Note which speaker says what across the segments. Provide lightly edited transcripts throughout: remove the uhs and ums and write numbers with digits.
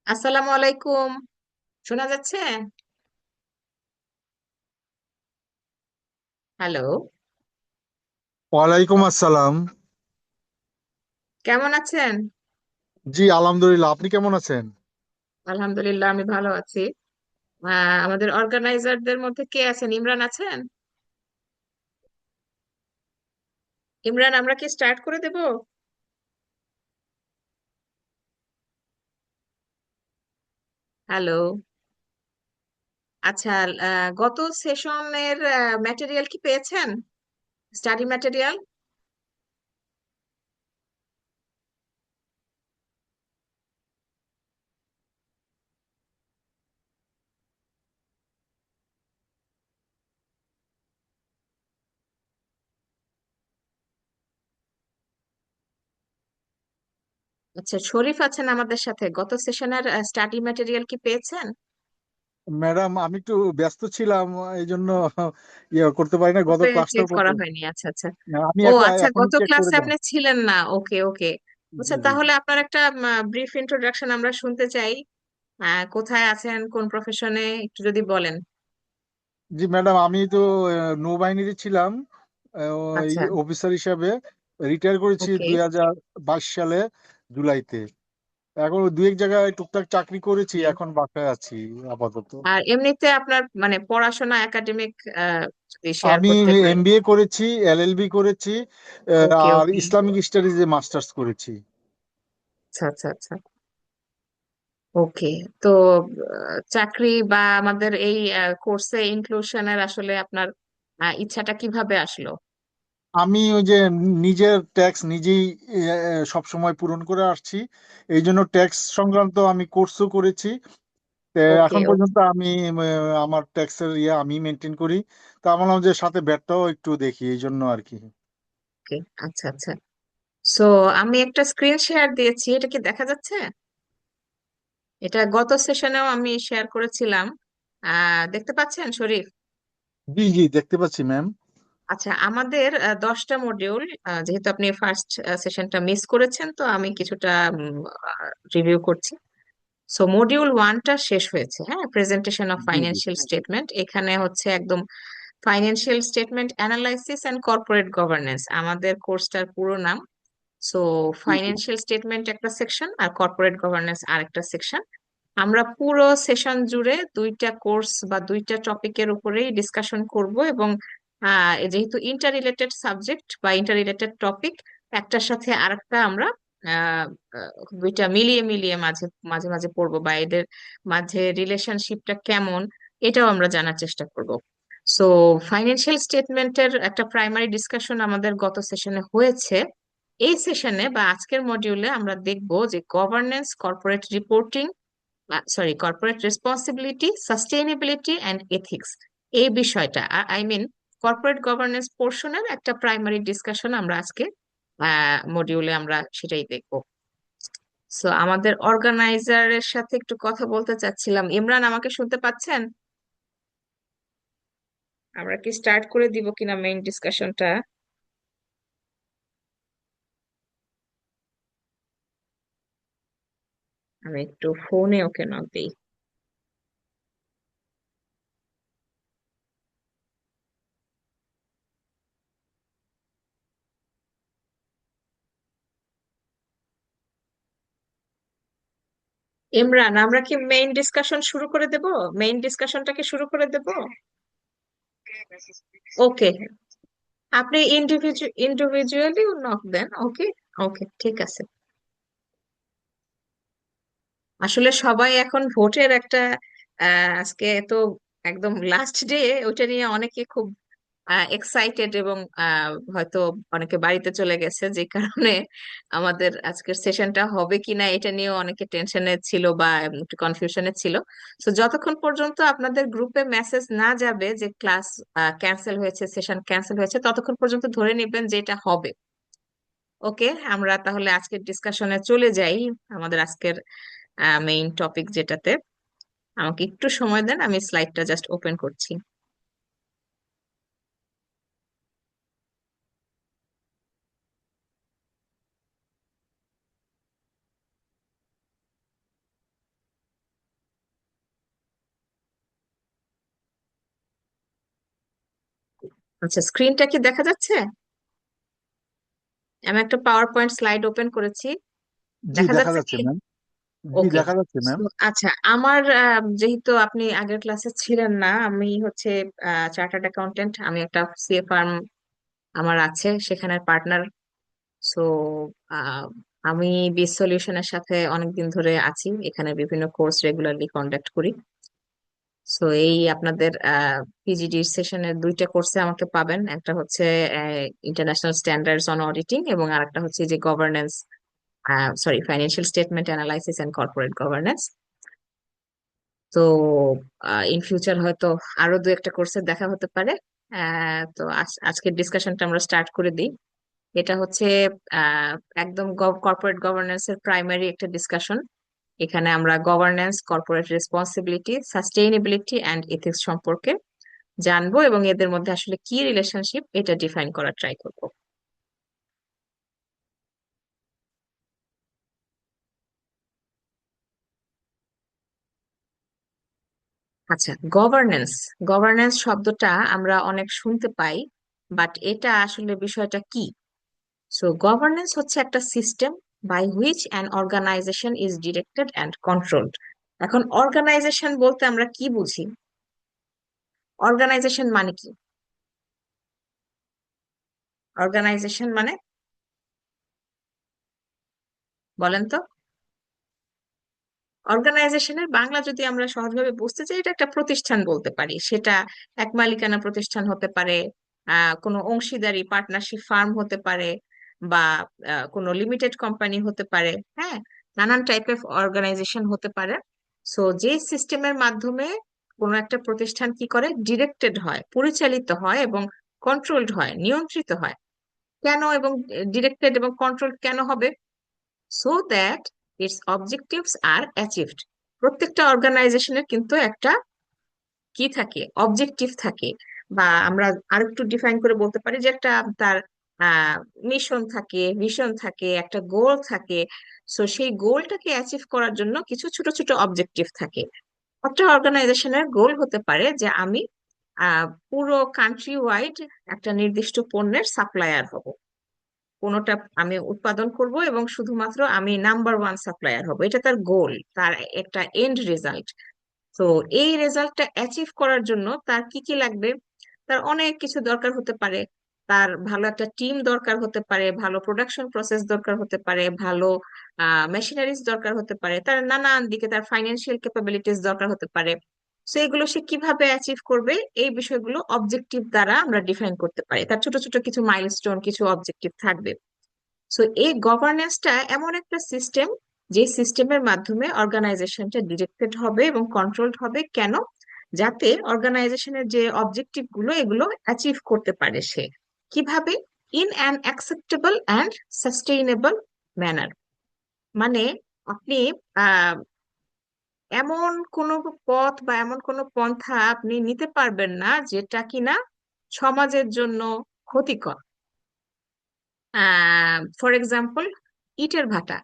Speaker 1: আসসালামু আলাইকুম। শোনা যাচ্ছে? হ্যালো।
Speaker 2: ওয়ালাইকুম আসসালাম।
Speaker 1: কেমন আছেন?
Speaker 2: জি আলহামদুলিল্লাহ, আপনি কেমন আছেন?
Speaker 1: আলহামদুলিল্লাহ, আমি ভালো আছি। আমাদের অর্গানাইজারদের মধ্যে কে আছেন? ইমরান আছেন? ইমরান, আমরা কি স্টার্ট করে দেব? হ্যালো। আচ্ছা। গত সেশনের ম্যাটেরিয়াল কি পেয়েছেন? Study material? আচ্ছা, শরীফ আছেন আমাদের সাথে। গত সেশনের স্টাডি ম্যাটেরিয়াল কি পেয়েছেন?
Speaker 2: ম্যাডাম, আমি একটু ব্যস্ত ছিলাম, এই জন্য ইয়ে করতে পারি না, গত
Speaker 1: চেক
Speaker 2: ক্লাসটাও করতে।
Speaker 1: করা হয়নি। আচ্ছা, আচ্ছা।
Speaker 2: আমি
Speaker 1: ও
Speaker 2: এখন
Speaker 1: আচ্ছা,
Speaker 2: এখন
Speaker 1: গত
Speaker 2: চেক করে
Speaker 1: ক্লাসে
Speaker 2: দেব।
Speaker 1: আপনি ছিলেন না। ওকে, ওকে।
Speaker 2: জি
Speaker 1: আচ্ছা,
Speaker 2: জি।
Speaker 1: তাহলে আপনার একটা ব্রিফ ইন্ট্রোডাকশন আমরা শুনতে চাই। কোথায় আছেন, কোন প্রফেশনে, একটু যদি বলেন।
Speaker 2: জি ম্যাডাম, আমি তো নৌবাহিনীতে ছিলাম,
Speaker 1: আচ্ছা।
Speaker 2: অফিসার হিসাবে। রিটায়ার করেছি
Speaker 1: ওকে।
Speaker 2: 2022 সালে জুলাইতে। এখন দু এক জায়গায় টুকটাক চাকরি করেছি, এখন বাসায় আছি আপাতত।
Speaker 1: আর এমনিতে আপনার মানে পড়াশোনা একাডেমিক যদি শেয়ার
Speaker 2: আমি
Speaker 1: করতে পারেন।
Speaker 2: এমবিএ করেছি, এলএলবি করেছি,
Speaker 1: ওকে,
Speaker 2: আর
Speaker 1: ওকে।
Speaker 2: ইসলামিক স্টাডিজে মাস্টার্স করেছি।
Speaker 1: আচ্ছা, আচ্ছা, আচ্ছা। ওকে। তো চাকরি বা আমাদের এই কোর্সে ইনক্লুশনের আসলে আপনার ইচ্ছাটা কিভাবে আসলো?
Speaker 2: আমি ওই যে নিজের ট্যাক্স নিজেই সব সময় পূরণ করে আসছি, এই জন্য ট্যাক্স সংক্রান্ত আমি কোর্সও করেছি।
Speaker 1: ওকে,
Speaker 2: এখন
Speaker 1: ওকে।
Speaker 2: পর্যন্ত আমি আমার ট্যাক্সের আমি মেনটেন করি। তা আমার মনে হয় যে সাথে ব্যাটটাও একটু দেখি, এই জন্য আর কি।
Speaker 1: আচ্ছা, আচ্ছা। সো আমি একটা স্ক্রিন শেয়ার দিয়েছি, এটা কি দেখা যাচ্ছে? এটা গত সেশনেও আমি শেয়ার করেছিলাম। দেখতে পাচ্ছেন, শরীফ?
Speaker 2: জি জি, দেখতে পাচ্ছি ম্যাম।
Speaker 1: আচ্ছা, আমাদের 10টা মডিউল। যেহেতু আপনি ফার্স্ট সেশনটা মিস করেছেন, তো আমি কিছুটা রিভিউ করছি। সো মডিউল ওয়ানটা শেষ হয়েছে, হ্যাঁ, presentation of
Speaker 2: G G.
Speaker 1: Financial statement. এখানে হচ্ছে একদম financial statement analysis and corporate governance আমাদের কোর্সটার পুরো নাম। সো
Speaker 2: জি জি।
Speaker 1: ফাইন্যান্সিয়াল স্টেটমেন্ট একটা সেকশন আর কর্পোরেট গভর্নেন্স আরেকটা সেকশন। আমরা পুরো সেশন জুড়ে দুইটা কোর্স বা দুইটা টপিকের উপরেই ডিসকাশন করব, এবং যেহেতু ইন্টার রিলেটেড সাবজেক্ট বা ইন্টার রিলেটেড টপিক, একটার সাথে আরেকটা আমরা আহ, আহ, দুইটা মিলিয়ে মিলিয়ে মাঝে মাঝে মাঝে পড়বো, বা এদের মাঝে রিলেশনশিপটা কেমন এটাও আমরা জানার চেষ্টা করব। সো ফাইন্যান্সিয়াল স্টেটমেন্টের একটা প্রাইমারি ডিসকাশন আমাদের গত সেশনে হয়েছে। এই সেশনে বা আজকের মডিউলে আমরা দেখব যে governance, corporate reporting, corporate responsibility, sustainability and ethics, এই বিষয়টা, আই মিন কর্পোরেট গভর্নেন্স পোর্শনের একটা প্রাইমারি ডিসকাশন আমরা আজকে মডিউলে আমরা সেটাই দেখব। সো আমাদের অর্গানাইজারের সাথে একটু কথা বলতে চাচ্ছিলাম। ইমরান, আমাকে শুনতে পাচ্ছেন? আমরা কি স্টার্ট করে দিব কিনা মেইন ডিসকাশনটা? আমি একটু ফোনে ওকে নক দিই। ইমরান, আমরা কি মেইন ডিসকাশন শুরু করে দেব? মেইন ডিসকাশনটাকে শুরু করে দেব। ওকে। আপনি ইন্ডিভিজুয়ালি নক দেন। ওকে। ওকে, ঠিক আছে। আসলে সবাই এখন ভোটের একটা আজকে তো একদম লাস্ট ডে, ওইটা নিয়ে অনেকে খুব এক্সাইটেড, এবং হয়তো অনেকে বাড়িতে চলে গেছে, যে কারণে আমাদের আজকের সেশনটা হবে কিনা এটা নিয়েও অনেকে টেনশনে ছিল বা একটু কনফিউশনে ছিল। তো যতক্ষণ পর্যন্ত আপনাদের গ্রুপে মেসেজ না যাবে যে ক্লাস ক্যান্সেল হয়েছে, সেশন ক্যান্সেল হয়েছে, ততক্ষণ পর্যন্ত ধরে নেবেন যে এটা হবে। ওকে। আমরা তাহলে আজকের ডিসকাশনে চলে যাই, আমাদের আজকের মেইন টপিক যেটাতে। আমাকে একটু সময় দেন, আমি স্লাইডটা জাস্ট ওপেন করছি। আচ্ছা, স্ক্রিনটা কি দেখা যাচ্ছে? আমি একটা পাওয়ার পয়েন্ট স্লাইড ওপেন করেছি।
Speaker 2: জি
Speaker 1: দেখা
Speaker 2: দেখা
Speaker 1: যাচ্ছে
Speaker 2: যাচ্ছে
Speaker 1: কি?
Speaker 2: ম্যাম। জি
Speaker 1: ওকে।
Speaker 2: দেখা যাচ্ছে ম্যাম।
Speaker 1: আচ্ছা, আমার যেহেতু আপনি আগের ক্লাসে ছিলেন না, আমি হচ্ছে চার্টার্ড অ্যাকাউন্টেন্ট, আমি একটা সিএ ফার্ম আমার আছে, সেখানের পার্টনার। সো আমি বিস সলিউশনের সাথে অনেকদিন ধরে আছি, এখানে বিভিন্ন কোর্স রেগুলারলি কন্ডাক্ট করি। সো এই আপনাদের পিজিডি সেশনের দুইটা কোর্সে আমাকে পাবেন, একটা হচ্ছে ইন্টারন্যাশনাল স্ট্যান্ডার্ডস অন অডিটিং, এবং আরেকটা হচ্ছে যে governance, sorry, financial statement analysis and corporate governance. তো ইন ফিউচার হয়তো আরো দু একটা কোর্সের দেখা হতে পারে। তো আজকের ডিসকাশনটা আমরা স্টার্ট করে দিই। এটা হচ্ছে আহ, একদম কর্পোরেট গভর্নেন্স এর প্রাইমারি একটা ডিসকাশন। এখানে আমরা governance, corporate responsibility, sustainability and ethics সম্পর্কে জানবো, এবং এদের মধ্যে আসলে কি রিলেশনশিপ এটা ডিফাইন করার ট্রাই করব। আচ্ছা, গভর্নেন্স। গভর্নেন্স শব্দটা আমরা অনেক শুনতে পাই, বাট এটা আসলে বিষয়টা কি? সো গভর্নেন্স হচ্ছে একটা system by which an organisation is directed and controlled. এখন অর্গানাইজেশন বলতে আমরা কি বুঝি? অর্গানাইজেশন মানে কি? অর্গানাইজেশন মানে, বলেন তো। অর্গানাইজেশনের বাংলা যদি আমরা সহজভাবে বুঝতে চাই, এটা একটা প্রতিষ্ঠান বলতে পারি। সেটা এক মালিকানা প্রতিষ্ঠান হতে পারে, কোনো অংশীদারি পার্টনারশিপ ফার্ম হতে পারে, বা কোনো লিমিটেড কোম্পানি হতে পারে। হ্যাঁ, নানান টাইপের অর্গানাইজেশন হতে পারে। সো যে সিস্টেমের মাধ্যমে কোনো একটা প্রতিষ্ঠান কি করে, ডিরেক্টেড হয়, পরিচালিত হয় এবং কন্ট্রোলড হয়, নিয়ন্ত্রিত হয়। কেন এবং ডিরেক্টেড এবং কন্ট্রোলড কেন হবে? So that its objectives are achieved. প্রত্যেকটা অর্গানাইজেশনের কিন্তু একটা কি থাকে, অবজেক্টিভ থাকে। বা আমরা আরেকটু ডিফাইন করে বলতে পারি যে একটা তার মিশন থাকে, ভিশন থাকে, একটা গোল থাকে। সো সেই গোলটাকে অ্যাচিভ করার জন্য কিছু ছোট ছোট অবজেক্টিভ থাকে। একটা অর্গানাইজেশনের গোল হতে পারে যে আমি পুরো কান্ট্রি ওয়াইড একটা নির্দিষ্ট পণ্যের সাপ্লায়ার হব, কোনোটা আমি উৎপাদন করব এবং শুধুমাত্র আমি নাম্বার ওয়ান সাপ্লায়ার হব। এটা তার গোল, তার একটা এন্ড রেজাল্ট। তো এই রেজাল্টটা অ্যাচিভ করার জন্য তার কি কি লাগবে? তার অনেক কিছু দরকার হতে পারে। তার ভালো একটা টিম দরকার হতে পারে, ভালো প্রোডাকশন প্রসেস দরকার হতে পারে, ভালো মেশিনারিজ দরকার হতে পারে, তার নানান দিকে তার ফাইন্যান্সিয়াল ক্যাপাবিলিটিস দরকার হতে পারে। তো এগুলো সে কিভাবে অ্যাচিভ করবে, এই বিষয়গুলো অবজেক্টিভ দ্বারা আমরা ডিফাইন করতে পারি। তার ছোট ছোট কিছু মাইলস্টোন, কিছু অবজেক্টিভ থাকবে। সো এই গভর্নেন্সটা এমন একটা সিস্টেম, যে সিস্টেমের মাধ্যমে অর্গানাইজেশনটা ডিরেক্টেড হবে এবং কন্ট্রোলড হবে। কেন? যাতে অর্গানাইজেশনের যে অবজেক্টিভ গুলো এগুলো অ্যাচিভ করতে পারে সে। কিভাবে? In an acceptable and sustainable manner. মানে আপনি আহ এমন কোনো পথ বা এমন কোনো পন্থা আপনি নিতে পারবেন না যেটা কিনা সমাজের জন্য ক্ষতিকর। ফর এক্সাম্পল, ইটের ভাটা।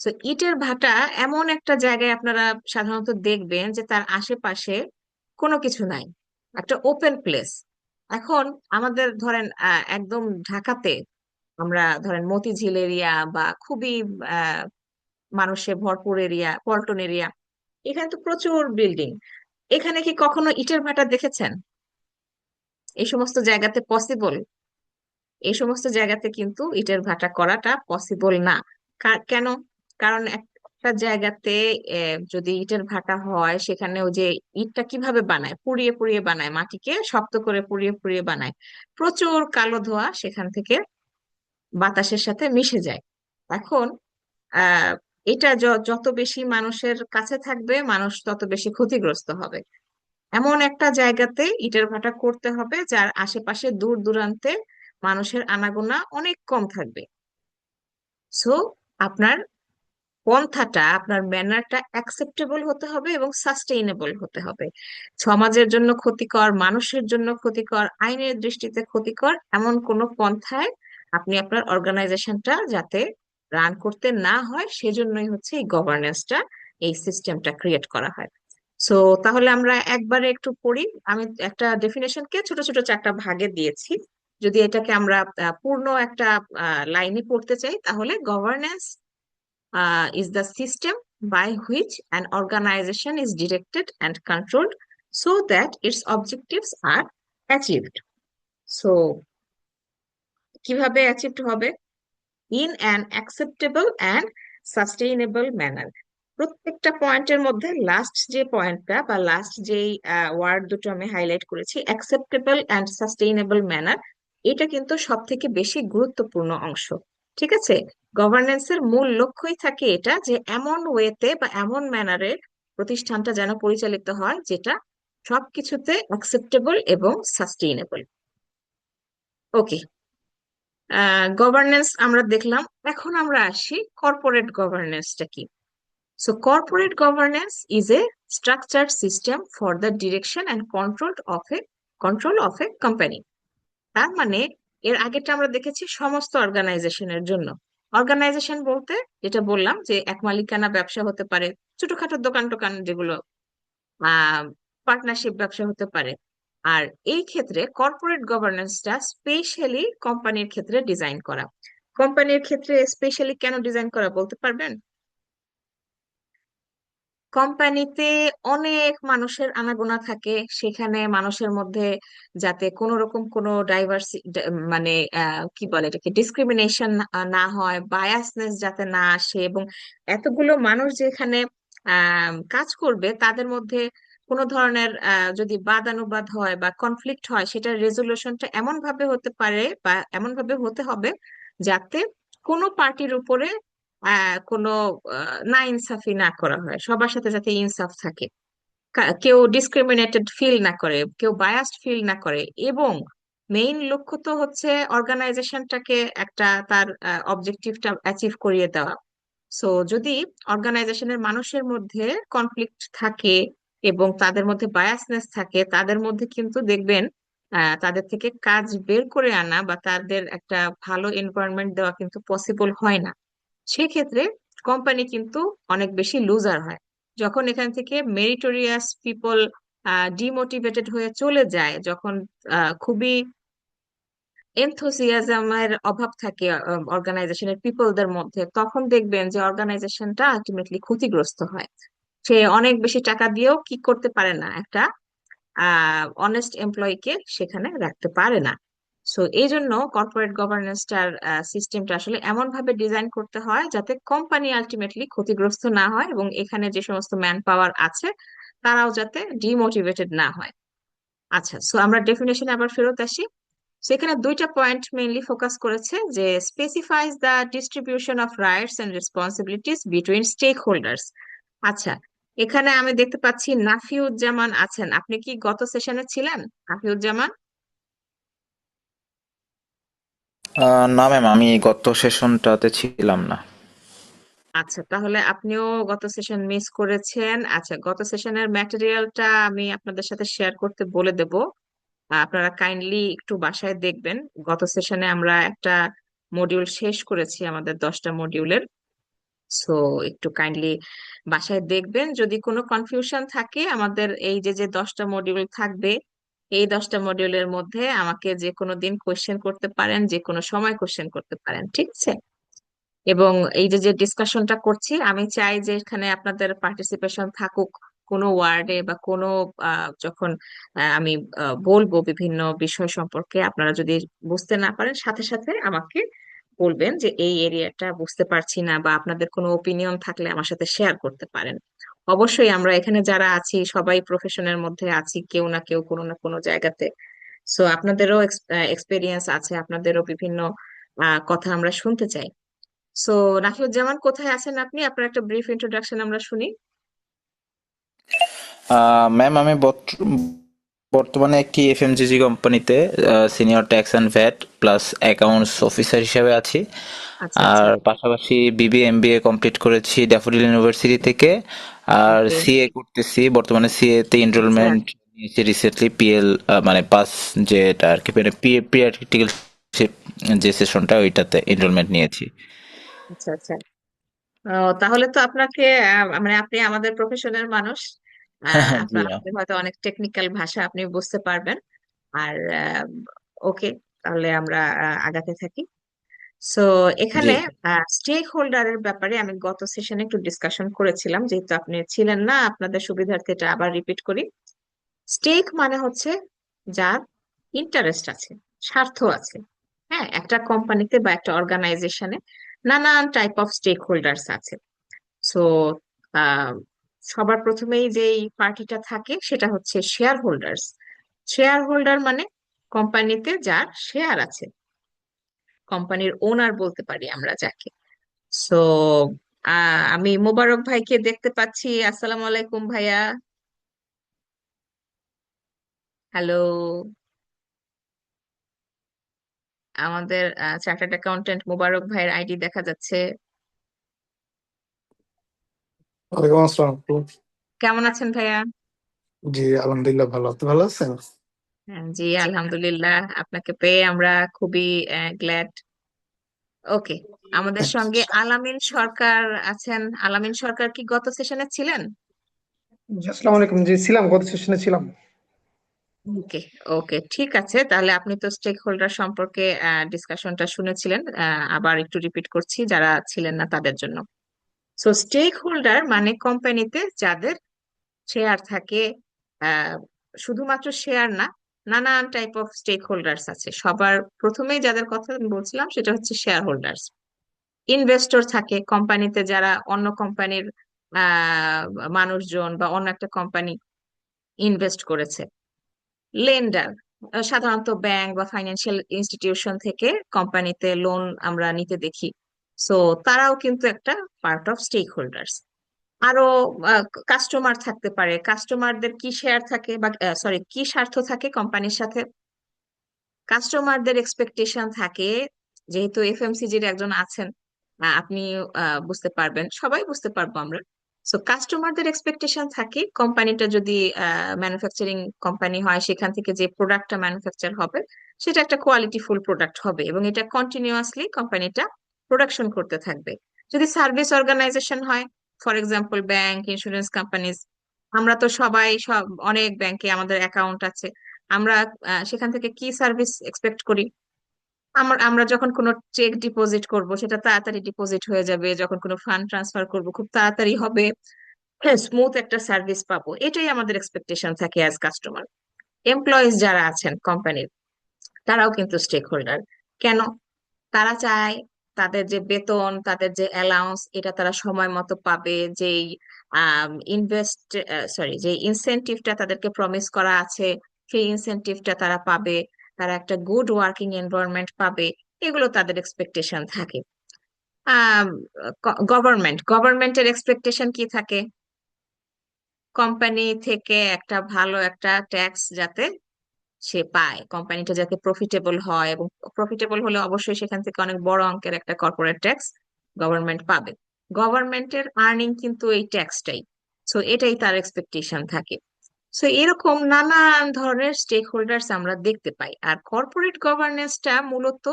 Speaker 1: তো ইটের ভাটা এমন একটা জায়গায় আপনারা সাধারণত দেখবেন যে তার আশেপাশে কোনো কিছু নাই, একটা ওপেন প্লেস। এখন আমাদের ধরেন একদম ঢাকাতে আমরা ধরেন মতিঝিল এরিয়া বা খুবই আহ মানুষে ভরপুর এরিয়া, পল্টন এরিয়া, এখানে তো প্রচুর বিল্ডিং। এখানে কি কখনো ইটের ভাটা দেখেছেন? এই সমস্ত জায়গাতে পসিবল? এই সমস্ত জায়গাতে কিন্তু ইটের ভাটা করাটা পসিবল না। কেন? কারণ একটা জায়গাতে যদি ইটের ভাটা হয়, সেখানে ওই যে ইটটা কিভাবে বানায়, পুড়িয়ে পুড়িয়ে বানায়, মাটিকে শক্ত করে পুড়িয়ে পুড়িয়ে বানায়। প্রচুর কালো ধোঁয়া সেখান থেকে বাতাসের সাথে মিশে যায়। এখন আহ এটা যত বেশি মানুষের কাছে থাকবে, মানুষ তত বেশি ক্ষতিগ্রস্ত হবে। এমন একটা জায়গাতে ইটের ভাটা করতে হবে যার আশেপাশে দূর দূরান্তে মানুষের আনাগোনা অনেক কম থাকবে। সো আপনার পন্থাটা, আপনার ম্যানারটা অ্যাকসেপ্টেবল হতে হবে এবং সাস্টেইনেবল হতে হবে। সমাজের জন্য ক্ষতিকর, মানুষের জন্য ক্ষতিকর, আইনের দৃষ্টিতে ক্ষতিকর এমন কোনো পন্থায় আপনি আপনার অর্গানাইজেশনটা যাতে রান করতে না হয়, সেজন্যই হচ্ছে এই গভর্নেন্সটা, এই সিস্টেমটা ক্রিয়েট করা হয়। সো তাহলে আমরা একবারে একটু পড়ি। আমি একটা ডেফিনেশনকে ছোট ছোট চারটা ভাগে দিয়েছি। যদি এটাকে আমরা পূর্ণ একটা লাইনে পড়তে চাই, তাহলে governance is the system by which an organization is directed and controlled so that its objectives are achieved. So কিভাবে অ্যাচিভড হবে? In an acceptable and sustainable manner. প্রত্যেকটা পয়েন্টের মধ্যে লাস্ট যে পয়েন্টটা বা লাস্ট যেই ওয়ার্ড দুটো আমি হাইলাইট করেছি, অ্যাকসেপ্টেবল অ্যান্ড সাস্টেইনেবল ম্যানার, এটা কিন্তু সব থেকে বেশি গুরুত্বপূর্ণ অংশ। ঠিক আছে? গভর্নেন্সের মূল লক্ষ্যই থাকে এটা, যে এমন ওয়েতে বা এমন ম্যানারে প্রতিষ্ঠানটা যেন পরিচালিত হয় যেটা সবকিছুতে অ্যাকসেপ্টেবল এবং সাস্টেইনেবল। ওকে, গভর্নেন্স আমরা দেখলাম। এখন আমরা আসি কর্পোরেট গভর্নেন্সটা কি। So corporate governance is a structured system for the direction and control of a company. তার মানে এর আগেরটা আমরা দেখেছি সমস্ত অর্গানাইজেশনের জন্য। অর্গানাইজেশন বলতে যেটা বললাম, যে এক মালিকানা ব্যবসা হতে পারে, ছোটখাটো দোকান টোকান যেগুলো, পার্টনারশিপ ব্যবসা হতে পারে। আর এই ক্ষেত্রে কর্পোরেট গভর্নেন্সটা স্পেশালি কোম্পানির ক্ষেত্রে ডিজাইন করা। কোম্পানির ক্ষেত্রে স্পেশালি কেন ডিজাইন করা বলতে পারবেন? কোম্পানিতে অনেক মানুষের আনাগোনা থাকে, সেখানে মানুষের মধ্যে যাতে কোনো রকম কোনো মানে কি বলে এটাকে, ডিসক্রিমিনেশন না হয়, বায়াসনেস যাতে না আসে, এবং এতগুলো মানুষ যেখানে কাজ করবে তাদের মধ্যে কোনো ধরনের যদি বাদানুবাদ হয় বা কনফ্লিক্ট হয়, সেটার রেজলিউশনটা এমন ভাবে হতে পারে বা এমন ভাবে হতে হবে যাতে কোনো পার্টির উপরে কোনো না ইনসাফি না করা হয়, সবার সাথে যাতে ইনসাফ থাকে, কেউ ডিসক্রিমিনেটেড ফিল না করে, কেউ বায়াসড ফিল না করে। এবং মেইন লক্ষ্য তো হচ্ছে অর্গানাইজেশনটাকে একটা তার অবজেক্টিভটা অ্যাচিভ করিয়ে দেওয়া। সো যদি অর্গানাইজেশনের মানুষের মধ্যে কনফ্লিক্ট থাকে এবং তাদের মধ্যে বায়াসনেস থাকে, তাদের মধ্যে কিন্তু দেখবেন তাদের থেকে কাজ বের করে আনা বা তাদের একটা ভালো এনভায়রনমেন্ট দেওয়া কিন্তু পসিবল হয় না। সেক্ষেত্রে কোম্পানি কিন্তু অনেক বেশি লুজার হয়। যখন এখান থেকে মেরিটোরিয়াস পিপল ডিমোটিভেটেড হয়ে চলে যায়, যখন খুবই এনথুজিয়াজমের অভাব থাকে অর্গানাইজেশনের পিপলদের মধ্যে, তখন দেখবেন যে অর্গানাইজেশনটা আলটিমেটলি ক্ষতিগ্রস্ত হয়। সে অনেক বেশি টাকা দিয়েও কি করতে পারে না, একটা অনেস্ট এমপ্লয়িকে সেখানে রাখতে পারে না। সো এই জন্য কর্পোরেট গভর্নেন্সটার সিস্টেমটা আসলে এমন ভাবে ডিজাইন করতে হয় যাতে কোম্পানি আলটিমেটলি ক্ষতিগ্রস্ত না হয়, এবং এখানে যে সমস্ত ম্যান পাওয়ার আছে তারাও যাতে ডিমোটিভেটেড না হয়। আচ্ছা, সো আমরা ডেফিনেশনে আবার ফেরত আসি। সেখানে দুইটা পয়েন্ট মেইনলি ফোকাস করেছে, যে specifies the distribution of rights and responsibilities between stakeholders. আচ্ছা, এখানে আমি দেখতে পাচ্ছি নাফিউজ্জামান আছেন। আপনি কি গত সেশনে ছিলেন, নাফিউজ্জামান?
Speaker 3: না ম্যাম, আমি গত সেশনটাতে ছিলাম না।
Speaker 1: আচ্ছা, তাহলে আপনিও গত সেশন মিস করেছেন। আচ্ছা, গত সেশনের ম্যাটেরিয়ালটা আমি আপনাদের সাথে শেয়ার করতে বলে দেব। আপনারা কাইন্ডলি একটু বাসায় দেখবেন। গত সেশনে আমরা একটা মডিউল শেষ করেছি, আমাদের 10টা মডিউলের। সো একটু কাইন্ডলি বাসায় দেখবেন। যদি কোনো কনফিউশন থাকে, আমাদের এই যে যে 10টা মডিউল থাকবে, এই 10টা মডিউলের মধ্যে আমাকে যে কোনো দিন কোশ্চেন করতে পারেন, যে কোনো সময় কোশ্চেন করতে পারেন, ঠিক আছে? এবং এই যে যে ডিসকাশনটা করছি, আমি চাই যে এখানে আপনাদের পার্টিসিপেশন থাকুক। কোনো ওয়ার্ডে বা কোনো যখন আমি বলবো বিভিন্ন বিষয় সম্পর্কে, আপনারা যদি বুঝতে না পারেন, সাথে সাথে আমাকে বলবেন যে এই এরিয়াটা বুঝতে পারছি না, বা আপনাদের কোনো ওপিনিয়ন থাকলে আমার সাথে শেয়ার করতে পারেন। অবশ্যই আমরা এখানে যারা আছি সবাই প্রফেশনের মধ্যে আছি, কেউ না কেউ কোনো না কোনো জায়গাতে। সো আপনাদেরও এক্সপেরিয়েন্স আছে, আপনাদেরও বিভিন্ন কথা আমরা শুনতে চাই। সো নাহিদুজ্জামান, কোথায় আছেন আপনি? আপনার একটা ব্রিফ ইন্ট্রোডাকশন আমরা শুনি।
Speaker 3: ম্যাম, আমি বর্তমানে একটি এফএমজিজি কোম্পানিতে senior tax and VAT plus accounts officer হিসেবে আছি।
Speaker 1: আচ্ছা,
Speaker 3: আর
Speaker 1: আচ্ছা।
Speaker 3: পাশাপাশি বিবিএ এমবিএ কমপ্লিট করেছি ড্যাফোডিল ইউনিভার্সিটি থেকে। আর
Speaker 1: ওকে।
Speaker 3: সিএ করতেছি, বর্তমানে সিএ তে
Speaker 1: আচ্ছা,
Speaker 3: এনরোলমেন্ট নিয়েছি রিসেন্টলি। পিএল মানে পাস, যেটা আর কি, মানে প্রি আর্টিকেল যে সেশনটা, ওইটাতে এনরোলমেন্ট নিয়েছি।
Speaker 1: আচ্ছা, আচ্ছা। তাহলে তো আপনাকে মানে আপনি আমাদের প্রফেশনের মানুষ।
Speaker 3: জি
Speaker 1: আপনার
Speaker 3: ম্যাম।
Speaker 1: আমাদের হয়তো অনেক টেকনিক্যাল ভাষা আপনি বুঝতে পারবেন। আর ওকে, তাহলে আমরা আগাতে থাকি। সো
Speaker 3: জি
Speaker 1: এখানে স্টেক হোল্ডারের ব্যাপারে আমি গত সেশনে একটু ডিসকাশন করেছিলাম, যেহেতু আপনি ছিলেন না আপনাদের সুবিধার্থে এটা আবার রিপিট করি। স্টেক মানে হচ্ছে যার ইন্টারেস্ট আছে, স্বার্থ আছে। হ্যাঁ, একটা কোম্পানিতে বা একটা অর্গানাইজেশনে নানান টাইপ অফ স্টেক হোল্ডার্স আছে। সো সবার প্রথমেই যেই পার্টিটা থাকে সেটা হচ্ছে শেয়ার হোল্ডার্স। শেয়ার হোল্ডার মানে কোম্পানিতে যার শেয়ার আছে, কোম্পানির ওনার বলতে পারি আমরা যাকে। সো আমি মোবারক ভাইকে দেখতে পাচ্ছি। আসসালামু আলাইকুম ভাইয়া। হ্যালো। আমাদের চার্টার্ড অ্যাকাউন্টেন্ট মোবারক ভাইয়ের আইডি দেখা যাচ্ছে।
Speaker 4: ওয়ালাইকুম আসসালাম আপু।
Speaker 1: কেমন আছেন ভাইয়া?
Speaker 4: জি আলহামদুলিল্লাহ ভালো, আপনি ভালো আছেন?
Speaker 1: হ্যাঁ, জি আলহামদুলিল্লাহ, আপনাকে পেয়ে আমরা খুবই গ্ল্যাড। ওকে, আমাদের সঙ্গে আলামিন সরকার আছেন। আলামিন সরকার কি গত সেশনে ছিলেন?
Speaker 5: জি, আসসালামু আলাইকুম। জি ছিলাম, গত সেশনে ছিলাম।
Speaker 1: ওকে, ওকে, ঠিক আছে। তাহলে আপনি তো স্টেক হোল্ডার সম্পর্কে ডিসকাশনটা শুনেছিলেন। আবার একটু রিপিট করছি যারা ছিলেন না তাদের জন্য। সো স্টেক হোল্ডার মানে কোম্পানিতে যাদের শেয়ার থাকে। আহ, শুধুমাত্র শেয়ার না, নানান টাইপ অফ স্টেক হোল্ডার্স আছে। সবার প্রথমেই যাদের কথা আমি বলছিলাম সেটা হচ্ছে শেয়ার হোল্ডার্স। ইনভেস্টর থাকে কোম্পানিতে, যারা অন্য কোম্পানির আহ মানুষজন বা অন্য একটা কোম্পানি ইনভেস্ট করেছে। লেন্ডার সাধারণত ব্যাংক বা ফাইন্যান্সিয়াল ইনস্টিটিউশন থেকে কোম্পানিতে লোন আমরা নিতে দেখি। সো তারাও কিন্তু একটা পার্ট অফ স্টেক হোল্ডার্স। আরো কাস্টমার থাকতে পারে। কাস্টমারদের কি শেয়ার থাকে বা সরি কি স্বার্থ থাকে কোম্পানির সাথে? কাস্টমারদের এক্সপেকটেশন থাকে। যেহেতু এফএমসিজির একজন আছেন, আপনি বুঝতে পারবেন, সবাই বুঝতে পারবো আমরা। সো কাস্টমারদের এক্সপেকটেশন থাকে কোম্পানিটা যদি ম্যানুফ্যাকচারিং কোম্পানি হয়, সেখান থেকে যে প্রোডাক্টটা ম্যানুফ্যাকচার হবে সেটা একটা কোয়ালিটিফুল প্রোডাক্ট হবে এবং এটা কন্টিনিউয়াসলি কোম্পানিটা প্রোডাকশন করতে থাকবে। যদি সার্ভিস অর্গানাইজেশন হয়, for example bank, insurance companies, আমরা তো সবাই সব অনেক ব্যাংকে আমাদের অ্যাকাউন্ট আছে। আমরা সেখান থেকে কি সার্ভিস এক্সপেক্ট করি? আমরা যখন কোনো চেক ডিপোজিট করব সেটা তাড়াতাড়ি ডিপোজিট হয়ে যাবে, যখন কোনো ফান্ড ট্রান্সফার করব খুব তাড়াতাড়ি হবে, স্মুথ একটা সার্ভিস পাবো, এটাই আমাদের এক্সপেকটেশন থাকে অ্যাজ কাস্টমার। এমপ্লয়িজ যারা আছেন কোম্পানির, তারাও কিন্তু স্টেক হোল্ডার। কেন? তারা চায় তাদের যে বেতন, তাদের যে অ্যালাউন্স, এটা তারা সময় মতো পাবে। যেই ইনভেস্ট যে ইনসেনটিভটা তাদেরকে প্রমিস করা আছে, সেই ইনসেনটিভটা তারা পাবে। তারা একটা গুড ওয়ার্কিং এনভায়রনমেন্ট পাবে। এগুলো তাদের এক্সপেকটেশন থাকে। গভর্নমেন্টের এক্সপেকটেশন কি থাকে? কোম্পানি থেকে একটা ভালো একটা ট্যাক্স যাতে সে পায়, কোম্পানিটা যাতে প্রফিটেবল হয়, এবং প্রফিটেবল হলে অবশ্যই সেখান থেকে অনেক বড় অঙ্কের একটা কর্পোরেট ট্যাক্স গভর্নমেন্ট পাবে। গভর্নমেন্টের আর্নিং কিন্তু এই ট্যাক্সটাই। সো এটাই তার এক্সপেকটেশন থাকে। সো এরকম নানান ধরনের স্টেক হোল্ডার্স আমরা দেখতে পাই। আর কর্পোরেট গভর্নেন্সটা মূলত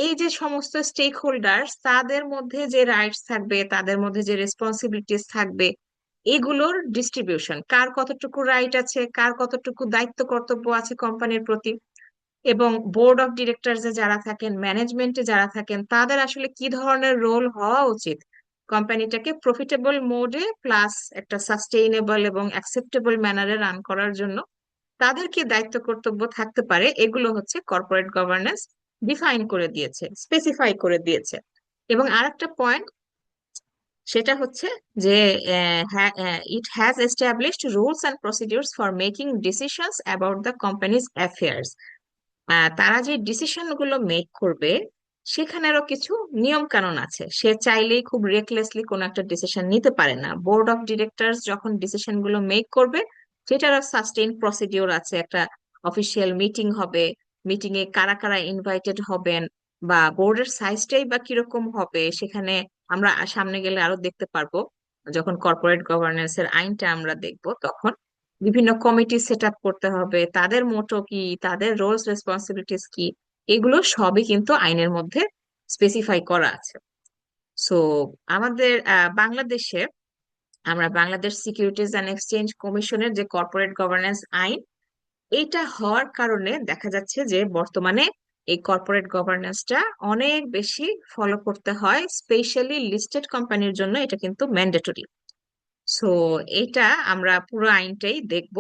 Speaker 1: এই যে সমস্ত স্টেক হোল্ডার্স, তাদের মধ্যে যে রাইটস থাকবে, তাদের মধ্যে যে রেসপন্সিবিলিটিস থাকবে, এগুলোর ডিস্ট্রিবিউশন, কার কতটুকু রাইট আছে, কার কতটুকু দায়িত্ব কর্তব্য আছে কোম্পানির প্রতি, এবং বোর্ড অফ ডিরেক্টরসে যারা থাকেন, ম্যানেজমেন্টে যারা থাকেন, তাদের আসলে কি ধরনের রোল হওয়া উচিত কোম্পানিটাকে প্রফিটেবল মোডে প্লাস একটা সাস্টেইনেবল এবং অ্যাকসেপ্টেবল ম্যানারে রান করার জন্য তাদের কি দায়িত্ব কর্তব্য থাকতে পারে, এগুলো হচ্ছে কর্পোরেট গভর্নেন্স ডিফাইন করে দিয়েছে, স্পেসিফাই করে দিয়েছে। এবং আরেকটা পয়েন্ট, সেটা হচ্ছে যে it has established rules and procedures for making decisions about the companies affairs. তারা যে ডিসিশন গুলো মেক করবে সেখানেরও কিছু নিয়ম কানুন আছে। সে চাইলেই খুব রেকলেসলি কোনো একটা ডিসিশন নিতে পারে না। বোর্ড অফ ডিরেক্টরস যখন ডিসিশন গুলো মেক করবে, সেটারও সাস্টেইন প্রসিডিওর আছে। একটা অফিসিয়াল মিটিং হবে, মিটিং এ কারা কারা ইনভাইটেড হবেন, বা বোর্ডের সাইজটাই বা কিরকম হবে, সেখানে আমরা সামনে গেলে আরো দেখতে পারবো। যখন কর্পোরেট গভর্নেন্স এর আইনটা আমরা দেখবো, তখন বিভিন্ন কমিটি সেট আপ করতে হবে, তাদের মোটো কি, তাদের রোলস রেসপন্সিবিলিটিস কি, এগুলো সবই কিন্তু আইনের মধ্যে স্পেসিফাই করা আছে। সো আমাদের বাংলাদেশে আমরা বাংলাদেশ সিকিউরিটিজ অ্যান্ড এক্সচেঞ্জ কমিশনের যে কর্পোরেট গভর্নেন্স আইন, এইটা হওয়ার কারণে দেখা যাচ্ছে যে বর্তমানে এই কর্পোরেট গভর্নেন্সটা অনেক বেশি ফলো করতে হয়, স্পেশালি লিস্টেড কোম্পানির জন্য এটা কিন্তু ম্যান্ডেটরি। সো এটা আমরা পুরো আইনটাই দেখব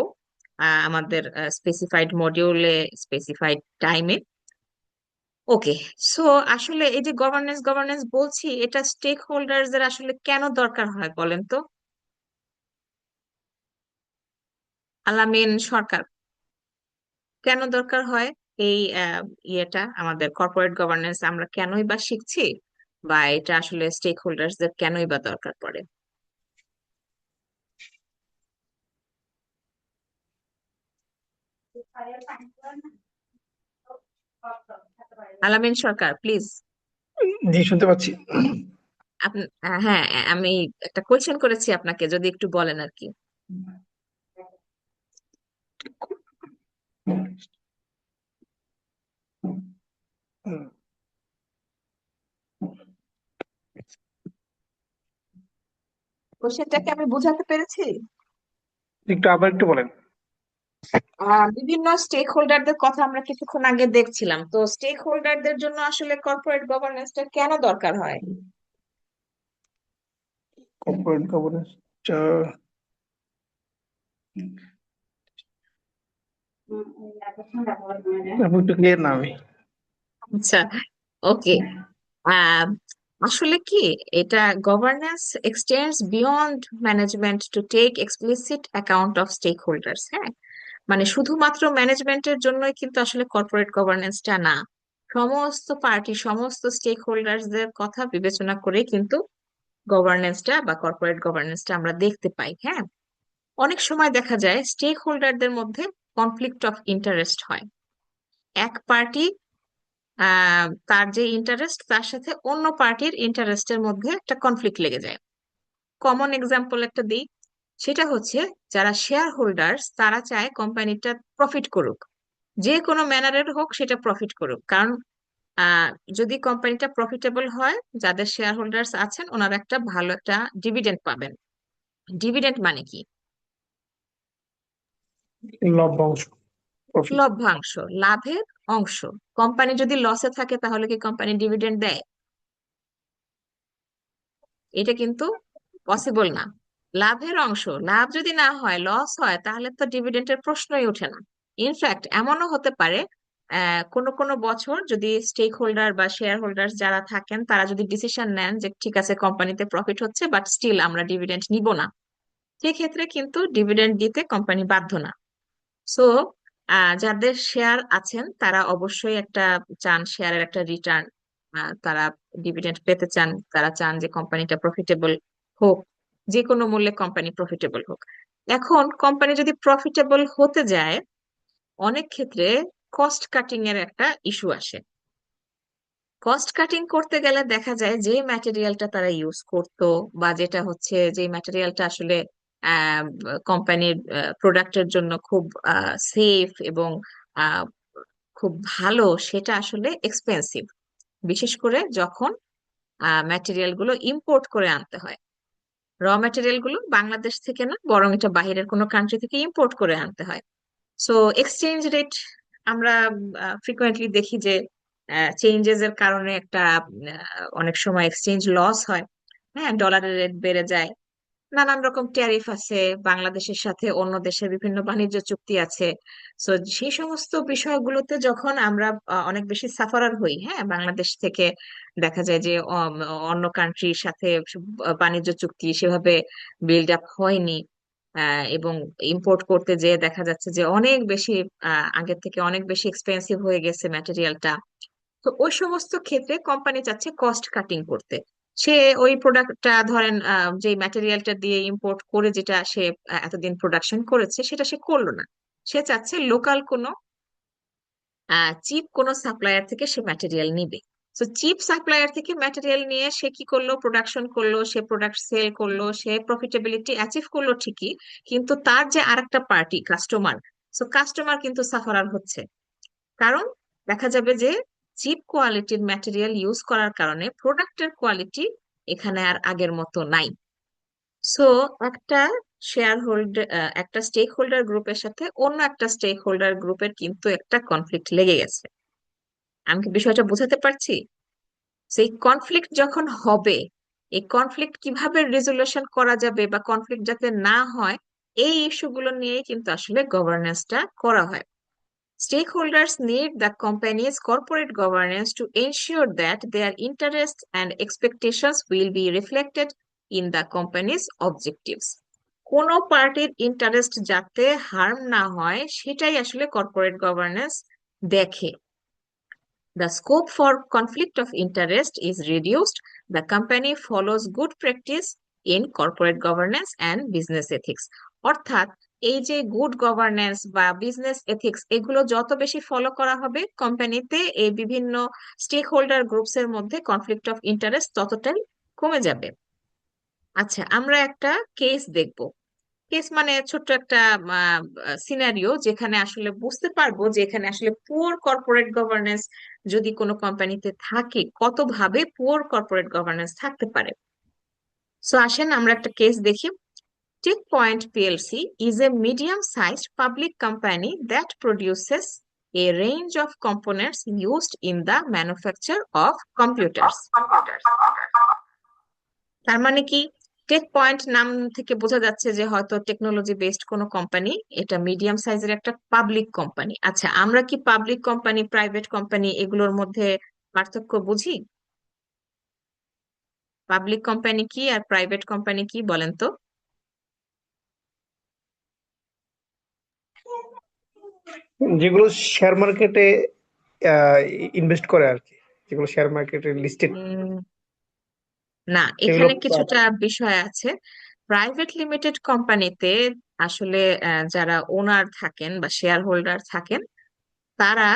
Speaker 1: আমাদের স্পেসিফাইড মডিউলে, স্পেসিফাইড টাইমে। ওকে, সো আসলে এই যে গভর্নেন্স গভর্নেন্স বলছি, এটা স্টেক হোল্ডারদের আসলে কেন দরকার হয় বলেন তো? আলামিন সরকার, কেন দরকার হয় এই ইয়েটা, আমাদের কর্পোরেট গভর্নেন্স আমরা কেনই বা শিখছি, বা এটা আসলে স্টেক হোল্ডারদের কেনই বা দরকার পড়ে? আলামিন সরকার, প্লিজ।
Speaker 5: জি, শুনতে পাচ্ছি।
Speaker 1: হ্যাঁ, আমি একটা কোয়েশ্চেন করেছি আপনাকে, যদি একটু বলেন আর কি।
Speaker 5: হুম,
Speaker 1: কোয়েশ্চেনটাকে আমি বোঝাতে পেরেছি?
Speaker 5: একটু আবার একটু বলেন।
Speaker 1: বিভিন্ন স্টেক হোল্ডারদের কথা আমরা কিছুক্ষণ আগে দেখছিলাম, তো স্টেক হোল্ডারদের জন্য আসলে কর্পোরেট গভর্নেন্সটা কেন দরকার হয়?
Speaker 5: কর্পোরেট গভর্নেন্স একটু ক্লিয়ার না আমি।
Speaker 1: আচ্ছা, ওকে। আহ আসলে কি, এটা governance extends beyond management to take explicit account of stakeholders. হ্যাঁ, মানে শুধুমাত্র ম্যানেজমেন্টের জন্যই কিন্তু আসলে কর্পোরেট গভর্নেন্সটা না, সমস্ত পার্টি, সমস্ত স্টেক হোল্ডার্সদের কথা বিবেচনা করে কিন্তু গভর্নেন্সটা বা কর্পোরেট গভর্নেন্সটা আমরা দেখতে পাই। হ্যাঁ, অনেক সময় দেখা যায় স্টেক হোল্ডারদের মধ্যে কনফ্লিক্ট অফ ইন্টারেস্ট হয়। এক পার্টি তার যে ইন্টারেস্ট, তার সাথে অন্য পার্টির ইন্টারেস্টের মধ্যে একটা কনফ্লিক্ট লেগে যায়। কমন এক্সাম্পল একটা দিই, সেটা হচ্ছে যারা শেয়ার হোল্ডার্স তারা চায় কোম্পানিটা প্রফিট করুক, যে কোনো ম্যানারের হোক সেটা প্রফিট করুক। কারণ আহ যদি কোম্পানিটা প্রফিটেবল হয়, যাদের শেয়ার হোল্ডার্স আছেন ওনারা একটা ভালো একটা ডিভিডেন্ড পাবেন। ডিভিডেন্ড মানে কি?
Speaker 5: লভ্যাংশ, প্রফিট।
Speaker 1: লভ্যাংশ, লাভের অংশ। কোম্পানি যদি লসে থাকে তাহলে কি কোম্পানি ডিভিডেন্ড দেয়? এটা কিন্তু পসিবল না। লাভের অংশ, লাভ যদি না হয়, লস হয়, তাহলে তো ডিভিডেন্ডের প্রশ্নই ওঠে না। ইনফ্যাক্ট এমনও হতে পারে কোন কোন বছর যদি স্টেক হোল্ডার বা শেয়ার হোল্ডার যারা থাকেন তারা যদি ডিসিশন নেন যে ঠিক আছে কোম্পানিতে প্রফিট হচ্ছে বাট স্টিল আমরা ডিভিডেন্ড নিব না, সেক্ষেত্রে কিন্তু ডিভিডেন্ড দিতে কোম্পানি বাধ্য না। সো যাদের শেয়ার আছেন তারা অবশ্যই একটা চান, শেয়ারের একটা রিটার্ন, তারা ডিভিডেন্ড পেতে চান, তারা চান যে কোম্পানিটা প্রফিটেবল হোক, যে কোনো মূল্যে কোম্পানি প্রফিটেবল হোক। এখন কোম্পানি যদি প্রফিটেবল হতে যায়, অনেক ক্ষেত্রে কস্ট কাটিং এর একটা ইস্যু আসে। কস্ট কাটিং করতে গেলে দেখা যায় যে ম্যাটেরিয়ালটা তারা ইউজ করতো, বা যেটা হচ্ছে যে ম্যাটেরিয়ালটা আসলে কোম্পানির প্রোডাক্টের জন্য খুব সেফ এবং আহ, খুব ভালো, সেটা আসলে এক্সপেন্সিভ। বিশেষ করে যখন ম্যাটেরিয়াল গুলো ইম্পোর্ট করে আনতে হয়। র ম্যাটেরিয়াল গুলো বাংলাদেশ থেকে না, বরং এটা বাইরের কোনো কান্ট্রি থেকে ইম্পোর্ট করে আনতে হয়। সো এক্সচেঞ্জ রেট আমরা ফ্রিকোয়েন্টলি দেখি যে চেঞ্জেস এর কারণে একটা অনেক সময় এক্সচেঞ্জ লস হয়। হ্যাঁ, ডলারের রেট বেড়ে যায়, নানান রকম ট্যারিফ আছে, বাংলাদেশের সাথে অন্য দেশের বিভিন্ন বাণিজ্য চুক্তি আছে। সো সেই সমস্ত বিষয়গুলোতে যখন আমরা অনেক বেশি সাফারার হই, হ্যাঁ, বাংলাদেশ থেকে দেখা যায় যে অন্য কান্ট্রির সাথে বাণিজ্য চুক্তি সেভাবে বিল্ড আপ হয়নি, এবং ইম্পোর্ট করতে যেয়ে দেখা যাচ্ছে যে অনেক বেশি আগের থেকে অনেক বেশি এক্সপেন্সিভ হয়ে গেছে ম্যাটেরিয়ালটা। তো ওই সমস্ত ক্ষেত্রে কোম্পানি চাচ্ছে কস্ট কাটিং করতে। সে ওই প্রোডাক্টটা ধরেন যে ম্যাটেরিয়ালটা দিয়ে ইম্পোর্ট করে যেটা সে এতদিন প্রোডাকশন করেছে সেটা সে করলো না, সে চাচ্ছে লোকাল কোনো চিপ কোনো সাপ্লায়ার থেকে সে ম্যাটেরিয়াল নিবে। তো চিপ সাপ্লায়ার থেকে ম্যাটেরিয়াল নিয়ে সে কি করলো, প্রোডাকশন করলো, সে প্রোডাক্ট সেল করলো, সে প্রফিটেবিলিটি অ্যাচিভ করলো ঠিকই, কিন্তু তার যে আরেকটা পার্টি কাস্টমার, সো কাস্টমার কিন্তু সাফারার হচ্ছে। কারণ দেখা যাবে যে চিপ কোয়ালিটির ম্যাটেরিয়াল ইউজ করার কারণে প্রোডাক্টের কোয়ালিটি এখানে আর আগের মতো নাই। সো একটা শেয়ার হোল্ডার, একটা স্টেক হোল্ডার গ্রুপের সাথে অন্য একটা স্টেক হোল্ডার গ্রুপের কিন্তু একটা কনফ্লিক্ট লেগে গেছে। আমি কি বিষয়টা বোঝাতে পারছি? সেই কনফ্লিক্ট যখন হবে, এই কনফ্লিক্ট কিভাবে রেজলিউশন করা যাবে বা কনফ্লিক্ট যাতে না হয়, এই ইস্যুগুলো নিয়ে কিন্তু আসলে গভর্নেন্সটা করা হয়। Stakeholders need the company's corporate governance to ensure that their interests and expectations will be reflected in the company's objectives. কোনো পার্টির ইন্টারেস্ট যাতে হার্ম না হয় সেটাই আসলে কর্পোরেট গভর্নেন্স দেখে। The scope for conflict of interest is reduced. The company follows good practice in corporate governance and business ethics. অর্থাৎ এই যে গুড গভর্নেন্স বা বিজনেস এথিক্স, এগুলো যত বেশি ফলো করা হবে কোম্পানিতে, এই বিভিন্ন স্টেক হোল্ডার গ্রুপস এর মধ্যে কনফ্লিক্ট অফ ইন্টারেস্ট ততটাই কমে যাবে। আচ্ছা, আমরা একটা কেস দেখব। কেস মানে ছোট্ট একটা সিনারিও, যেখানে আসলে বুঝতে পারবো যে এখানে আসলে পুয়ার কর্পোরেট গভর্নেন্স যদি কোনো কোম্পানিতে থাকে, কত ভাবে পুয়ার কর্পোরেট গভর্নেন্স থাকতে পারে। সো আসেন আমরা একটা কেস দেখি। Tech Point PLC is a medium-sized public company that produces a range of components used in the manufacture of computers. তার মানে কি, টেক পয়েন্ট নাম থেকে বোঝা যাচ্ছে যে হয়তো টেকনোলজি বেসড কোনো কোম্পানি, এটা মিডিয়াম সাইজের একটা পাবলিক কোম্পানি। আচ্ছা, আমরা কি পাবলিক কোম্পানি, প্রাইভেট কোম্পানি এগুলোর মধ্যে পার্থক্য বুঝি? পাবলিক কোম্পানি কি আর প্রাইভেট কোম্পানি কি বলেন তো?
Speaker 5: যেগুলো শেয়ার মার্কেটে ইনভেস্ট করে আর কি, যেগুলো শেয়ার মার্কেটে লিস্টেড,
Speaker 1: উম, না,
Speaker 5: সেগুলো
Speaker 1: এখানে কিছুটা বিষয় আছে। প্রাইভেট লিমিটেড কোম্পানিতে আসলে যারা ওনার থাকেন বা শেয়ার হোল্ডার থাকেন, তারা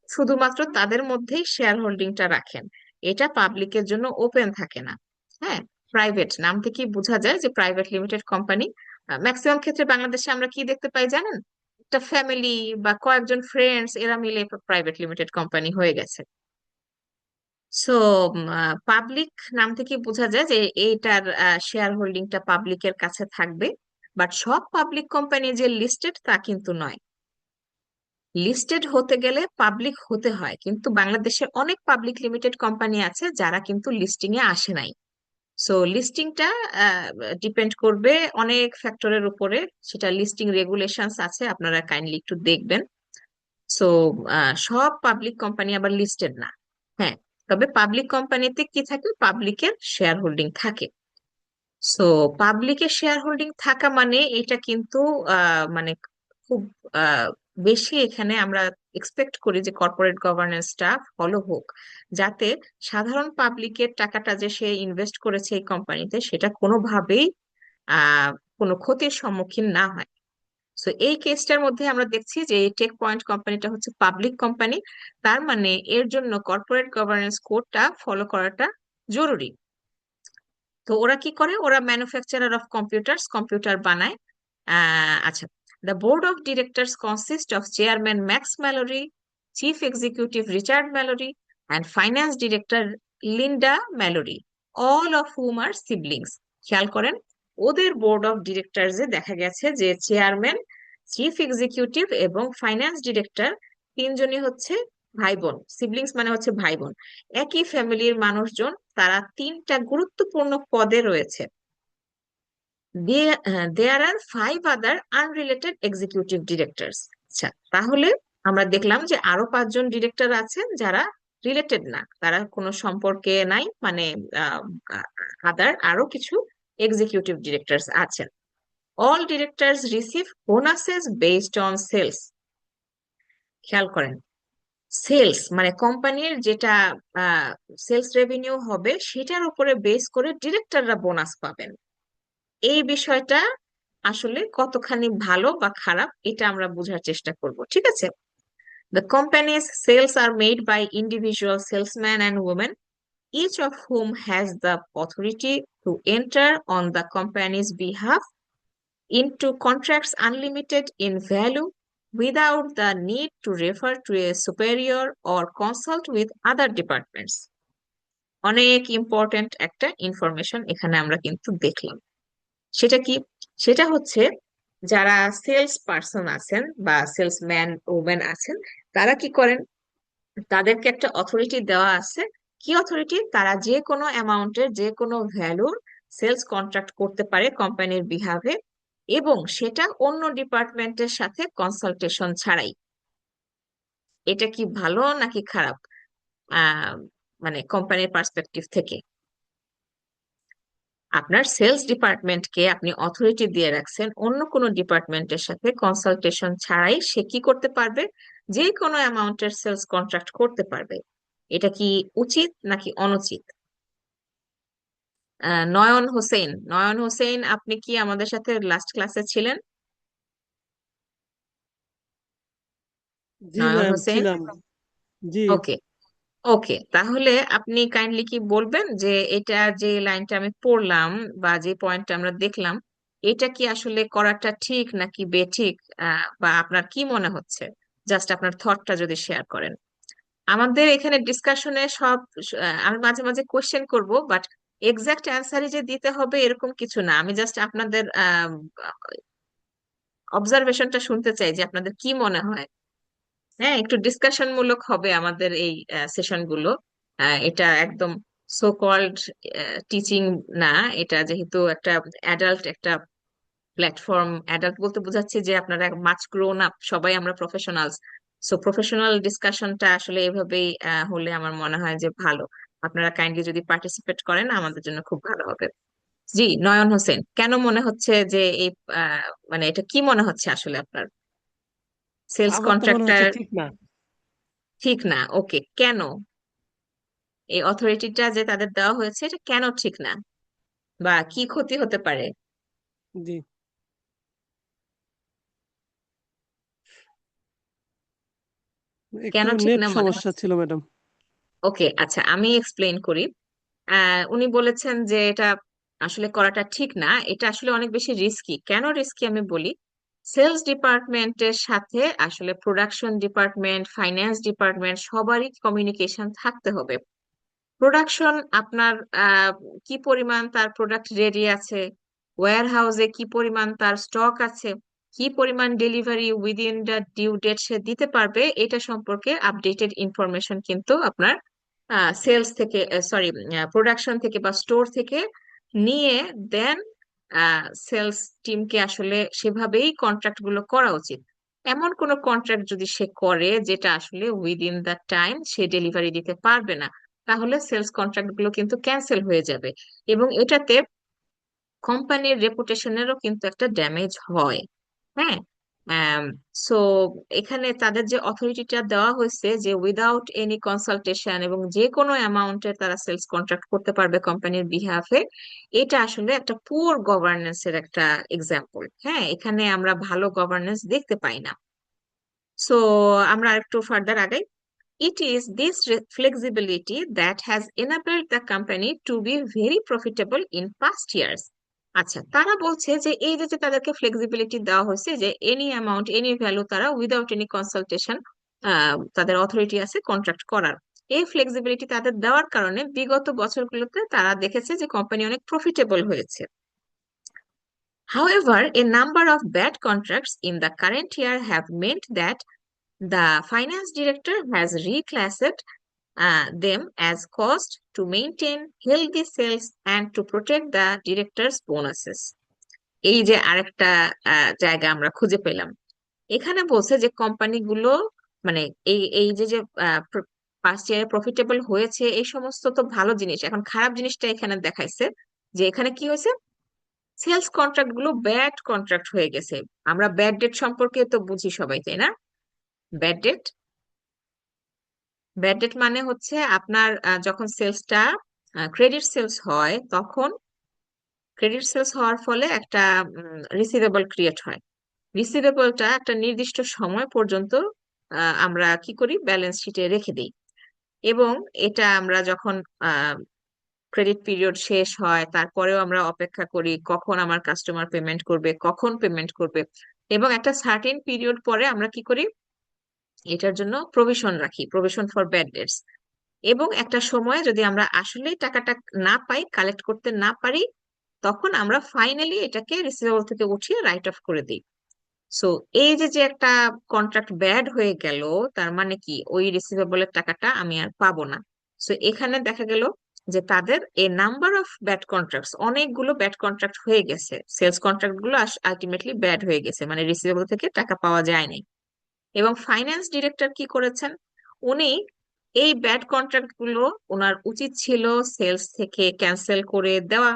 Speaker 1: শুধুমাত্র তাদের মধ্যেই শেয়ার হোল্ডিংটা রাখেন। এটা পাবলিকের জন্য ওপেন থাকে না। হ্যাঁ, প্রাইভেট নাম থেকেই বোঝা যায় যে প্রাইভেট লিমিটেড কোম্পানি। ম্যাক্সিমাম ক্ষেত্রে বাংলাদেশে আমরা কি দেখতে পাই জানেন? একটা ফ্যামিলি বা কয়েকজন ফ্রেন্ডস এরা মিলে প্রাইভেট লিমিটেড কোম্পানি হয়ে গেছে। সো পাবলিক নাম থেকে বোঝা যায় যে এইটার শেয়ার হোল্ডিংটা পাবলিকের কাছে থাকবে। বাট সব পাবলিক কোম্পানি যে লিস্টেড তা কিন্তু নয়। লিস্টেড হতে গেলে পাবলিক হতে হয়, কিন্তু বাংলাদেশে অনেক পাবলিক লিমিটেড কোম্পানি আছে যারা কিন্তু লিস্টিং এ আসে নাই। সো লিস্টিংটা ডিপেন্ড করবে অনেক ফ্যাক্টরের উপরে। সেটা লিস্টিং রেগুলেশনস আছে, আপনারা কাইন্ডলি একটু দেখবেন। সো সব পাবলিক কোম্পানি আবার লিস্টেড না। হ্যাঁ, তবে পাবলিক কোম্পানিতে কি থাকে, পাবলিকের শেয়ার হোল্ডিং থাকে। সো পাবলিকের শেয়ার হোল্ডিং থাকা মানে এটা কিন্তু মানে খুব আহ, বেশি এখানে আমরা এক্সপেক্ট করি যে কর্পোরেট গভর্নেন্সটা ফলো হোক, যাতে সাধারণ পাবলিকের টাকাটা যে সে ইনভেস্ট করেছে এই কোম্পানিতে সেটা কোনোভাবেই আহ কোনো ক্ষতির সম্মুখীন না হয়। সো এই কেসটার মধ্যে আমরা দেখছি যে এই টেক পয়েন্ট কোম্পানিটা হচ্ছে পাবলিক কোম্পানি, তার মানে এর জন্য কর্পোরেট গভর্নেন্স কোডটা ফলো করাটা জরুরি। তো ওরা কি করে, ওরা ম্যানুফ্যাকচারার অফ কম্পিউটার্স, কম্পিউটার বানায়। আচ্ছা, the board of directors consist of chairman Max Mallory, chief executive Richard Mallory, and finance director Linda Mallory, all of whom are siblings. খেয়াল করেন, ওদের বোর্ড অফ ডিরেক্টরসে দেখা গেছে যে চেয়ারম্যান, চিফ এক্সিকিউটিভ এবং ফাইন্যান্স ডিরেক্টর তিনজনই হচ্ছে ভাই বোন। সিবলিংস মানে হচ্ছে ভাই বোন, একই ফ্যামিলির মানুষজন। তারা তিনটা গুরুত্বপূর্ণ পদে রয়েছে। দেয়ার আর 5 আদার আনরিলেটেড এক্সিকিউটিভ ডিরেক্টরস। আচ্ছা, তাহলে আমরা দেখলাম যে আরো 5 জন ডিরেক্টর আছেন যারা রিলেটেড না, তারা কোনো সম্পর্কে নাই, মানে আদার আরো কিছু এক্সিকিউটিভ ডিরেক্টরস আছেন। All directors receive bonuses based on sales. খেয়াল করেন, সেলস মানে কোম্পানির যেটা সেলস রেভিনিউ হবে সেটার উপরে বেস করে ডিরেক্টররা বোনাস পাবেন। এই বিষয়টা আসলে কতখানি ভালো বা খারাপ এটা আমরা বোঝার চেষ্টা করব, ঠিক আছে? The company's sales are made by individual salesmen and women, each of whom has the authority to enter on the company's behalf into contracts unlimited in value without the need to refer to a superior or consult with other departments. অনেক important একটা information এখানে আমরা কিন্তু দেখলাম। সেটা কি? সেটা হচ্ছে যারা সেলস পার্সন আছেন বা সেলসম্যান ওম্যান আছেন, তারা কি করেন, তাদেরকে একটা অথরিটি দেওয়া আছে। কি অথরিটি? তারা যে কোনো অ্যামাউন্টের যে কোনো ভ্যালুর সেলস কন্ট্রাক্ট করতে পারে কোম্পানির বিহাভে, এবং সেটা অন্য ডিপার্টমেন্টের সাথে কনসালটেশন ছাড়াই। এটা কি ভালো নাকি খারাপ? আহ মানে কোম্পানির পার্সপেক্টিভ থেকে আপনার সেলস ডিপার্টমেন্টকে আপনি অথরিটি দিয়ে রাখছেন অন্য কোনো ডিপার্টমেন্টের সাথে কনসালটেশন ছাড়াই সে কি করতে পারবে, যে কোনো অ্যামাউন্টের সেলস কন্ট্রাক্ট করতে পারবে। এটা কি উচিত নাকি অনুচিত? নয়ন হোসেন, নয়ন হোসেন, আপনি কি আমাদের সাথে লাস্ট ক্লাসে ছিলেন?
Speaker 6: জি
Speaker 1: নয়ন
Speaker 6: ম্যাম
Speaker 1: হোসেন,
Speaker 6: ছিলাম। জি
Speaker 1: ওকে। ওকে, তাহলে আপনি কাইন্ডলি কি বলবেন যে এটা যে লাইনটা আমি পড়লাম বা যে পয়েন্টটা আমরা দেখলাম, এটা কি আসলে করাটা ঠিক নাকি বেঠিক? বা আপনার কি মনে হচ্ছে? জাস্ট আপনার থটটা যদি শেয়ার করেন। আমাদের এখানে ডিসকাশনে সব আমি মাঝে মাঝে কোশ্চেন করব, বাট এক্সাক্ট অ্যান্সারই যে দিতে হবে এরকম কিছু না। আমি জাস্ট আপনাদের অবজারভেশনটা শুনতে চাই যে আপনাদের কি মনে হয়। হ্যাঁ, একটু ডিসকাশন মূলক হবে আমাদের এই সেশন গুলো। এটা একদম সো কল্ড টিচিং না। এটা যেহেতু একটা অ্যাডাল্ট একটা প্ল্যাটফর্ম, অ্যাডাল্ট বলতে বোঝাচ্ছে যে আপনারা মাচ গ্রোন আপ, সবাই আমরা প্রফেশনালস। সো প্রফেশনাল ডিসকাশনটা আসলে এভাবেই হলে আমার মনে হয় যে ভালো। আপনারা কাইন্ডলি যদি পার্টিসিপেট করেন আমাদের জন্য খুব ভালো হবে। জি, নয়ন হোসেন, কেন মনে হচ্ছে যে এই মানে এটা কি মনে হচ্ছে আসলে আপনার সেলস
Speaker 6: আমার তো মনে
Speaker 1: কন্ট্রাক্টর
Speaker 6: হচ্ছে ঠিক না।
Speaker 1: ঠিক না? ওকে, কেন? এই অথরিটিটা যে তাদের দেওয়া হয়েছে এটা কেন ঠিক না, বা কি ক্ষতি হতে পারে?
Speaker 6: জি একটু
Speaker 1: কেন ঠিক
Speaker 6: নেট
Speaker 1: না মনে
Speaker 6: সমস্যা
Speaker 1: হচ্ছে?
Speaker 6: ছিল ম্যাডাম।
Speaker 1: ওকে, আচ্ছা, আমি এক্সপ্লেইন করি। উনি বলেছেন যে এটা আসলে করাটা ঠিক না, এটা আসলে অনেক বেশি রিস্কি। কেন রিস্কি আমি বলি। সেলস ডিপার্টমেন্টের সাথে আসলে প্রোডাকশন ডিপার্টমেন্ট, ফাইন্যান্স ডিপার্টমেন্ট সবারই কমিউনিকেশন থাকতে হবে। প্রোডাকশন আপনার কি পরিমাণ তার প্রোডাক্ট রেডি আছে, ওয়্যার হাউসে কি পরিমাণ তার স্টক আছে, কি পরিমাণ delivery within the due date সে দিতে পারবে, এটা সম্পর্কে আপডেটেড ইনফরমেশন কিন্তু আপনার সেলস থেকে, সরি, প্রোডাকশন থেকে বা স্টোর থেকে নিয়ে দেন সেলস টিমকে আসলে সেভাবেই কন্ট্রাক্ট গুলো করা উচিত। এমন কোন কন্ট্রাক্ট যদি সে করে যেটা আসলে within the time say delivery দিতে পারবে না, তাহলে সেলস কন্ট্রাক্ট গুলো কিন্তু ক্যান্সেল হয়ে যাবে, এবং এটাতে কোম্পানির রেপুটেশনেরও কিন্তু একটা ড্যামেজ হয়। হ্যাঁ। সো এখানে তাদের যে অথরিটিটা দেওয়া হয়েছে যে উইদাউট এনি কনসালটেশন এবং যে কোনো অ্যামাউন্টের তারা সেলস কন্ট্রাক্ট করতে পারবে কোম্পানির বিহাফে, এটা আসলে একটা পুয়ার গভর্নেন্সের একটা এক্সাম্পল। হ্যাঁ, এখানে আমরা ভালো গভর্নেন্স দেখতে পাই না। সো আমরা আরেকটু ফার্দার আগাই। It is this flexibility that has enabled the company to be very profitable in past years. আচ্ছা, তারা বলছে যে এই যে যে তাদেরকে ফ্লেক্সিবিলিটি দেওয়া হয়েছে যে এনি অ্যামাউন্ট এনি ভ্যালু তারা উইদাউট এনি কনসালটেশন তাদের অথরিটি আছে কন্ট্রাক্ট করার। এই ফ্লেক্সিবিলিটি তাদের দেওয়ার কারণে বিগত বছরগুলোতে তারা দেখেছে যে কোম্পানি অনেক প্রফিটেবল হয়েছে। However, a number of bad contracts in the current year have meant that the finance director has reclassed them as cost to maintain healthy sales and to protect the director's bonuses. এই যে আরেকটা জায়গা আমরা খুঁজে পেলাম। এখানে বলছে যে কোম্পানিগুলো মানে এই এই যে যে ফার্স্ট ইয়ারে প্রফিটেবল হয়েছে এই সমস্ত তো ভালো জিনিস, এখন খারাপ জিনিসটা এখানে দেখাইছে যে এখানে কি হয়েছে, সেলস কন্ট্রাক্ট গুলো ব্যাড কন্ট্রাক্ট হয়ে গেছে। আমরা ব্যাড ডেট সম্পর্কে তো বুঝি সবাই, তাই না? ব্যাড ডেট, ব্যাড ডেট মানে হচ্ছে আপনার যখন সেলসটা ক্রেডিট সেলস হয়, তখন ক্রেডিট সেলস হওয়ার ফলে একটা রিসিভেবল ক্রিয়েট হয়। রিসিভেবলটা একটা নির্দিষ্ট সময় পর্যন্ত আমরা কি করি, ব্যালেন্স শিটে রেখে দিই, এবং এটা আমরা যখন ক্রেডিট পিরিয়ড শেষ হয় তারপরেও আমরা অপেক্ষা করি কখন আমার কাস্টমার পেমেন্ট করবে, কখন পেমেন্ট করবে, এবং একটা সার্টেন পিরিয়ড পরে আমরা কি করি, এটার জন্য প্রভিশন রাখি, প্রভিশন ফর ব্যাড ডেটস। এবং একটা সময় যদি আমরা আসলে টাকাটা না পাই, কালেক্ট করতে না পারি, তখন আমরা ফাইনালি এটাকে রিসিভেবল থেকে উঠিয়ে রাইট অফ করে দিই। সো এই যে যে একটা কন্ট্রাক্ট ব্যাড হয়ে গেল, তার মানে কি ওই রিসিভেবলের টাকাটা আমি আর পাবো না। সো এখানে দেখা গেল যে তাদের এ নাম্বার অফ ব্যাড কন্ট্রাক্টস, অনেকগুলো ব্যাড কন্ট্রাক্ট হয়ে গেছে, সেলস কন্ট্রাক্ট গুলো আলটিমেটলি ব্যাড হয়ে গেছে, মানে রিসিভেবল থেকে টাকা পাওয়া যায়নি। এবং ফাইন্যান্স ডিরেক্টর কি করেছেন, উনি এই ব্যাড কন্ট্রাক্ট গুলো, ওনার উচিত ছিল সেলস থেকে ক্যান্সেল করে দেওয়া,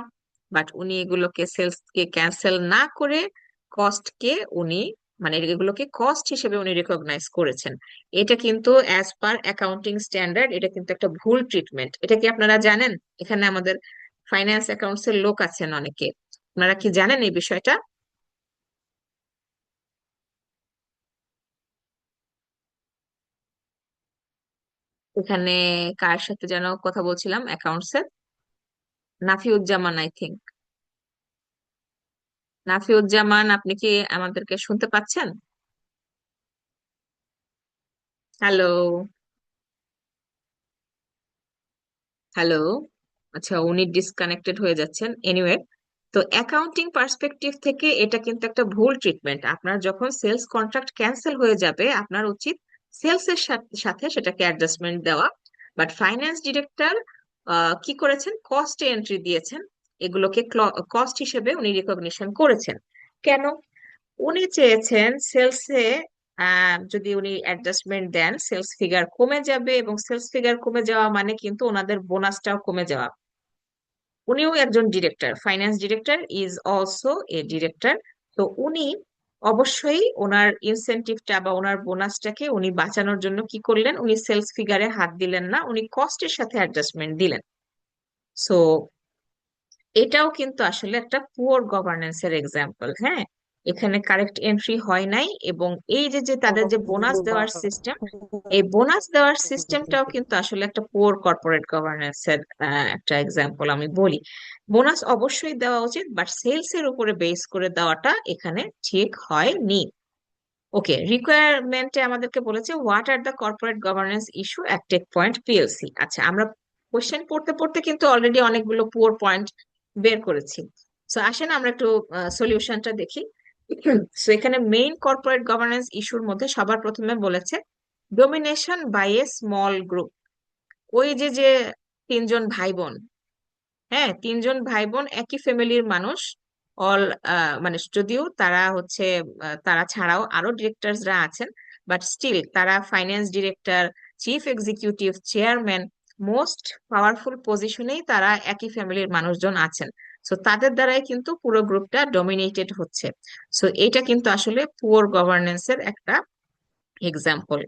Speaker 1: বাট উনি এগুলোকে সেলস কে ক্যান্সেল না করে কস্ট কে উনি, মানে এগুলোকে কস্ট হিসেবে উনি রিকগনাইজ করেছেন। এটা কিন্তু অ্যাজ পার অ্যাকাউন্টিং স্ট্যান্ডার্ড এটা কিন্তু একটা ভুল ট্রিটমেন্ট। এটা কি আপনারা জানেন? এখানে আমাদের ফাইন্যান্স অ্যাকাউন্টস এর লোক আছেন অনেকে, আপনারা কি জানেন এই বিষয়টা? এখানে কার সাথে যেন কথা বলছিলাম অ্যাকাউন্টস এর, নাফিউজ্জামান আই থিংক। নাফিউজ্জামান, আপনি কি আমাদেরকে শুনতে পাচ্ছেন? হ্যালো? হ্যালো? আচ্ছা, উনি ডিসকানেক্টেড হয়ে যাচ্ছেন। এনিওয়ে, তো অ্যাকাউন্টিং পার্সপেক্টিভ থেকে এটা কিন্তু একটা ভুল ট্রিটমেন্ট। আপনার যখন সেলস কন্ট্রাক্ট ক্যান্সেল হয়ে যাবে, আপনার উচিত সেলস এর সাথে সেটাকে অ্যাডজাস্টমেন্ট দেওয়া। বাট ফাইন্যান্স ডিরেক্টর কি করেছেন, কস্ট এন্ট্রি দিয়েছেন, এগুলোকে কস্ট হিসেবে উনি রিকগনিশন করেছেন। কেন? উনি চেয়েছেন সেলসে যদি উনি অ্যাডজাস্টমেন্ট দেন, সেলস ফিগার কমে যাবে, এবং সেলস ফিগার কমে যাওয়া মানে কিন্তু ওনাদের বোনাসটাও কমে যাওয়া। উনিও একজন director, finance director is also a director. তো উনি অবশ্যই ওনার ইনসেনটিভটা বা ওনার বোনাসটাকে উনি বাঁচানোর জন্য কি করলেন, উনি সেলস ফিগারে হাত দিলেন না, উনি কস্টের সাথে অ্যাডজাস্টমেন্ট দিলেন। সো এটাও কিন্তু আসলে একটা পুয়ার গভর্নেন্স এর এক্সাম্পল। হ্যাঁ, এখানে কারেক্ট এন্ট্রি হয় নাই, এবং এই যে যে তাদের যে বোনাস দেওয়ার সিস্টেম, এই বোনাস দেওয়ার সিস্টেমটাও কিন্তু আসলে একটা পুয়ার কর্পোরেট গভর্নেন্স এর একটা এক্সাম্পল আমি বলি। বোনাস অবশ্যই দেওয়া উচিত, বাট সেলস এর উপরে বেস করে দেওয়াটা এখানে ঠিক হয়নি। ওকে, রিকোয়ারমেন্টে আমাদেরকে বলেছে what are the corporate governance issue at Tech Point PLC. আচ্ছা, আমরা কোশ্চেন পড়তে পড়তে কিন্তু অলরেডি অনেকগুলো পুয়ার পয়েন্ট বের করেছি। সো আসেন আমরা একটু সলিউশনটা দেখি। সো এখানে মেইন কর্পোরেট গভর্নেন্স ইস্যুর মধ্যে সবার প্রথমে বলেছে domination by a small group. ওই যে যে তিনজন ভাই বোন, হ্যাঁ তিনজন ভাই বোন একই ফ্যামিলির মানুষ, অল, মানে যদিও তারা হচ্ছে তারা ছাড়াও আরো ডিরেক্টরসরা আছেন, বাট স্টিল তারা finance director, chief executive, chairman, most powerful পজিশনেই তারা একই ফ্যামিলির মানুষজন আছেন। সো তাদের দ্বারাই কিন্তু পুরো গ্রুপটা ডমিনেটেড হচ্ছে। সো এটা কিন্তু আসলে পুয়ার গভর্নেন্সের একটা এক্সাম্পল।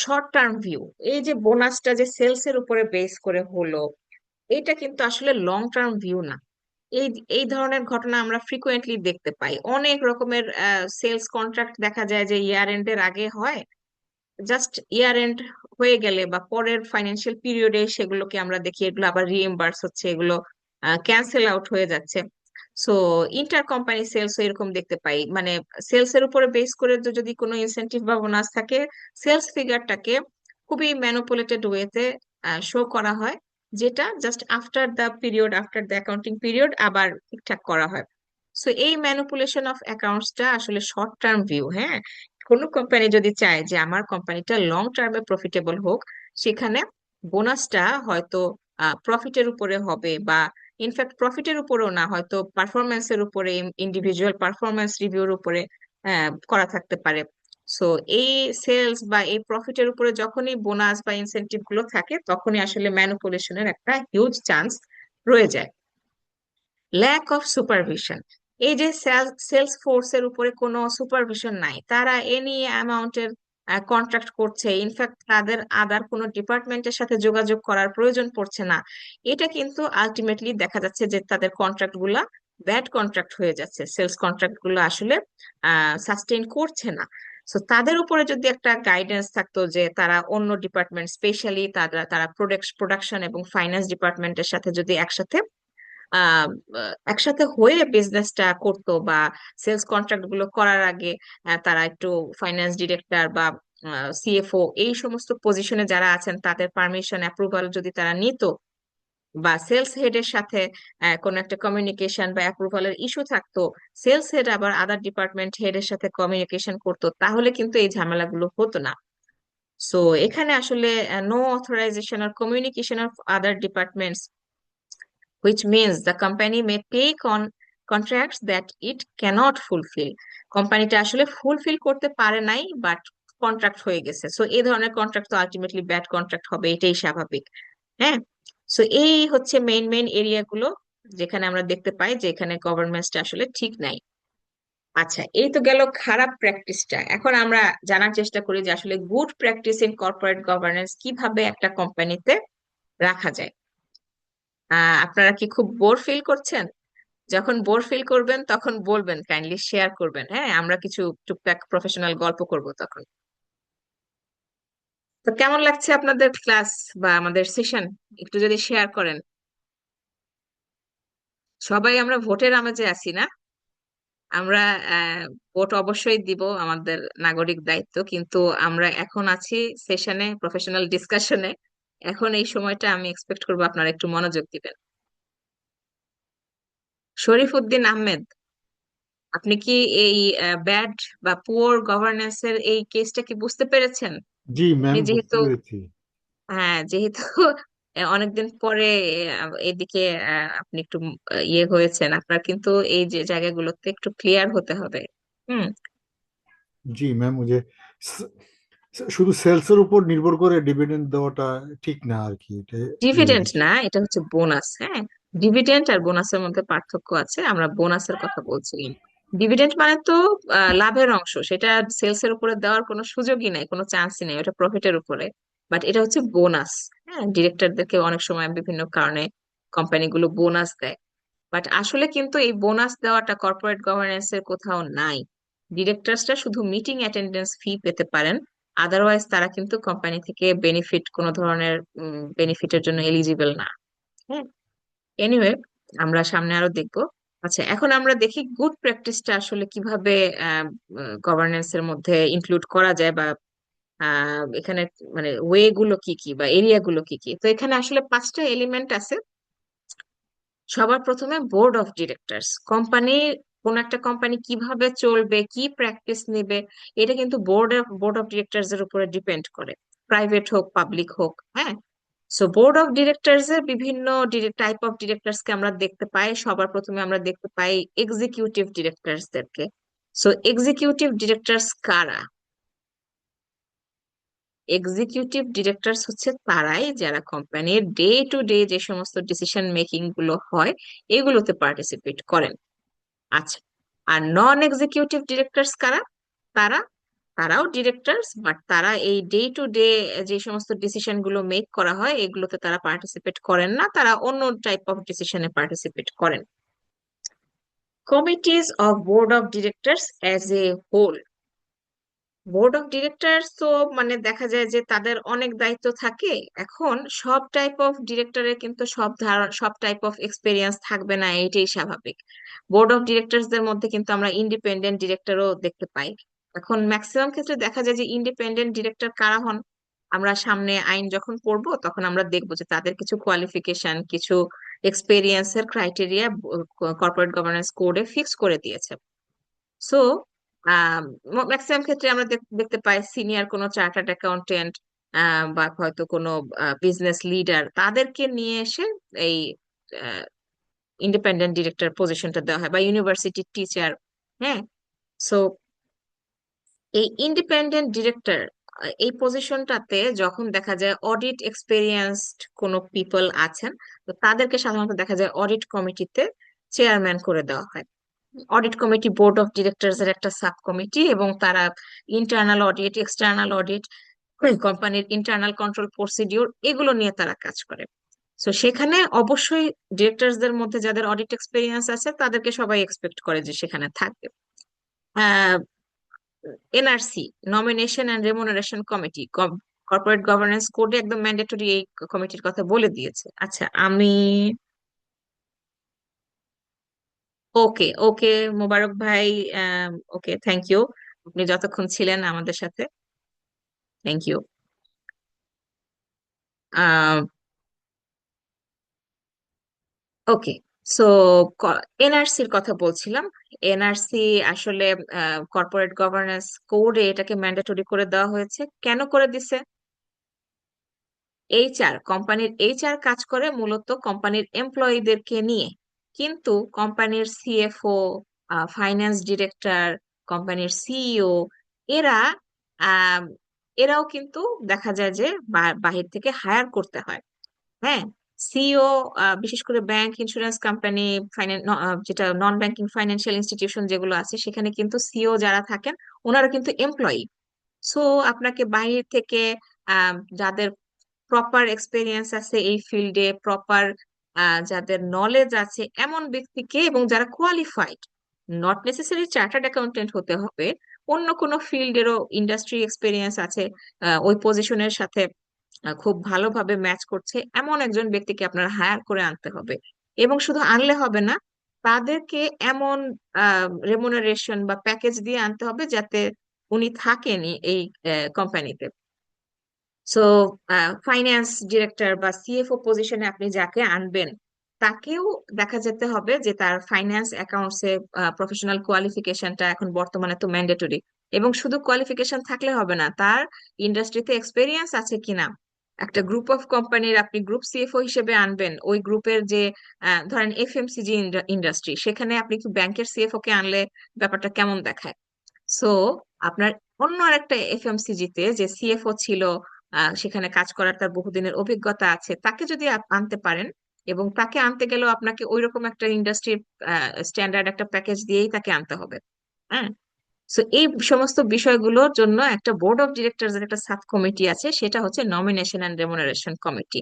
Speaker 1: শর্ট টার্ম ভিউ, এই যে বোনাসটা যে সেলস এর উপরে বেস করে হলো, এটা কিন্তু আসলে লং টার্ম ভিউ না। এই এই ধরনের ঘটনা আমরা ফ্রিকোয়েন্টলি দেখতে পাই। অনেক রকমের সেলস কন্ট্রাক্ট দেখা যায় যে ইয়ার এন্ডের আগে হয়, জাস্ট ইয়ার এন্ড হয়ে গেলে বা পরের ফাইন্যান্সিয়াল পিরিয়ডে সেগুলোকে আমরা দেখি এগুলো আবার রিএম্বার্স হচ্ছে, এগুলো ক্যান্সেল আউট হয়ে যাচ্ছে। সো ইন্টার কোম্পানি সেলস এরকম দেখতে পাই, মানে সেলস এর উপরে বেস করে যদি কোনো ইনসেনটিভ বা বোনাস থাকে, সেলস ফিগারটাকে খুবই ম্যানুপুলেটেড ওয়েতে শো করা হয়, যেটা just after the period, after the accounting period আবার ঠিকঠাক করা হয়। সো এই ম্যানুপুলেশন অফ অ্যাকাউন্টসটা আসলে শর্ট টার্ম ভিউ। হ্যাঁ, কোনো কোম্পানি যদি চায় যে আমার কোম্পানিটা লং টার্মে প্রফিটেবল হোক, সেখানে বোনাসটা হয়তো প্রফিটের উপরে হবে, বা ইনফ্যাক্ট প্রফিটের উপরেও না, হয়তো পারফরমেন্সের উপরে, ইন্ডিভিজুয়াল পারফরমেন্স রিভিউর উপরে করা থাকতে পারে। সো এই সেলস বা এই প্রফিটের উপরে যখনই বোনাস বা ইনসেনটিভ গুলো থাকে, তখনই আসলে ম্যানুপুলেশনের একটা হিউজ চান্স রয়ে যায়। ল্যাক অফ সুপারভিশন, এই যে সেলস ফোর্সের উপরে কোনো সুপারভিশন নাই, তারা এনি অ্যামাউন্টের কন্ট্রাক্ট করছে, ইনফ্যাক্ট তাদের আদার কোনো ডিপার্টমেন্টের সাথে যোগাযোগ করার প্রয়োজন পড়ছে না। এটা কিন্তু আলটিমেটলি দেখা যাচ্ছে যে তাদের কন্ট্রাক্ট গুলা ব্যাড কন্ট্রাক্ট হয়ে যাচ্ছে, সেলস কন্ট্রাক্ট গুলো আসলে সাস্টেইন করছে না। সো তাদের উপরে যদি একটা গাইডেন্স থাকতো যে তারা অন্য ডিপার্টমেন্ট, স্পেশালি তারা তারা প্রোডাকশন এবং ফাইন্যান্স ডিপার্টমেন্টের সাথে যদি একসাথে আহ একসাথে হয়ে বিজনেসটা করতো, বা সেলস কন্ট্রাক্ট গুলো করার আগে তারা একটু ফাইন্যান্স ডিরেক্টর বা সিএফও এই সমস্ত পজিশনে যারা আছেন তাদের পারমিশন অ্যাপ্রুভাল যদি তারা নিত, বা সেলস হেডের সাথে কোনো একটা কমিউনিকেশন বা অ্যাপ্রুভালের ইস্যু থাকতো, সেলস হেড আবার আদার ডিপার্টমেন্ট হেডের সাথে কমিউনিকেশন করতো, তাহলে কিন্তু এই ঝামেলাগুলো হতো না। সো এখানে আসলে no authorisation or communication of other departments, which means the company may take on contracts that it cannot fulfill. কোম্পানিটা আসলে ফুলফিল করতে পারে নাই, বাট কন্ট্রাক্ট হয়ে গেছে। সো এই ধরনের কন্ট্রাক্ট তো আলটিমেটলি ব্যাড কন্ট্রাক্ট হবে, এটাই স্বাভাবিক। হ্যাঁ, সো এই হচ্ছে মেইন মেইন এরিয়া গুলো যেখানে আমরা দেখতে পাই যে এখানে গভর্নমেন্টটা আসলে ঠিক নাই। আচ্ছা, এই তো গেল খারাপ প্র্যাকটিসটা। এখন আমরা জানার চেষ্টা করি যে আসলে good practice in corporate governance কিভাবে একটা কোম্পানিতে রাখা যায়। আপনারা কি খুব বোর ফিল করছেন? যখন বোর ফিল করবেন তখন বলবেন, কাইন্ডলি শেয়ার করবেন। হ্যাঁ, আমরা কিছু টুকটাক প্রফেশনাল গল্প করব তখন। তো কেমন লাগছে আপনাদের ক্লাস বা আমাদের সেশন? একটু যদি শেয়ার করেন। সবাই আমরা ভোটের আমেজে আছি না? আমরা ভোট অবশ্যই দিব, আমাদের নাগরিক দায়িত্ব, কিন্তু আমরা এখন আছি সেশনে, প্রফেশনাল ডিসকাশনে। এখন এই সময়টা আমি এক্সপেক্ট করবো আপনারা একটু মনোযোগ দিবেন। শরীফ উদ্দিন আহমেদ, আপনি কি এই ব্যাড বা পুয়ার গভর্নেন্স এর এই কেসটা কি বুঝতে পেরেছেন?
Speaker 7: জি
Speaker 1: আপনি
Speaker 7: ম্যাম, বুঝতে
Speaker 1: যেহেতু,
Speaker 7: পেরেছি।
Speaker 1: হ্যাঁ যেহেতু অনেকদিন পরে এদিকে আপনি একটু ইয়ে হয়েছেন, আপনার কিন্তু এই যে জায়গাগুলোতে একটু ক্লিয়ার হতে হবে। হুম।
Speaker 7: জি ম্যাম, ওই যে স- শুধু সেলসের উপর নির্ভর করে ডিভিডেন্ড দেওয়াটা ঠিক না আর কি, এটা ইয়ে
Speaker 1: ডিভিডেন্ড না, এটা হচ্ছে বোনাস। হ্যাঁ, ডিভিডেন্ড আর বোনাসের মধ্যে পার্থক্য আছে, আমরা বোনাসের কথা বলছিলাম। ডিভিডেন্ড মানে তো লাভের অংশ, সেটা সেলস এর উপরে দেওয়ার কোনো সুযোগই নাই, কোনো চান্সই নেই, ওটা প্রফিটের উপরে। বাট এটা হচ্ছে বোনাস। হ্যাঁ, ডিরেক্টরদেরকে অনেক সময় বিভিন্ন কারণে কোম্পানিগুলো বোনাস দেয়, বাট আসলে কিন্তু এই বোনাস দেওয়াটা কর্পোরেট গভর্নেন্স এর কোথাও নাই। ডিরেক্টরসরা শুধু মিটিং অ্যাটেন্ডেন্স ফি পেতে পারেন, আদারওয়াইজ তারা কিন্তু কোম্পানি থেকে বেনিফিট, কোনো ধরনের বেনিফিটের জন্য এলিজিবল না। হ্যাঁ, এনিওয়ে, আমরা সামনে আরো দেখবো। আচ্ছা, এখন আমরা দেখি গুড প্র্যাকটিসটা আসলে কিভাবে গভর্নেন্স এর মধ্যে ইনক্লুড করা যায়, বা এখানে মানে ওয়ে গুলো কি কি বা এরিয়া গুলো কি কি। তো এখানে আসলে 5টা এলিমেন্ট আছে। সবার প্রথমে বোর্ড অফ ডিরেক্টরস। কোম্পানি, কোন একটা কোম্পানি কিভাবে চলবে, কি প্র্যাকটিস নেবে, এটা কিন্তু বোর্ড অফ ডিরেক্টরস এর উপরে ডিপেন্ড করে, প্রাইভেট হোক পাবলিক হোক। হ্যাঁ, সো বোর্ড অফ ডিরেক্টরস এর বিভিন্ন টাইপ অফ ডিরেক্টরস কে আমরা দেখতে পাই। সবার প্রথমে আমরা দেখতে পাই এক্সিকিউটিভ ডিরেক্টরস দেরকে। সো এক্সিকিউটিভ ডিরেক্টরস কারা? এক্সিকিউটিভ ডিরেক্টরস হচ্ছে তারাই যারা কোম্পানির ডে টু ডে যে সমস্ত ডিসিশন মেকিং গুলো হয় এগুলোতে পার্টিসিপেট করেন। আচ্ছা, আর নন এক্সিকিউটিভ ডিরেক্টরস কারা? তারা, তারাও ডিরেক্টরস, বাট তারা এই ডে টু ডে যে সমস্ত ডিসিশন গুলো মেক করা হয় এগুলোতে তারা পার্টিসিপেট করেন না, তারা অন্য টাইপ অফ ডিসিশনে পার্টিসিপেট করেন। Committees of board of directors as a whole. Board of directors তো মানে দেখা যায় যে তাদের অনেক দায়িত্ব থাকে। এখন সব টাইপ অফ ডিরেক্টরের কিন্তু সব টাইপ অফ এক্সপেরিয়েন্স থাকবে না, এটাই স্বাভাবিক। বোর্ড অফ ডিরেক্টরস দের মধ্যে কিন্তু আমরা ইন্ডিপেন্ডেন্ট ডিরেক্টরও দেখতে পাই। এখন ম্যাক্সিমাম ক্ষেত্রে দেখা যায় যে ইন্ডিপেন্ডেন্ট ডিরেক্টর কারা হন, আমরা সামনে আইন যখন পড়বো তখন আমরা দেখবো যে তাদের কিছু কোয়ালিফিকেশন, কিছু এক্সপেরিয়েন্সের ক্রাইটেরিয়া কর্পোরেট গভর্নেন্স কোডে ফিক্স করে দিয়েছে। সো ম্যাক্সিমাম ক্ষেত্রে আমরা দেখতে পাই সিনিয়র কোনো চার্টার্ড অ্যাকাউন্টেন্ট বা হয়তো কোনো বিজনেস লিডার, তাদেরকে নিয়ে এসে এই ইন্ডিপেন্ডেন্ট ডিরেক্টর পজিশনটা দেওয়া হয়, বা ইউনিভার্সিটির টিচার। হ্যাঁ, সো এই ইন্ডিপেন্ডেন্ট ডিরেক্টর এই পজিশনটাতে যখন দেখা যায় অডিট এক্সপেরিয়েন্সড কোনো পিপল আছেন, তো তাদেরকে সাধারণত দেখা যায় অডিট কমিটিতে চেয়ারম্যান করে দেওয়া হয়। Audit committee board of directors এর একটা সাব কমিটি, এবং তারা ইন্টারনাল অডিট, এক্সটার্নাল অডিট, কোম্পানির ইন্টারনাল কন্ট্রোল প্রসিডিওর এগুলো নিয়ে তারা কাজ করে। তো সেখানে অবশ্যই ডিরেক্টরস দের মধ্যে যাদের অডিট এক্সপেরিয়েন্স আছে তাদেরকে সবাই এক্সপেক্ট করে যে সেখানে থাকবে। NRC, nomination and remuneration committee, corporate governance কোডে একদম ম্যান্ডেটরি এই কমিটির কথা বলে দিয়েছে। আচ্ছা, আমি ওকে ওকে, মোবারক ভাই, ওকে, থ্যাংক ইউ, আপনি যতক্ষণ ছিলেন আমাদের সাথে, থ্যাংক ইউ। ওকে, সো এনআরসির কথা বলছিলাম। এনআরসি আসলে কর্পোরেট গভর্নেন্স কোডে এটাকে ম্যান্ডেটরি করে দেওয়া হয়েছে। কেন করে দিছে? কোম্পানির এইচআর কাজ করে মূলত কোম্পানির এমপ্লয়ীদেরকে নিয়ে, কিন্তু কোম্পানির সিএফও, ফাইন্যান্স ডিরেক্টর, কোম্পানির সিইও, এরা আহ, এরাও কিন্তু দেখা যায় যে বাহির থেকে হায়ার করতে হয়। হ্যাঁ, সিইও, বিশেষ করে ব্যাংক, ইন্স্যুরেন্স কোম্পানি, যেটা নন ব্যাংকিং ফাইন্যান্সিয়াল ইনস্টিটিউশন যেগুলো আছে, সেখানে কিন্তু সিইও যারা থাকেন ওনারা কিন্তু এমপ্লয়ি। সো আপনাকে বাইরে থেকে যাদের প্রপার এক্সপিরিয়েন্স আছে এই ফিল্ডে, প্রপার যাদের নলেজ আছে এমন ব্যক্তিকে, এবং যারা qualified, not necessary chartered accountant হতে হবে, অন্য কোনো ফিল্ডেরও ইন্ডাস্ট্রি এক্সপিরিয়েন্স আছে, ওই পজিশনের সাথে খুব ভালোভাবে ম্যাচ করছে এমন একজন ব্যক্তিকে আপনার হায়ার করে আনতে হবে। এবং শুধু আনলে হবে না, তাদেরকে এমন রেমুনারেশন বা প্যাকেজ দিয়ে আনতে হবে যাতে উনি থাকেনই এই কোম্পানিতে। সো ফাইন্যান্স ডিরেক্টর বা সিএফও পজিশনে আপনি যাকে আনবেন, তাকেও দেখা যেতে হবে যে তার ফাইন্যান্স অ্যাকাউন্টস এ প্রফেশনাল কোয়ালিফিকেশনটা এখন বর্তমানে তো ম্যান্ডেটরি। এবং শুধু কোয়ালিফিকেশন থাকলে হবে না, তার ইন্ডাস্ট্রিতে এক্সপেরিয়েন্স আছে কিনা। একটা গ্রুপ অফ কোম্পানির আপনি গ্রুপ সিএফও হিসেবে আনবেন, ওই গ্রুপের যে ধরেন এফএমসিজি ইন্ডাস্ট্রি, সেখানে আপনি কি ব্যাংকের সিএফও কে আনলে ব্যাপারটা কেমন দেখায়? সো আপনার অন্য আরেকটা এফএমসিজি তে যে সিএফও ছিল, সেখানে কাজ করার তার বহুদিনের অভিজ্ঞতা আছে, তাকে যদি আনতে পারেন, এবং তাকে আনতে গেলেও আপনাকে ওইরকম একটা ইন্ডাস্ট্রির স্ট্যান্ডার্ড একটা প্যাকেজ দিয়েই তাকে আনতে হবে। হ্যাঁ, সো এই সমস্ত বিষয়গুলোর জন্য একটা বোর্ড অফ ডিরেক্টরস এর একটা সাব কমিটি আছে, সেটা হচ্ছে নমিনেশন এন্ড রেমুনারেশন কমিটি।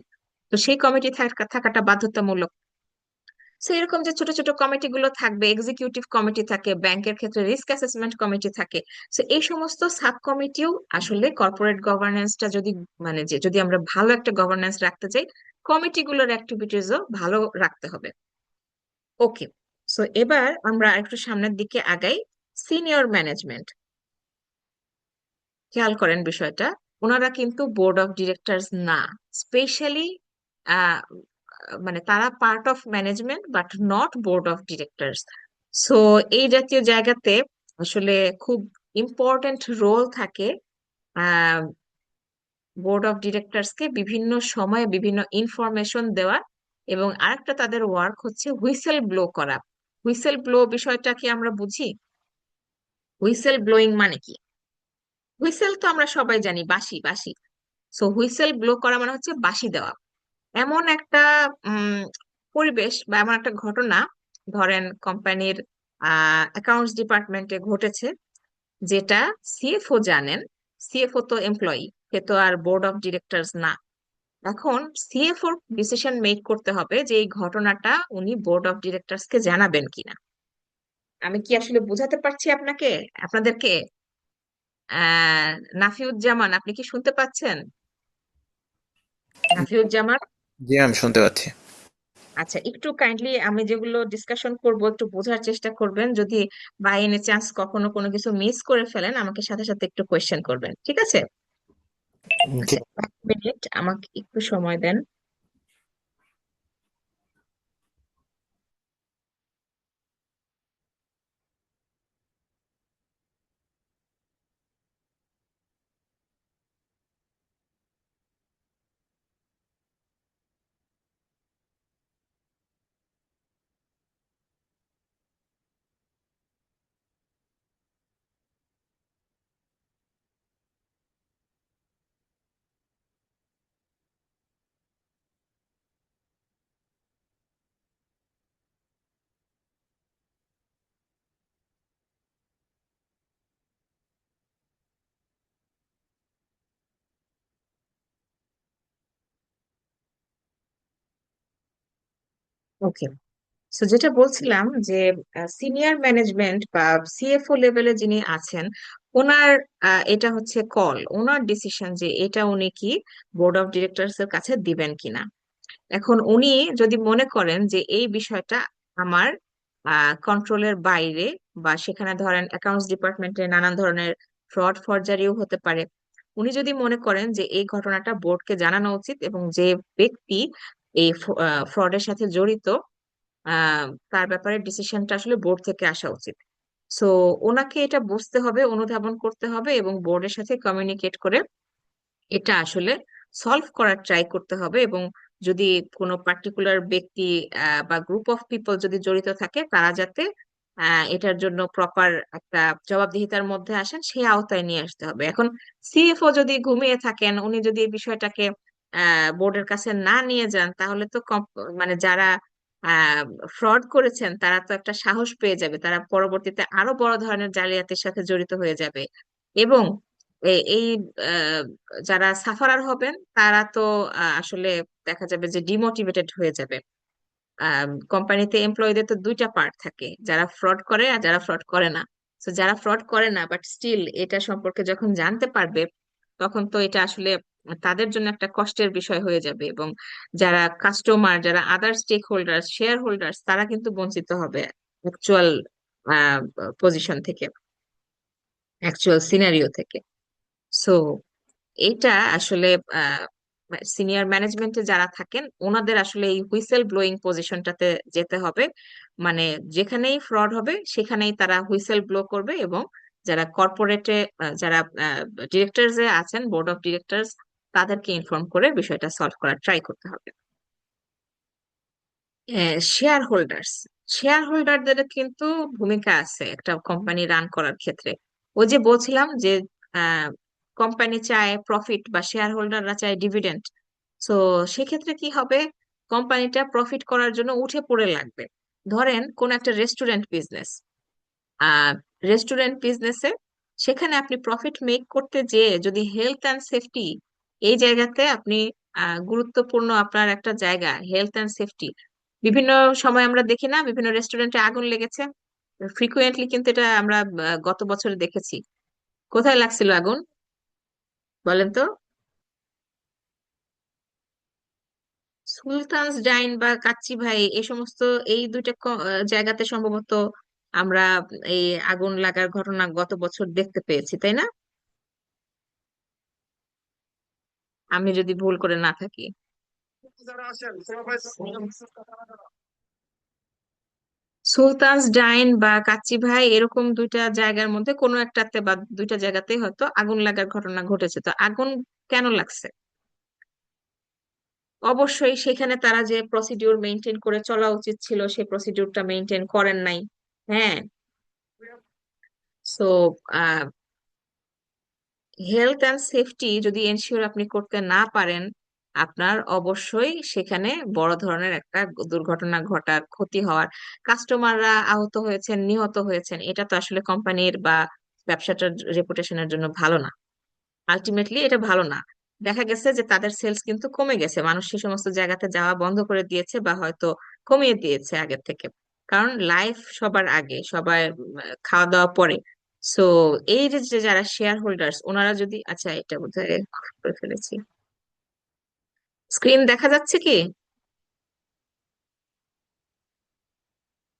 Speaker 1: তো সেই কমিটি থাকাটা বাধ্যতামূলক। সো এরকম যে ছোট ছোট কমিটি গুলো থাকবে, এক্সিকিউটিভ কমিটি থাকে, ব্যাংকের ক্ষেত্রে রিস্ক অ্যাসেসমেন্ট কমিটি থাকে। সো এই সমস্ত সাব কমিটিও আসলে কর্পোরেট গভর্নেন্সটা যদি, মানে যে যদি আমরা ভালো একটা গভর্নেন্স রাখতে চাই, কমিটিগুলোর অ্যাক্টিভিটিসও ভালো রাখতে হবে। ওকে, সো এবার আমরা একটু সামনের দিকে আগাই। সিনিয়র ম্যানেজমেন্ট, খেয়াল করেন বিষয়টা, ওনারা কিন্তু বোর্ড অফ ডিরেক্টরস না। স্পেশালি মানে তারা part of management but not board of directors. So এই জাতীয় জায়গাতে আসলে খুব ইম্পর্টেন্ট রোল থাকে বোর্ড অফ ডিরেক্টরস কে বিভিন্ন সময়ে বিভিন্ন ইনফরমেশন দেওয়া, এবং আরেকটা তাদের ওয়ার্ক হচ্ছে হুইসেল ব্লো করা। হুইসেল ব্লো বিষয়টা কি আমরা বুঝি? হুইসেল ব্লোয়িং মানে কি? হুইসেল তো আমরা সবাই জানি, বাঁশি বাঁশি। সো হুইসেল ব্লো করা মানে হচ্ছে বাঁশি দেওয়া। এমন একটা উম পরিবেশ বা এমন একটা ঘটনা ধরেন কোম্পানির অ্যাকাউন্টস ডিপার্টমেন্টে ঘটেছে, যেটা সিএফও জানেন। সিএফও তো এমপ্লয়ি, সে তো আর বোর্ড অফ ডিরেক্টরস না। এখন সিএফও ডিসিশন মেক করতে হবে যে এই ঘটনাটা উনি বোর্ড অফ ডিরেক্টরস কে জানাবেন কিনা। আমি কি আসলে বুঝাতে পারছি আপনাদেরকে? আহ নাফিউজ্জামান, আপনি কি শুনতে পাচ্ছেন? নাফিউজ্জামান,
Speaker 3: জি ম্যাম, শুনতে পাচ্ছি।
Speaker 1: আচ্ছা, একটু কাইন্ডলি আমি যেগুলো ডিসকাশন করব একটু বোঝার চেষ্টা করবেন। যদি বাই এনি চান্স কখনো কোনো কিছু মিস করে ফেলেন, আমাকে সাথে সাথে একটু কোয়েশ্চেন করবেন, ঠিক আছে?
Speaker 3: জি।
Speaker 1: আচ্ছা, 1 মিনিট আমাকে একটু সময় দেন। ওকে, সো যেটা বলছিলাম যে সিনিয়র ম্যানেজমেন্ট বা সিএফও লেভেলে যিনি আছেন, ওনার এটা হচ্ছে ওনার ডিসিশন যে এটা উনি কি বোর্ড অফ ডিরেক্টরস এর কাছে দিবেন কিনা। এখন উনি যদি মনে করেন যে এই বিষয়টা আমার কন্ট্রোলের বাইরে, বা সেখানে ধরেন অ্যাকাউন্টস ডিপার্টমেন্টে নানান ধরনের ফ্রড ফরজারিও হতে পারে, উনি যদি মনে করেন যে এই ঘটনাটা বোর্ডকে জানানো উচিত এবং যে ব্যক্তি এই ফ্রডের সাথে জড়িত আহ তার ব্যাপারে ডিসিশনটা আসলে বোর্ড থেকে আসা উচিত। সো ওনাকে এটা বুঝতে হবে, অনুধাবন করতে হবে এবং বোর্ডের সাথে কমিউনিকেট করে এটা আসলে সলভ করার ট্রাই করতে হবে। এবং যদি কোনো পার্টিকুলার ব্যক্তি বা গ্রুপ অফ পিপল যদি জড়িত থাকে, তারা যাতে এটার জন্য প্রপার একটা জবাবদিহিতার মধ্যে আসেন, সেই আওতায় নিয়ে আসতে হবে। এখন সিএফও যদি ঘুমিয়ে থাকেন, উনি যদি এই বিষয়টাকে বোর্ডের কাছে না নিয়ে যান, তাহলে তো মানে যারা ফ্রড করেছেন তারা তো একটা সাহস পেয়ে যাবে, তারা পরবর্তীতে আরো বড় ধরনের জালিয়াতির সাথে জড়িত হয়ে যাবে। এবং এই আহ, যারা সাফারার হবেন তারা তো আসলে দেখা যাবে যে ডিমোটিভেটেড হয়ে যাবে। কোম্পানিতে এমপ্লয়ীদের তো দুইটা পার্ট থাকে, যারা ফ্রড করে আর যারা ফ্রড করে না। তো যারা ফ্রড করে না বাট স্টিল এটা সম্পর্কে যখন জানতে পারবে, তখন তো এটা আসলে তাদের জন্য একটা কষ্টের বিষয় হয়ে যাবে। এবং যারা কাস্টমার, যারা আদার স্টেক হোল্ডার, শেয়ার হোল্ডার্স, তারা কিন্তু বঞ্চিত হবে অ্যাকচুয়াল পজিশন থেকে, অ্যাকচুয়াল সিনারিও থেকে। সো এইটা আসলে সিনিয়র ম্যানেজমেন্টে যারা থাকেন ওনাদের আসলে এই হুইসেল ব্লোয়িং পজিশনটাতে যেতে হবে। মানে যেখানেই ফ্রড হবে সেখানেই তারা হুইসেল ব্লো করবে, এবং যারা কর্পোরেটে, যারা ডিরেক্টরস এ আছেন, বোর্ড অফ ডিরেক্টরস, তাদেরকে ইনফর্ম করে বিষয়টা সলভ করার ট্রাই করতে হবে। শেয়ার হোল্ডার্স, শেয়ার হোল্ডারদের কিন্তু ভূমিকা আছে একটা কোম্পানি রান করার ক্ষেত্রে। ওই যে বলছিলাম যে কোম্পানি চায় প্রফিট বা শেয়ার হোল্ডাররা চায় ডিভিডেন্ড। তো সেক্ষেত্রে কি হবে, কোম্পানিটা প্রফিট করার জন্য উঠে পড়ে লাগবে। ধরেন কোন একটা রেস্টুরেন্ট বিজনেস, আহ রেস্টুরেন্ট বিজনেসে সেখানে আপনি প্রফিট মেক করতে যেয়ে যদি হেলথ অ্যান্ড সেফটি, এই জায়গাতে আপনি গুরুত্বপূর্ণ আপনার একটা জায়গা হেলথ অ্যান্ড সেফটি। বিভিন্ন সময় আমরা দেখি না, বিভিন্ন রেস্টুরেন্টে আগুন লেগেছে, ফ্রিকুয়েন্টলি কিন্তু এটা আমরা গত বছরে দেখেছি। কোথায় লাগছিল আগুন বলেন তো? সুলতানস ডাইন বা কাচ্চি ভাই, এই সমস্ত, এই দুইটা জায়গাতে সম্ভবত আমরা এই আগুন লাগার ঘটনা গত বছর দেখতে পেয়েছি, তাই না? আমি যদি ভুল করে না থাকি। সুলতানস ডাইন বা কাচ্চি ভাই, এরকম দুইটা জায়গার মধ্যে কোনো একটাতে বা দুইটা জায়গাতে হয়তো আগুন লাগার ঘটনা ঘটেছে। তো আগুন কেন লাগছে? অবশ্যই সেখানে তারা যে প্রসিডিউর মেনটেন করে চলা উচিত ছিল, সেই প্রসিডিউরটা মেনটেন করেন নাই। হ্যাঁ। সো হেলথ অ্যান্ড সেফটি যদি এনশিওর আপনি করতে না পারেন, আপনার অবশ্যই সেখানে বড় ধরনের একটা দুর্ঘটনা ঘটার, ক্ষতি হওয়ার, কাস্টমাররা আহত হয়েছেন, নিহত হয়েছেন, এটা তো আসলে কোম্পানির বা ব্যবসাটার রেপুটেশনের জন্য ভালো না। আলটিমেটলি এটা ভালো না। দেখা গেছে যে তাদের সেলস কিন্তু কমে গেছে, মানুষ সে সমস্ত জায়গাতে যাওয়া বন্ধ করে দিয়েছে বা হয়তো কমিয়ে দিয়েছে আগের থেকে। কারণ লাইফ সবার আগে, সবার খাওয়া দাওয়া পরে। সো এই যে যারা শেয়ার হোল্ডার্স, ওনারা যদি, আচ্ছা এটা বোধহয় off করে ফেলেছি। স্ক্রিন দেখা যাচ্ছে কি?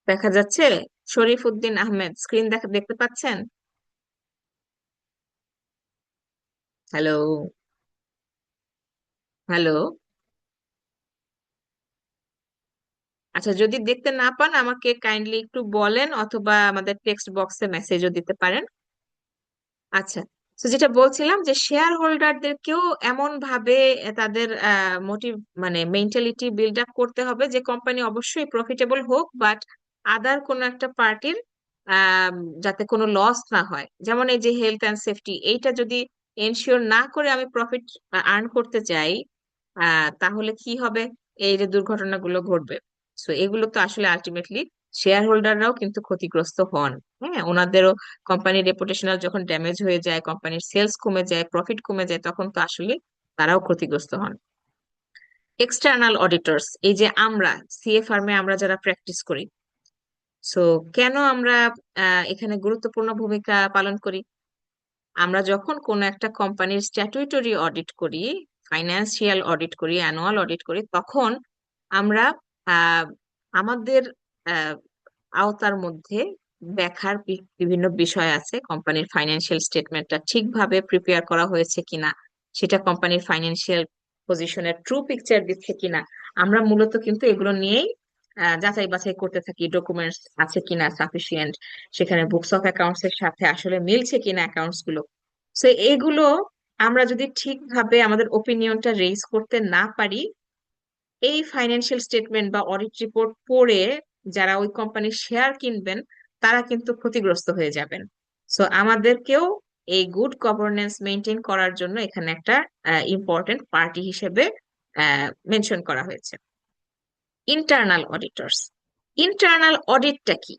Speaker 1: দেখা যাচ্ছে? শরীফ উদ্দিন আহমেদ, স্ক্রিন দেখতে পাচ্ছেন? হ্যালো? হ্যালো? আচ্ছা, যদি দেখতে না পান আমাকে কাইন্ডলি একটু বলেন, অথবা আমাদের টেক্সট বক্সে মেসেজও দিতে পারেন। আচ্ছা, তো যেটা বলছিলাম যে শেয়ার হোল্ডারদেরকেও এমন ভাবে তাদের মোটিভ, মানে মেন্টালিটি বিল্ড আপ করতে হবে যে কোম্পানি অবশ্যই প্রফিটেবল হোক, বাট আদার কোনো একটা পার্টির যাতে কোনো লস না হয়। যেমন এই যে হেলথ অ্যান্ড সেফটি, এইটা যদি এনশিওর না করে আমি প্রফিট আর্ন করতে চাই, তাহলে কি হবে? এই যে দুর্ঘটনাগুলো ঘটবে। সো এগুলো তো আসলে আলটিমেটলি শেয়ার হোল্ডাররাও কিন্তু ক্ষতিগ্রস্ত হন। হ্যাঁ, ওনাদেরও কোম্পানির রেপুটেশনাল যখন ড্যামেজ হয়ে যায়, কোম্পানির সেলস কমে যায়, প্রফিট কমে যায়, তখন তো আসলে তারাও ক্ষতিগ্রস্ত হন। এক্সটার্নাল অডিটরস, এই যে আমরা সিএ ফার্মে আমরা যারা প্র্যাকটিস করি, সো কেন আমরা এখানে গুরুত্বপূর্ণ ভূমিকা পালন করি? আমরা যখন কোনো একটা কোম্পানির স্ট্যাটুইটরি অডিট করি, ফাইন্যান্সিয়াল অডিট করি, অ্যানুয়াল অডিট করি, তখন আমরা আহ, আমাদের আহ, আওতার মধ্যে দেখার বিভিন্ন বিষয় আছে। কোম্পানির ফাইন্যান্সিয়াল স্টেটমেন্টটা ঠিকভাবে প্রিপেয়ার করা হয়েছে কিনা, সেটা কোম্পানির ফাইন্যান্সিয়াল পজিশনের ট্রু পিকচার দিচ্ছে কিনা, আমরা মূলত কিন্তু এগুলো নিয়েই যাচাই বাছাই করতে থাকি ডকুমেন্টস আছে কিনা সাফিসিয়েন্ট, সেখানে বুকস অফ অ্যাকাউন্টস এর সাথে আসলে মিলছে কিনা অ্যাকাউন্টস গুলো। তো এগুলো আমরা যদি ঠিকভাবে আমাদের ওপিনিয়নটা রেইজ করতে না পারি, এই ফাইন্যান্সিয়াল স্টেটমেন্ট বা অডিট রিপোর্ট পড়ে যারা ওই কোম্পানির শেয়ার কিনবেন তারা কিন্তু ক্ষতিগ্রস্ত হয়ে যাবেন। সো আমাদেরকেও এই গুড গভর্নেন্স মেনটেন করার জন্য এখানে একটা ইম্পর্টেন্ট পার্টি হিসেবে মেনশন করা হয়েছে ইন্টারনাল অডিটরস। ইন্টারনাল অডিটটা কি?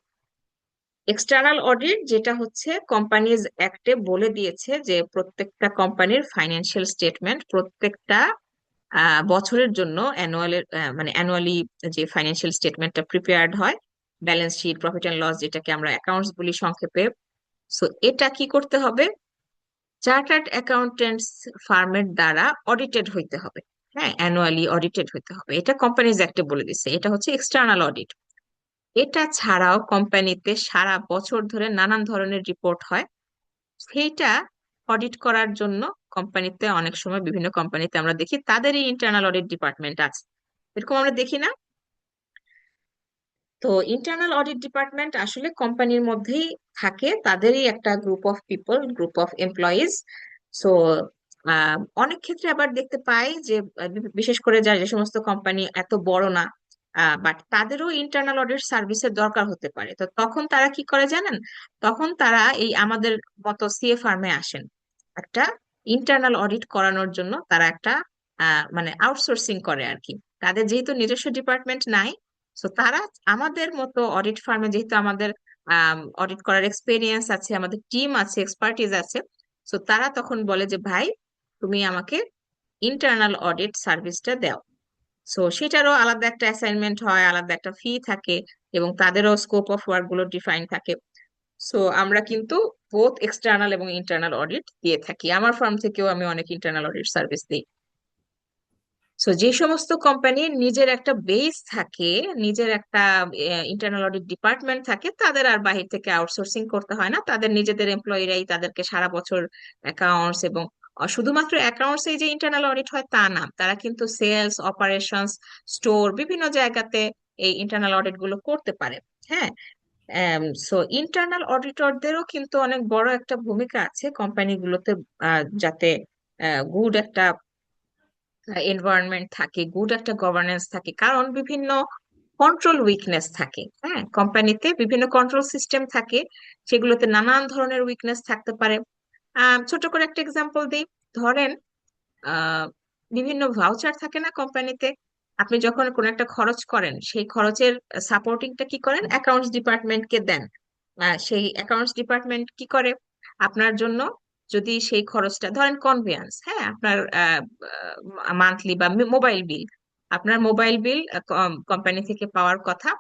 Speaker 1: এক্সটার্নাল অডিট যেটা হচ্ছে কোম্পানিজ অ্যাক্টে বলে দিয়েছে যে প্রত্যেকটা কোম্পানির ফাইন্যান্সিয়াল স্টেটমেন্ট প্রত্যেকটা বছরের জন্য মানে অ্যানুয়ালি যে ফাইন্যান্সিয়াল স্টেটমেন্টটা প্রিপেয়ার্ড হয়, balance sheet, profit and loss, যেটাকে আমরা অ্যাকাউন্টস বলি সংক্ষেপে। সো এটা কি করতে হবে? চার্টার্ড অ্যাকাউন্টেন্টস ফার্মের দ্বারা অডিটেড হইতে হবে। হ্যাঁ, অ্যানুয়ালি অডিটেড হইতে হবে, এটা কোম্পানিজ অ্যাক্টে বলে দিচ্ছে। এটা হচ্ছে এক্সটার্নাল অডিট। এটা ছাড়াও কোম্পানিতে সারা বছর ধরে নানান ধরনের রিপোর্ট হয়, সেইটা অডিট করার জন্য কোম্পানিতে অনেক সময় বিভিন্ন কোম্পানিতে আমরা দেখি তাদেরই ইন্টারনাল অডিট ডিপার্টমেন্ট আছে, এরকম আমরা দেখি না? তো ইন্টারনাল অডিট ডিপার্টমেন্ট আসলে কোম্পানির মধ্যেই থাকে, তাদেরই একটা group of people, group of employees. So অনেক ক্ষেত্রে আবার দেখতে পাই যে বিশেষ করে যে সমস্ত কোম্পানি এত বড় না, বাট তাদেরও ইন্টারনাল অডিট সার্ভিসের দরকার হতে পারে। তো তখন তারা কি করে জানেন? তখন তারা এই আমাদের মতো সিএ ফার্মে আসেন, একটা ইন্টারনাল অডিট করানোর জন্য তারা একটা মানে আউটসোর্সিং করে আর কি। তাদের যেহেতু নিজস্ব ডিপার্টমেন্ট নাই, তো তারা আমাদের মতো অডিট ফার্মে, যেহেতু আমাদের অডিট করার এক্সপেরিয়েন্স আছে, আমাদের টিম আছে, এক্সপার্টিস আছে, তো তারা তখন বলে যে ভাই তুমি আমাকে ইন্টারনাল অডিট সার্ভিসটা দাও। সো সেটারও আলাদা একটা অ্যাসাইনমেন্ট হয়, আলাদা একটা ফি থাকে, এবং তাদেরও স্কোপ অফ ওয়ার্ক গুলো ডিফাইন থাকে। সো আমরা কিন্তু বোথ এক্সটার্নাল এবং ইন্টারনাল অডিট দিয়ে থাকি। আমার ফার্ম থেকেও আমি অনেক ইন্টারনাল অডিট সার্ভিস দিই। সো যে সমস্ত কোম্পানির নিজের একটা বেস থাকে, নিজের একটা ইন্টারনাল অডিট ডিপার্টমেন্ট থাকে, তাদের আর বাহির থেকে আউটসোর্সিং করতে হয় না, তাদের নিজেদের এমপ্লয়িরাই তাদেরকে সারা বছর অ্যাকাউন্টস এবং শুধুমাত্র অ্যাকাউন্টস এই যে ইন্টারনাল অডিট হয় তা না, তারা কিন্তু সেলস, অপারেশনস, স্টোর, বিভিন্ন জায়গাতে এই ইন্টারনাল অডিট গুলো করতে পারে। হ্যাঁ, সো ইন্টারনাল অডিটরদেরও কিন্তু অনেক বড় একটা ভূমিকা আছে কোম্পানিগুলোতে, যাতে গুড একটা এনভায়রনমেন্ট থাকে, গুড একটা গভর্নেন্স থাকে। কারণ বিভিন্ন কন্ট্রোল উইকনেস থাকে, হ্যাঁ, কোম্পানিতে বিভিন্ন কন্ট্রোল সিস্টেম থাকে, সেগুলোতে নানান ধরনের উইকনেস থাকতে পারে। ছোট করে একটা এক্সাম্পল দিই। ধরেন বিভিন্ন ভাউচার থাকে না কোম্পানিতে, আপনি যখন কোনো একটা খরচ করেন সেই খরচের সাপোর্টিংটা কি করেন? অ্যাকাউন্টস ডিপার্টমেন্টকে দেন। সেই অ্যাকাউন্টস ডিপার্টমেন্ট কি করে আপনার জন্য? যদি সেই খরচটা ধরেন কনভেয়ান্স, হ্যাঁ, আপনার মান্থলি বা মোবাইল বিল, আপনার মোবাইল বিল কোম্পানি থেকে পাওয়ার কথা,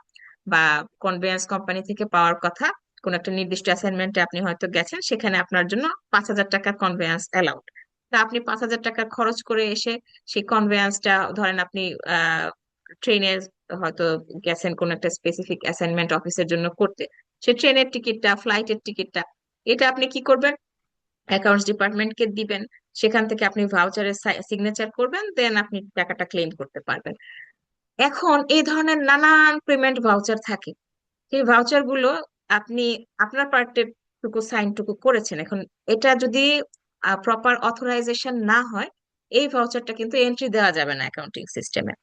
Speaker 1: বা কনভেয়ান্স কোম্পানি থেকে পাওয়ার কথা, কোন একটা নির্দিষ্ট অ্যাসাইনমেন্টে আপনি হয়তো গেছেন, সেখানে আপনার জন্য 5,000 টাকার কনভেয়ান্স অ্যালাউড। তা আপনি 5,000 টাকা খরচ করে এসে সেই কনভেয়ান্সটা, ধরেন আপনি ট্রেনে হয়তো গেছেন কোন একটা স্পেসিফিক অ্যাসাইনমেন্ট অফিসের জন্য করতে, সেই ট্রেনের টিকিটটা, ফ্লাইটের টিকিটটা, এটা আপনি কি করবেন? অ্যাকাউন্টস ডিপার্টমেন্টকে দিবেন। সেখান থেকে আপনি ভাউচারের সিগনেচার করবেন, দেন আপনি টাকাটা ক্লেম করতে পারবেন। এখন এই ধরনের নানান পেমেন্ট ভাউচার থাকে, সেই ভাউচার গুলো আপনি আপনার পার্টের টুকু সাইন টুকু করেছেন, এখন এটা যদি প্রপার অথরাইজেশন না হয়, এই ভাউচারটা কিন্তু এন্ট্রি দেওয়া যাবে না অ্যাকাউন্টিং সিস্টেমে।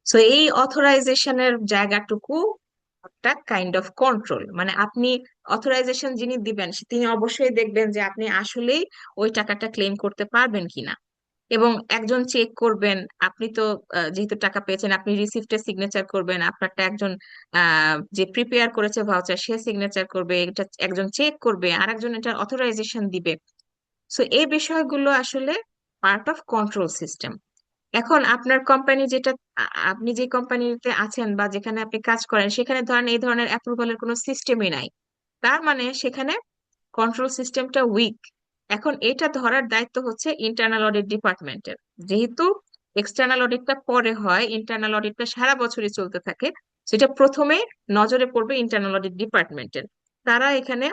Speaker 1: সো এই অথরাইজেশনের জায়গাটুকু একটা কাইন্ড অফ কন্ট্রোল, মানে আপনি অথরাইজেশন যিনি দিবেন তিনি অবশ্যই দেখবেন যে আপনি আসলেই ওই টাকাটা ক্লেম করতে পারবেন কিনা, এবং একজন চেক করবেন। আপনি তো যেহেতু টাকা পেয়েছেন, আপনি রিসিপ্টে সিগনেচার করবেন, আপনারটা একজন যে প্রিপেয়ার করেছে ভাউচার সে সিগনেচার করবে, এটা একজন চেক করবে, আর একজন এটা অথরাইজেশন দিবে। সো এই বিষয়গুলো আসলে পার্ট অফ কন্ট্রোল সিস্টেম। এখন আপনার কোম্পানি যেটা, আপনি যে কোম্পানিতে আছেন বা যেখানে আপনি কাজ করেন, সেখানে ধরেন এই ধরনের অ্যাপ্রুভালের কোনো সিস্টেমই নাই, তার মানে সেখানে কন্ট্রোল সিস্টেমটা উইক। এখন এটা ধরার দায়িত্ব হচ্ছে ইন্টারনাল অডিট ডিপার্টমেন্টের। যেহেতু এক্সটার্নাল অডিটটা পরে হয়, ইন্টারনাল অডিটটা সারা বছরই চলতে থাকে, সেটা প্রথমে নজরে পড়বে ইন্টারনাল অডিট ডিপার্টমেন্টের। তারা এখানে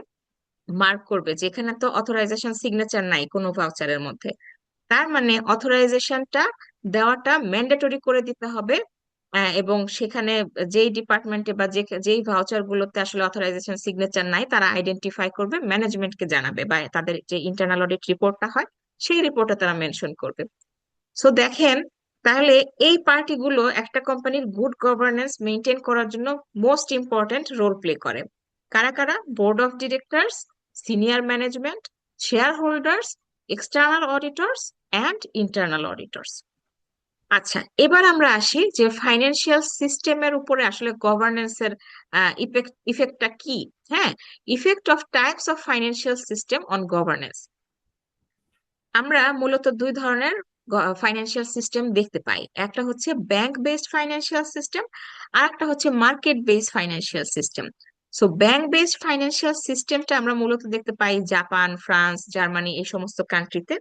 Speaker 1: মার্ক করবে যে এখানে তো অথরাইজেশন সিগনেচার নাই কোনো ভাউচারের মধ্যে, তার মানে অথরাইজেশনটা দেওয়াটা ম্যান্ডেটরি করে দিতে হবে এবং সেখানে যেই ডিপার্টমেন্টে বা যেই ভাউচার গুলোতে আসলে অথরাইজেশন সিগনেচার নাই তারা আইডেন্টিফাই করবে, ম্যানেজমেন্টকে জানাবে, বা তাদের যে ইন্টারনাল অডিট রিপোর্টটা হয় সেই রিপোর্টে তারা মেনশন করবে। সো দেখেন, তাহলে এই পার্টিগুলো একটা কোম্পানির গুড গভর্নেন্স মেনটেন করার জন্য মোস্ট ইম্পর্ট্যান্ট রোল প্লে করে। কারা কারা? Board of directors, senior management, shareholders, external auditors and internal auditors. আচ্ছা, এবার আমরা আসি যে ফাইন্যান্সিয়াল সিস্টেমের উপরে আসলে গভর্নেন্সের ইফেক্টটা কি। হ্যাঁ, effect of types of financial system on governance. আমরা মূলত দুই ধরনের ফাইন্যান্সিয়াল সিস্টেম দেখতে পাই। একটা হচ্ছে ব্যাংক বেসড ফাইন্যান্সিয়াল সিস্টেম, আর একটা হচ্ছে market based financial system. So bank based financial সিস্টেমটা আমরা মূলত দেখতে পাই জাপান, ফ্রান্স, জার্মানি এই সমস্ত কান্ট্রিতে।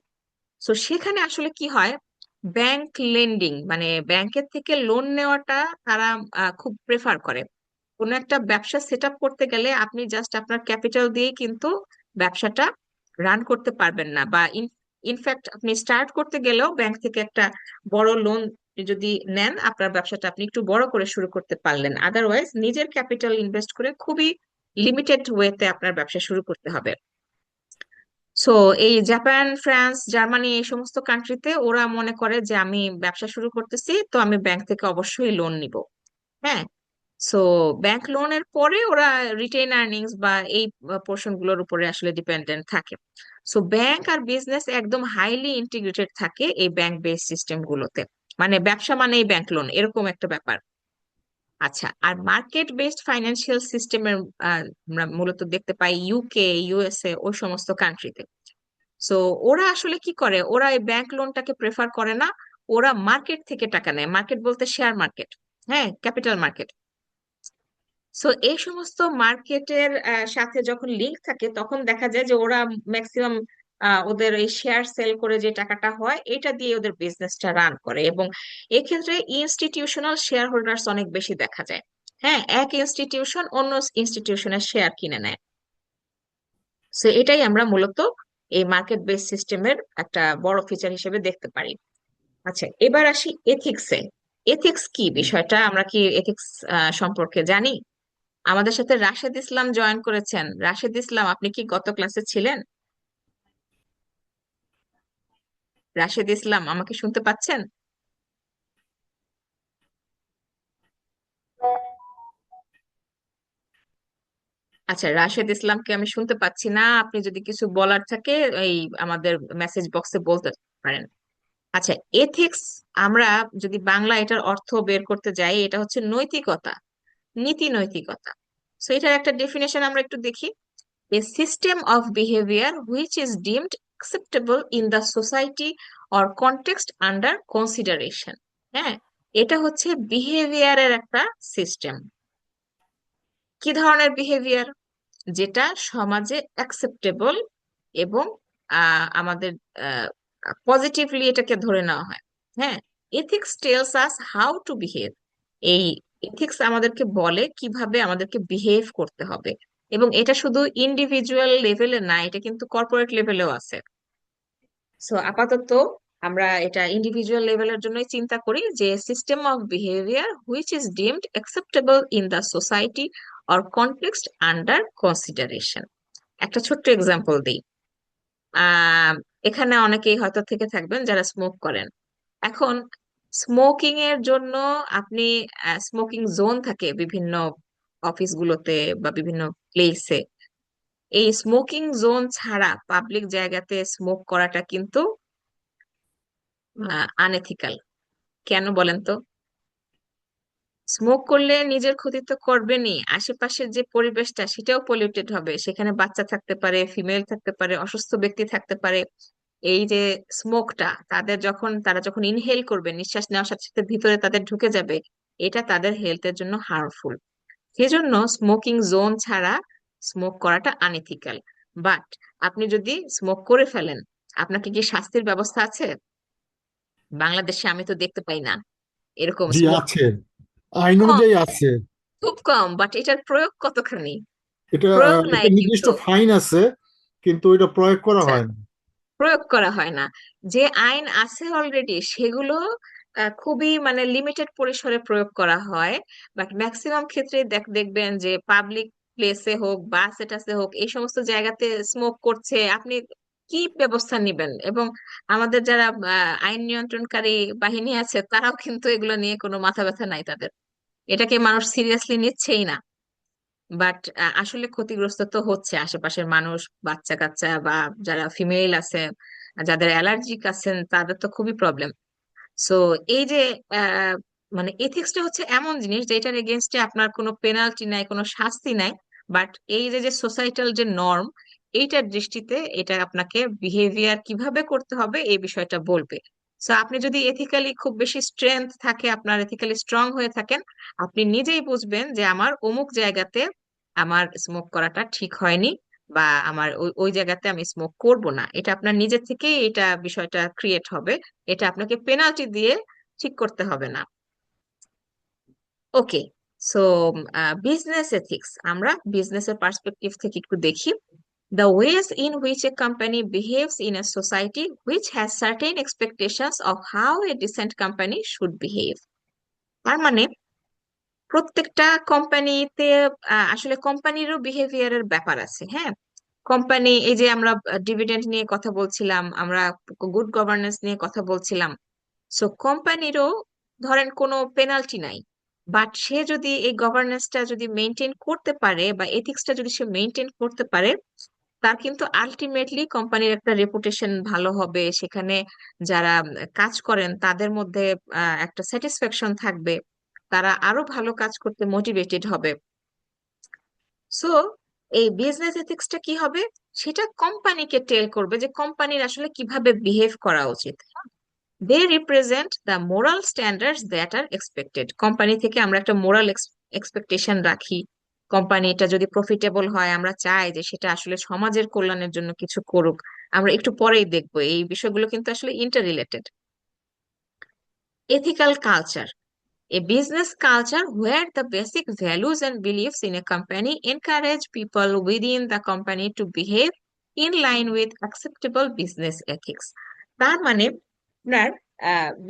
Speaker 1: সো সেখানে আসলে কি হয়, ব্যাংক লেন্ডিং মানে ব্যাংকের থেকে লোন নেওয়াটা তারা খুব প্রেফার করে। কোনো একটা ব্যবসা সেট আপ করতে গেলে আপনি জাস্ট আপনার ক্যাপিটাল দিয়েই কিন্তু ব্যবসাটা রান করতে পারবেন না, বা ইনফ্যাক্ট আপনি স্টার্ট করতে গেলেও ব্যাংক থেকে একটা বড় লোন যদি নেন আপনার ব্যবসাটা আপনি একটু বড় করে শুরু করতে পারলেন, আদারওয়াইজ নিজের ক্যাপিটাল ইনভেস্ট করে খুবই লিমিটেড ওয়েতে আপনার ব্যবসা শুরু করতে হবে। সো এই জাপান, ফ্রান্স, জার্মানি এই সমস্ত কান্ট্রিতে ওরা মনে করে যে আমি ব্যবসা শুরু করতেছি তো আমি ব্যাংক থেকে অবশ্যই লোন নিব। হ্যাঁ, সো ব্যাংক লোনের পরে ওরা রিটেইন আর্নিংস বা এই পোর্শন গুলোর উপরে আসলে ডিপেন্ডেন্ট থাকে। সো ব্যাংক আর বিজনেস একদম হাইলি ইন্টিগ্রেটেড থাকে এই ব্যাংক বেস সিস্টেম গুলোতে, মানে ব্যবসা মানেই ব্যাংক লোন এরকম একটা ব্যাপার। আচ্ছা, আর মার্কেট বেসড ফাইন্যান্সিয়াল সিস্টেমের আমরা মূলত দেখতে পাই ইউকে, ইউএসএ ওই সমস্ত কান্ট্রিতে। সো ওরা আসলে কি করে, ওরা এই ব্যাংক লোনটাকে প্রেফার করে না, ওরা মার্কেট থেকে টাকা নেয়। মার্কেট বলতে শেয়ার মার্কেট, হ্যাঁ, ক্যাপিটাল মার্কেট। সো এই সমস্ত মার্কেটের সাথে যখন লিংক থাকে তখন দেখা যায় যে ওরা ম্যাক্সিমাম ওদের এই শেয়ার সেল করে যে টাকাটা হয় এটা দিয়ে ওদের বিজনেসটা রান করে, এবং এক্ষেত্রে ইনস্টিটিউশনাল শেয়ার হোল্ডার্স অনেক বেশি দেখা যায়। হ্যাঁ, এক ইনস্টিটিউশন অন্য ইনস্টিটিউশনের শেয়ার কিনে নেয়। সো এটাই আমরা মূলত এই মার্কেট বেস সিস্টেমের একটা বড় ফিচার হিসেবে দেখতে পারি। আচ্ছা, এবার আসি এথিক্সে। এথিক্স কি বিষয়টা, আমরা কি এথিক্স সম্পর্কে জানি? আমাদের সাথে রাশেদ ইসলাম জয়েন করেছেন। রাশেদ ইসলাম, আপনি কি গত ক্লাসে ছিলেন? রাশেদ ইসলাম, আমাকে শুনতে পাচ্ছেন? আচ্ছা, রাশেদ ইসলামকে আমি শুনতে পাচ্ছি না। আপনি যদি কিছু বলার থাকে এই আমাদের মেসেজ বক্সে বলতে পারেন। আচ্ছা, এথিক্স আমরা যদি বাংলা এটার অর্থ বের করতে যাই, এটা হচ্ছে নৈতিকতা, নীতি নৈতিকতা। সো এটার একটা ডেফিনেশন আমরা একটু দেখি। A system of behavior which is deemed acceptable in the society or context under consideration. হ্যাঁ, এটা হচ্ছে বিহেভিয়ারের একটা সিস্টেম। কি ধরনের বিহেভিয়ার? যেটা সমাজে অ্যাকসেপ্টেবল এবং আমাদের পজিটিভলি এটাকে ধরে নেওয়া হয়। হ্যাঁ, ethics tells us how to behave. এই এথিক্স আমাদেরকে বলে কিভাবে আমাদেরকে বিহেভ করতে হবে, এবং এটা শুধু ইন্ডিভিজুয়াল লেভেলে না, এটা কিন্তু কর্পোরেট লেভেলেও আছে। সো আপাতত আমরা এটা ইন্ডিভিজুয়াল লেভেলের জন্যই চিন্তা করি যে system of behaviour which is deemed acceptable in the society or context under consideration. একটা ছোট্ট এক্সাম্পল দিই। আহ এখানে অনেকেই হয়তো থেকে থাকবেন যারা স্মোক করেন। এখন স্মোকিং এর জন্য আপনি স্মোকিং জোন থাকে বিভিন্ন অফিসগুলোতে বা বিভিন্ন প্লেসে। এই স্মোকিং জোন ছাড়া পাবলিক জায়গাতে স্মোক করাটা কিন্তু আনএথিক্যাল। কেন বলেন তো? স্মোক করলে নিজের ক্ষতি তো করবেনই, আশেপাশের যে পরিবেশটা সেটাও পলিউটেড হবে। সেখানে বাচ্চা থাকতে পারে, ফিমেল থাকতে পারে, অসুস্থ ব্যক্তি থাকতে পারে। এই যে স্মোকটা তারা যখন ইনহেল করবে, নিঃশ্বাস নেওয়ার সাথে সাথে ভিতরে তাদের ঢুকে যাবে, এটা তাদের হেলথের জন্য হার্মফুল। সেজন্য স্মোকিং জোন ছাড়া স্মোক করাটা আনএথিক্যাল। বাট আপনি যদি স্মোক করে ফেলেন, আপনাকে কি শাস্তির ব্যবস্থা আছে? বাংলাদেশে আমি তো দেখতে পাই না এরকম
Speaker 7: জি
Speaker 1: স্মোক।
Speaker 7: আছে, আইন
Speaker 1: কম,
Speaker 7: অনুযায়ী আছে।
Speaker 1: খুব কম, বাট এটার প্রয়োগ কতখানি?
Speaker 7: এটা
Speaker 1: প্রয়োগ নাই
Speaker 7: একটা নির্দিষ্ট
Speaker 1: কিন্তু।
Speaker 7: ফাইন আছে, কিন্তু এটা প্রয়োগ করা
Speaker 1: আচ্ছা,
Speaker 7: হয় না।
Speaker 1: প্রয়োগ করা হয় না। যে আইন আছে অলরেডি সেগুলো খুবই মানে লিমিটেড পরিসরে প্রয়োগ করা হয়, বাট ম্যাক্সিমাম ক্ষেত্রে দেখবেন যে পাবলিক প্লেসে হোক, বাস টাসে হোক, এই সমস্ত জায়গাতে স্মোক করছে, আপনি কি ব্যবস্থা নিবেন? এবং আমাদের যারা আইন নিয়ন্ত্রণকারী বাহিনী আছে তারাও কিন্তু এগুলো নিয়ে কোনো মাথা ব্যথা নাই তাদের, এটাকে মানুষ সিরিয়াসলি নিচ্ছেই না। বাট আসলে ক্ষতিগ্রস্ত তো হচ্ছে আশেপাশের মানুষ, বাচ্চা কাচ্চা বা যারা ফিমেল আছে, যাদের অ্যালার্জিক আছেন, তাদের তো খুবই প্রবলেম। সো এই যে আহ, মানে এথিক্সটা হচ্ছে এমন জিনিস যেটার এগেনস্টে আপনার কোনো পেনাল্টি নাই, কোনো শাস্তি নাই, বাট এই যে যে সোসাইটাল যে নর্ম, এইটার দৃষ্টিতে এটা আপনাকে বিহেভিয়ার কিভাবে করতে হবে এই বিষয়টা বলবে। সো আপনি যদি এথিক্যালি খুব বেশি স্ট্রেংথ থাকে, আপনার এথিক্যালি স্ট্রং হয়ে থাকেন, আপনি নিজেই বুঝবেন যে আমার অমুক জায়গাতে আমার স্মোক করাটা ঠিক হয়নি, বা আমার ওই ওই জায়গাতে আমি স্মোক করব না। এটা আপনার নিজে থেকেই এটা বিষয়টা ক্রিয়েট হবে, এটা আপনাকে পেনাল্টি দিয়ে ঠিক করতে হবে না। ওকে, সো বিজনেস এথিক্স আমরা বিজনেসের পার্সপেক্টিভ থেকে একটু দেখি। The ways in which a company behaves in a society which has certain expectations of how a decent company should behave. তার মানে প্রত্যেকটা কোম্পানিতে আসলে কোম্পানিরও বিহেভিয়ারের ব্যাপার আছে, হ্যাঁ। কোম্পানি, এই যে আমরা ডিভিডেন্ড নিয়ে কথা বলছিলাম, আমরা গুড গভর্নেন্স নিয়ে কথা বলছিলাম। সো কোম্পানিরও ধরেন কোনো পেনাল্টি নাই, বাট সে যদি এই গভর্নেন্সটা যদি মেনটেন করতে পারে বা এথিক্সটা যদি সে মেনটেন করতে পারে, তার কিন্তু আলটিমেটলি কোম্পানির একটা রেপুটেশন ভালো হবে, সেখানে যারা কাজ করেন তাদের মধ্যে একটা স্যাটিসফ্যাকশন থাকবে, তারা আরো ভালো কাজ করতে মোটিভেটেড হবে। সো এই বিজনেস এথিক্সটা কি হবে, সেটা কোম্পানিকে টেল করবে যে কোম্পানির আসলে কিভাবে বিহেভ করা উচিত। They represent the moral standards that are expected. Company থেকে আমরা একটা মোরাল এক্সপেকটেশন রাখি। কোম্পানিটা যদি প্রফিটেবল হয়, আমরা চাই যে সেটা আসলে সমাজের কল্যাণের জন্য কিছু করুক। আমরা একটু পরেই দেখবো, এই বিষয়গুলো কিন্তু আসলে inter related. Ethical culture, a business culture where the basic values and beliefs in a company encourage people within the company to behave in line with acceptable business ethics. তার মানে আপনার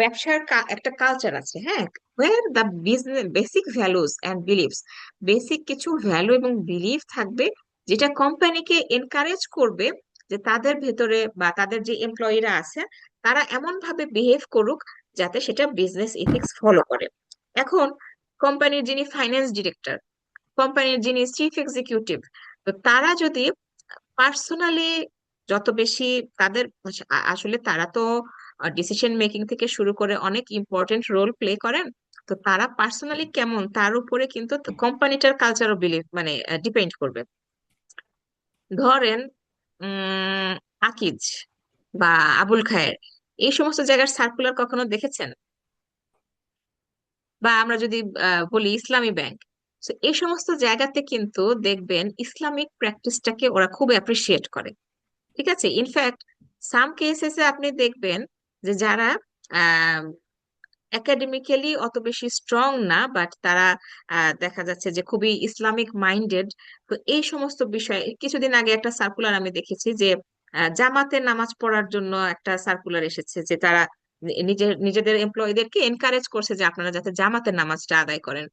Speaker 1: ব্যবসার একটা কালচার আছে, হ্যাঁ, where the business basic values and beliefs, basic কিছু value এবং belief থাকবে, যেটা কোম্পানিকে এনকারেজ করবে যে তাদের ভেতরে বা তাদের যে এমপ্লয়িরা আছে তারা এমন ভাবে বিহেভ করুক যাতে সেটা বিজনেস এথিক্স ফলো করে। এখন কোম্পানির যিনি ফাইন্যান্স ডিরেক্টর, কোম্পানির যিনি চিফ এক্সিকিউটিভ, তো তারা যদি পার্সোনালি যত বেশি তাদের আসলে তারা তো ডিসিশন মেকিং থেকে শুরু করে অনেক ইম্পর্টেন্ট রোল প্লে করেন, তো তারা পার্সোনালি কেমন তার উপরে কিন্তু কোম্পানিটার কালচারও বিলিভ মানে ডিপেন্ড করবে। ধরেন উম আকিজ বা আবুল খায়ের, এই সমস্ত জায়গার সার্কুলার কখনো দেখেছেন? বা আমরা যদি বলি ইসলামী ব্যাংক, তো এই সমস্ত জায়গাতে কিন্তু দেখবেন ইসলামিক প্র্যাকটিসটাকে ওরা খুব অ্যাপ্রিসিয়েট করে। ঠিক আছে, ইনফ্যাক্ট সাম কেসেসে আপনি দেখবেন যে যারা একাডেমিক্যালি অত বেশি স্ট্রং না, বাট তারা দেখা যাচ্ছে যে খুবই ইসলামিক মাইন্ডেড। তো এই সমস্ত বিষয়ে কিছুদিন আগে একটা সার্কুলার আমি দেখেছি যে জামাতে নামাজ পড়ার জন্য একটা সার্কুলার এসেছে, যে তারা নিজেদের এমপ্লয়ীদেরকে এনকারেজ করছে যে আপনারা যাতে জামাতে নামাজটা আদায় করেন।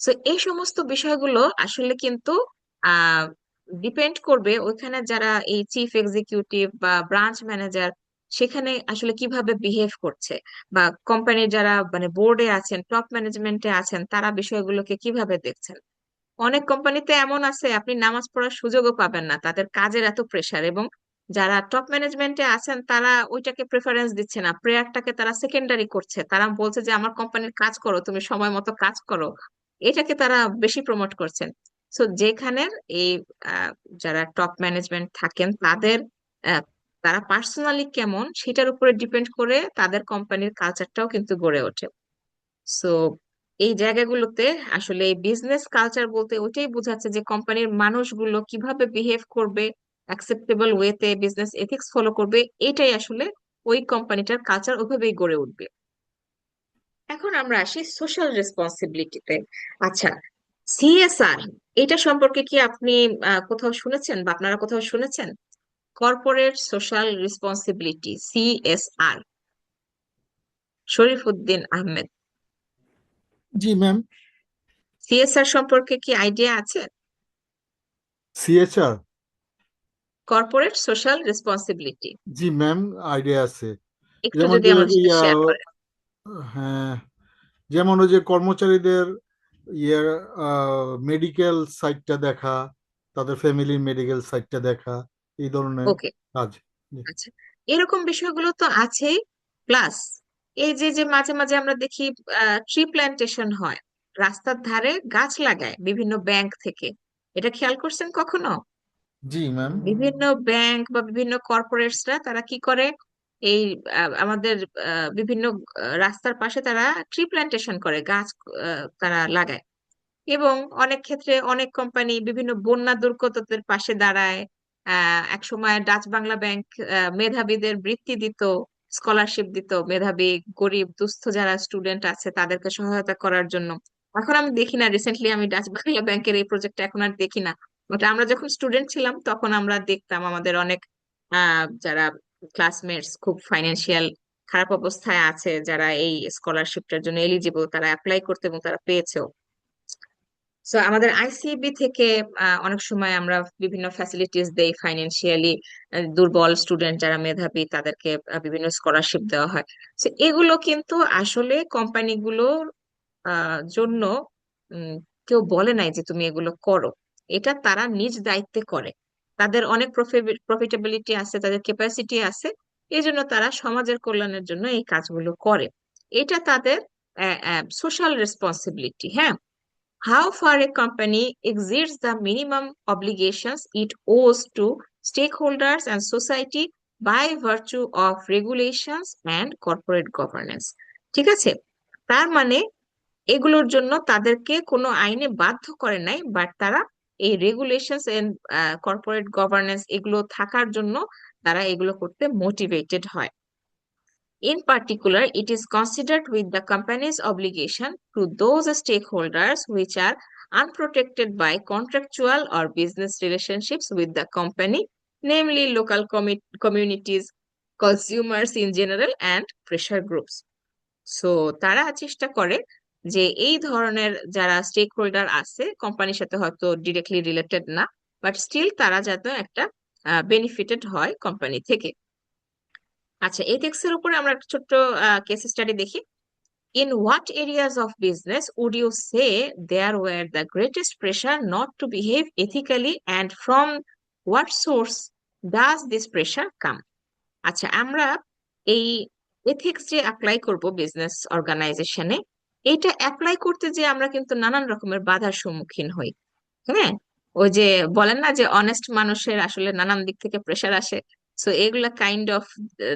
Speaker 1: তো এই সমস্ত বিষয়গুলো আসলে কিন্তু আহ ডিপেন্ড করবে ওইখানে যারা এই চিফ এক্সিকিউটিভ বা ব্রাঞ্চ ম্যানেজার সেখানে আসলে কিভাবে বিহেভ করছে, বা কোম্পানির যারা মানে বোর্ডে আছেন, টপ ম্যানেজমেন্টে আছেন, তারা বিষয়গুলোকে কিভাবে দেখছেন। অনেক কোম্পানিতে এমন আছে আপনি নামাজ পড়ার সুযোগও পাবেন না, তাদের কাজের এত প্রেসার, এবং যারা টপ ম্যানেজমেন্টে আছেন তারা ওইটাকে প্রেফারেন্স দিচ্ছে না, প্রেয়ারটাকে তারা সেকেন্ডারি করছে, তারা বলছে যে আমার কোম্পানির কাজ করো, তুমি সময় মতো কাজ করো, এটাকে তারা বেশি প্রমোট করছেন। সো যেখানের এই আহ, যারা টপ ম্যানেজমেন্ট থাকেন তাদের আহ, তারা পার্সোনালি কেমন সেটার উপরে ডিপেন্ড করে তাদের কোম্পানির কালচারটাও কিন্তু গড়ে ওঠে। সো এই জায়গাগুলোতে আসলে এই বিজনেস কালচার বলতে ওইটাই বোঝাচ্ছে যে কোম্পানির মানুষগুলো কিভাবে বিহেভ করবে, অ্যাকসেপ্টেবল ওয়েতে বিজনেস এথিক্স ফলো করবে, এটাই আসলে ওই কোম্পানিটার কালচার ওইভাবেই গড়ে উঠবে। এখন আমরা আসি সোশ্যাল রেসপন্সিবিলিটিতে। আচ্ছা, সিএসআর, এটা সম্পর্কে কি আপনি কোথাও শুনেছেন বা আপনারা কোথাও শুনেছেন? Corporate social responsibility, CSR. Sharifuddin Ahmed.
Speaker 7: জি ম্যাম।
Speaker 1: সিএসআর সম্পর্কে কি আইডিয়া আছে?
Speaker 7: সিএচআর?
Speaker 1: কর্পোরেট সোশ্যাল রেসপন্সিবিলিটি,
Speaker 7: জি ম্যাম, আইডিয়া আছে।
Speaker 1: একটু
Speaker 7: যেমন
Speaker 1: যদি
Speaker 7: যে
Speaker 1: আমাদের সাথে
Speaker 7: ইয়া,
Speaker 1: শেয়ার করেন।
Speaker 7: হ্যাঁ, যেমন ওই যে কর্মচারীদের ইয়ে মেডিকেল সাইটটা দেখা, তাদের ফ্যামিলির মেডিকেল সাইটটা দেখা, এই ধরনের
Speaker 1: ওকে,
Speaker 7: কাজ। জি।
Speaker 1: আচ্ছা, এরকম বিষয়গুলো তো আছেই। প্লাস এই যে যে মাঝে মাঝে আমরা দেখি ট্রি প্ল্যান্টেশন হয়, রাস্তার ধারে গাছ লাগায় বিভিন্ন ব্যাংক থেকে। এটা খেয়াল করছেন কখনো?
Speaker 7: জি ম্যাম।
Speaker 1: বিভিন্ন ব্যাংক বা বিভিন্ন কর্পোরেটসরা তারা কি করে, এই আমাদের বিভিন্ন রাস্তার পাশে তারা ট্রি প্ল্যান্টেশন করে, গাছ তারা লাগায়। এবং অনেক ক্ষেত্রে অনেক কোম্পানি বিভিন্ন বন্যা দুর্গতদের পাশে দাঁড়ায়। এক সময় ডাচ বাংলা ব্যাংক মেধাবীদের বৃত্তি দিত, স্কলারশিপ দিত, মেধাবী গরিব দুস্থ যারা স্টুডেন্ট আছে তাদেরকে সহায়তা করার জন্য। এখন আমি দেখি না, রিসেন্টলি আমি ডাচ বাংলা ব্যাংকের এই প্রজেক্টটা এখন আর দেখি না। বাট আমরা যখন স্টুডেন্ট ছিলাম তখন আমরা দেখতাম আমাদের অনেক যারা ক্লাসমেটস খুব ফাইন্যান্সিয়াল খারাপ অবস্থায় আছে, যারা এই স্কলারশিপটার জন্য এলিজিবল, তারা অ্যাপ্লাই করতে এবং তারা পেয়েছেও। সো আমাদের আইসিবি থেকে অনেক সময় আমরা বিভিন্ন ফ্যাসিলিটিস দেই ফাইন্যান্সিয়ালি দুর্বল স্টুডেন্ট যারা মেধাবী তাদেরকে বিভিন্ন স্কলারশিপ দেওয়া হয়। তো এগুলো কিন্তু আসলে কোম্পানিগুলোর জন্য উম, কেউ বলে নাই যে তুমি এগুলো করো। এটা তারা নিজ দায়িত্বে করে। তাদের অনেক প্রফিটেবিলিটি আছে, তাদের ক্যাপাসিটি আছে, এই জন্য তারা সমাজের কল্যাণের জন্য এই কাজগুলো করে। এটা তাদের সোশ্যাল রেসপন্সিবিলিটি। হ্যাঁ, how far a company exceeds the minimum obligations it owes to stakeholders and society by virtue of regulations and corporate governance। ঠিক আছে, তার মানে এগুলোর জন্য তাদেরকে কোনো আইনে বাধ্য করে নাই, বাট তারা এই রেগুলেশনস এন্ড কর্পোরেট গভর্নেন্স এগুলো থাকার জন্য তারা এগুলো করতে মোটিভেটেড হয়। In particular, it is considered with the company's obligation to those stakeholders which are unprotected by contractual or business relationships with the company, namely local communities, consumers in general, and pressure groups. So তারা চেষ্টা করে যে এই ধরনের যারা stake holder আছে কোম্পানির সাথে হয়তো ডিরেক্টলি রিলেটেড না, বাট স্টিল তারা যাতে একটা বেনিফিটেড হয় কোম্পানি থেকে। আচ্ছা, এথিক্স এর উপরে আমরা একটা ছোট্ট কেস স্টাডি দেখি। In what areas of business would you say there were the greatest pressure not to behave ethically, and from what source does this pressure come? আচ্ছা, আমরা এই এথিক্স যে অ্যাপ্লাই করব বিজনেস অর্গানাইজেশনে, এটা অ্যাপ্লাই করতে যে আমরা কিন্তু নানান রকমের বাধার সম্মুখীন হই। হ্যাঁ, ওই যে বলেন না যে অনেস্ট মানুষের আসলে নানান দিক থেকে প্রেশার আসে। সো এগুলা kind of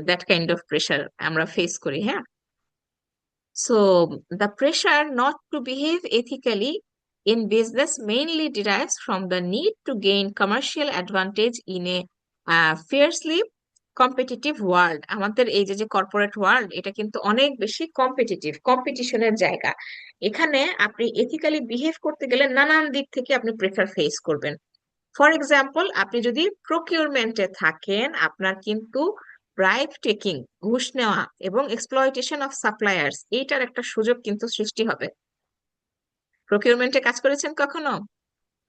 Speaker 1: that kind of pressure আমরা ফেস করি। হ্যাঁ, so the pressure not to behave ethically in business mainly derives from the need to gain commercial advantage in a fiercely competitive world। আমাদের এই যে যে corporate world, এটা কিন্তু অনেক বেশি কম্পিটিটিভ, কম্পিটিশনের জায়গা। এখানে আপনি এথিক্যালি বিহেভ করতে গেলে নানান দিক থেকে আপনি প্রেশার ফেস করবেন। ফর এক্সাম্পল, আপনি যদি প্রকিউরমেন্টে থাকেন, আপনার কিন্তু ব্রাইব টেকিং, ঘুষ নেওয়া এবং এক্সপ্লয়টেশন অফ সাপ্লায়ার্স, এইটার একটা সুযোগ কিন্তু সৃষ্টি হবে। প্রকিউরমেন্টে কাজ করেছেন কখনো?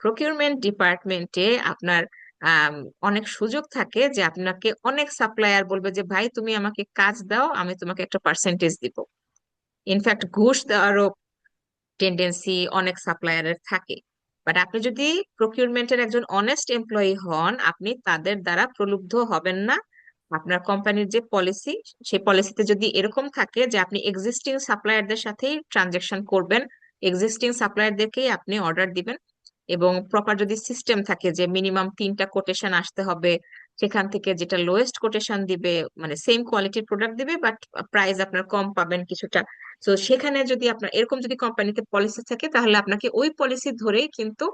Speaker 1: প্রকিউরমেন্ট ডিপার্টমেন্টে আপনার আম, অনেক সুযোগ থাকে যে আপনাকে অনেক সাপ্লায়ার বলবে যে ভাই তুমি আমাকে কাজ দাও, আমি তোমাকে একটা পার্সেন্টেজ দিব। ইনফ্যাক্ট ঘুষ দেওয়ারও টেন্ডেন্সি অনেক সাপ্লায়ারের থাকে। বাট আপনি যদি প্রকিউরমেন্টের একজন অনেস্ট এমপ্লয়ি হন, আপনি তাদের দ্বারা প্রলুব্ধ হবেন না। আপনার কোম্পানির যে পলিসি, সেই পলিসিতে যদি এরকম থাকে যে আপনি এক্সিস্টিং সাপ্লায়ারদের সাথেই ট্রানজেকশন করবেন, এক্সিস্টিং সাপ্লায়ারদেরকেই আপনি অর্ডার দিবেন, এবং প্রপার যদি সিস্টেম থাকে যে মিনিমাম 3টা কোটেশন আসতে হবে, সেখান থেকে যেটা লোয়েস্ট কোটেশন দিবে, মানে সেম কোয়ালিটির প্রোডাক্ট দিবে বাট প্রাইস আপনার কম পাবেন কিছুটা। তো সেখানে যদি আপনার এরকম যদি কোম্পানিতে পলিসি থাকে, তাহলে আপনাকে ওই পলিসি ধরেই কিন্তু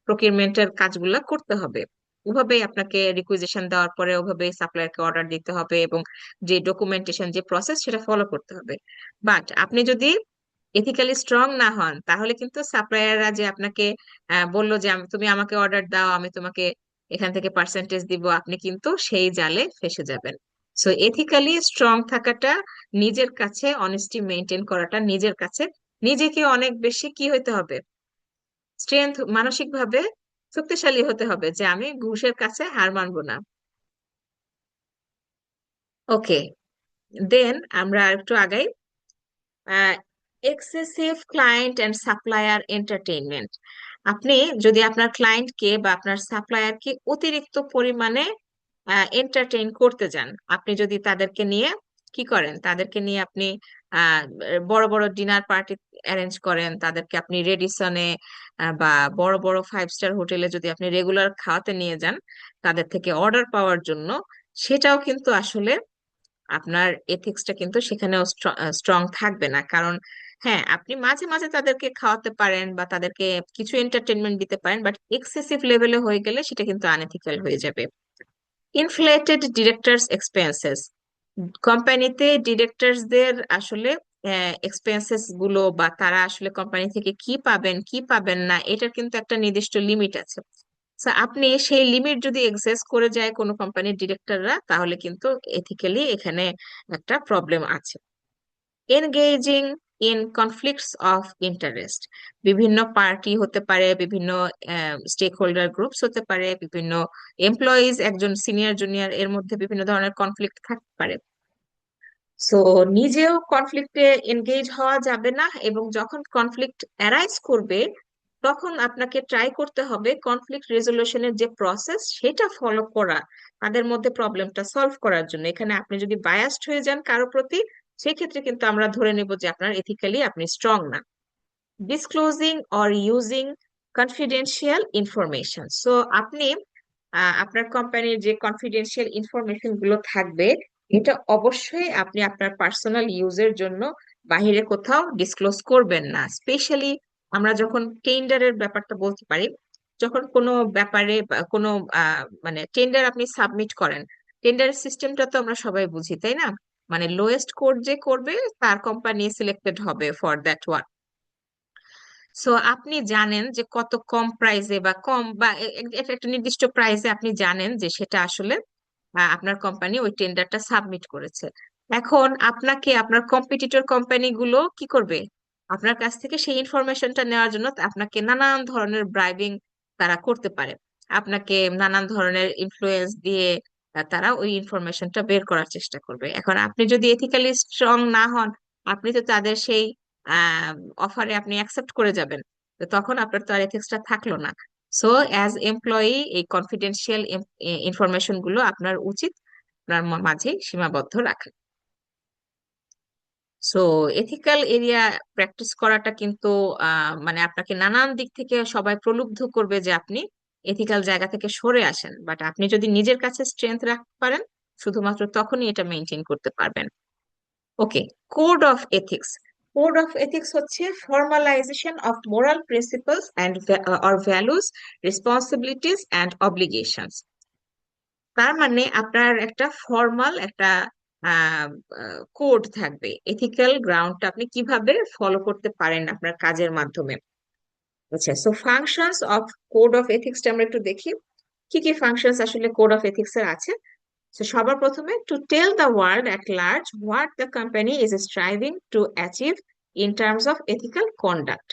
Speaker 1: প্রকিউরমেন্টের কাজগুলা করতে হবে। ওভাবেই আপনাকে রিকুইজিশন দেওয়ার পরে ওভাবেই সাপ্লায়ারকে অর্ডার দিতে হবে, এবং যে ডকুমেন্টেশন যে প্রসেস সেটা ফলো করতে হবে। বাট আপনি যদি এথিক্যালি স্ট্রং না হন, তাহলে কিন্তু সাপ্লায়াররা যে আপনাকে বললো যে তুমি আমাকে অর্ডার দাও, আমি তোমাকে এখান থেকে পার্সেন্টেজ দিব, আপনি কিন্তু সেই জালে ফেসে যাবেন। সো এথিক্যালি স্ট্রং থাকাটা, নিজের কাছে অনেস্টি মেনটেন করাটা, নিজের কাছে নিজেকে অনেক বেশি কি হইতে হবে, স্ট্রেংথ, মানসিক ভাবে শক্তিশালী হতে হবে যে আমি ঘুষের কাছে হার মানবো না। ওকে, দেন আমরা একটু আগাই। Excessive client and supplier entertainment. আপনি যদি আপনার ক্লায়েন্টকে বা আপনার সাপ্লায়ারকে অতিরিক্ত পরিমাণে এন্টারটেইন করতে যান, আপনি যদি তাদেরকে নিয়ে কি করেন, তাদেরকে নিয়ে আপনি আহ বড় বড় ডিনার পার্টি অ্যারেঞ্জ করেন, তাদেরকে আপনি রেডিসনে বা বড় বড় 5 স্টার হোটেলে যদি আপনি রেগুলার খাওয়াতে নিয়ে যান তাদের থেকে অর্ডার পাওয়ার জন্য, সেটাও কিন্তু আসলে আপনার এথিক্সটা কিন্তু সেখানেও স্ট্রং থাকবে না। কারণ হ্যাঁ, আপনি মাঝে মাঝে তাদেরকে খাওয়াতে পারেন বা তাদেরকে কিছু এন্টারটেনমেন্ট দিতে পারেন, বাট এক্সেসিভ লেভেলে হয়ে গেলে সেটা কিন্তু আনএথিক্যাল হয়ে যাবে। Inflated directors expenses. কোম্পানিতে ডিরেক্টরসদের আসলে এক্সপেন্সেস গুলো বা তারা আসলে কোম্পানি থেকে কি পাবেন কি পাবেন না, এটার কিন্তু একটা নির্দিষ্ট লিমিট আছে। So, আপনি সেই লিমিট যদি এক্সেস করে যায় কোনো কোম্পানির ডিরেক্টররা, তাহলে কিন্তু এথিক্যালি এখানে একটা প্রবলেম আছে। Engaging in conflicts of interest. বিভিন্ন পার্টি হতে পারে, বিভিন্ন স্টেক হোল্ডার গ্রুপস হতে পারে, বিভিন্ন এমপ্লয়িজ, একজন সিনিয়র জুনিয়র, এর মধ্যে বিভিন্ন ধরনের কনফ্লিক্ট থাকতে পারে। সো নিজেও কনফ্লিক্টে এনগেজ হওয়া যাবে না, এবং যখন কনফ্লিক্ট অ্যারাইজ করবে তখন আপনাকে ট্রাই করতে হবে কনফ্লিক্ট রেজলিউশনের যে প্রসেস সেটা ফলো করা, তাদের মধ্যে প্রবলেমটা সলভ করার জন্য। এখানে আপনি যদি বায়াসড হয়ে যান কারো প্রতি, সেক্ষেত্রে কিন্তু আমরা ধরে নেব যে আপনার এথিক্যালি আপনি স্ট্রং না। Disclosing or using confidential information. So আপনি আপনার কোম্পানির যে কনফিডেন্সিয়াল ইনফরমেশন গুলো থাকবে, এটা অবশ্যই আপনি আপনার পার্সোনাল ইউজের জন্য বাহিরে কোথাও ডিসক্লোজ করবেন না। স্পেশালি আমরা যখন টেন্ডারের ব্যাপারটা বলতে পারি, যখন কোনো ব্যাপারে বা কোনো মানে টেন্ডার আপনি সাবমিট করেন, টেন্ডার সিস্টেমটা তো আমরা সবাই বুঝি, তাই না? মানে লোয়েস্ট কোড যে করবে তার কোম্পানি সিলেক্টেড হবে ফর দ্যাট ওয়ার্ক। সো আপনি জানেন যে কত কম প্রাইসে বা কম বা একটা নির্দিষ্ট প্রাইসে আপনি জানেন যে সেটা আসলে আপনার কোম্পানি ওই টেন্ডারটা সাবমিট করেছে। এখন আপনাকে আপনার কম্পিটিটর কোম্পানিগুলো কি করবে, আপনার কাছ থেকে সেই ইনফরমেশনটা নেওয়ার জন্য আপনাকে নানান ধরনের ব্রাইবিং তারা করতে পারে, আপনাকে নানান ধরনের ইনফ্লুয়েন্স দিয়ে তারা ওই ইনফরমেশনটা বের করার চেষ্টা করবে। এখন আপনি যদি এথিক্যালি স্ট্রং না হন, আপনি তো তাদের সেই অফারে আপনি অ্যাকসেপ্ট করে যাবেন, তো তখন আপনার তো আর এথিক্সটা থাকলো না। সো অ্যাজ এমপ্লয়ি এই কনফিডেন্সিয়াল ইনফরমেশন গুলো আপনার উচিত আপনার মাঝে সীমাবদ্ধ রাখা। সো এথিক্যাল এরিয়া প্র্যাকটিস করাটা কিন্তু মানে আপনাকে নানান দিক থেকে সবাই প্রলুব্ধ করবে যে আপনি এথিক্যাল জায়গা থেকে সরে আসেন, বাট আপনি যদি নিজের কাছে স্ট্রেংথ রাখতে পারেন শুধুমাত্র তখনই এটা মেনটেন করতে পারবেন। Okay, code of ethics. Code of ethics হচ্ছে formalisation of moral principles and or values, responsibilities and obligations. তার মানে আপনার একটা ফর্মাল একটা কোড থাকবে, এথিক্যাল গ্রাউন্ডটা আপনি কিভাবে ফলো করতে পারেন আপনার কাজের মাধ্যমে। আচ্ছা, so functions of code of এথিক্সটা আমরা একটু দেখি, কি কি ফাংশনস আসলে কোড অফ এথিক্স এর আছে। So, সবার প্রথমে to tell the world at large what the company is striving to achieve in terms of ethical conduct.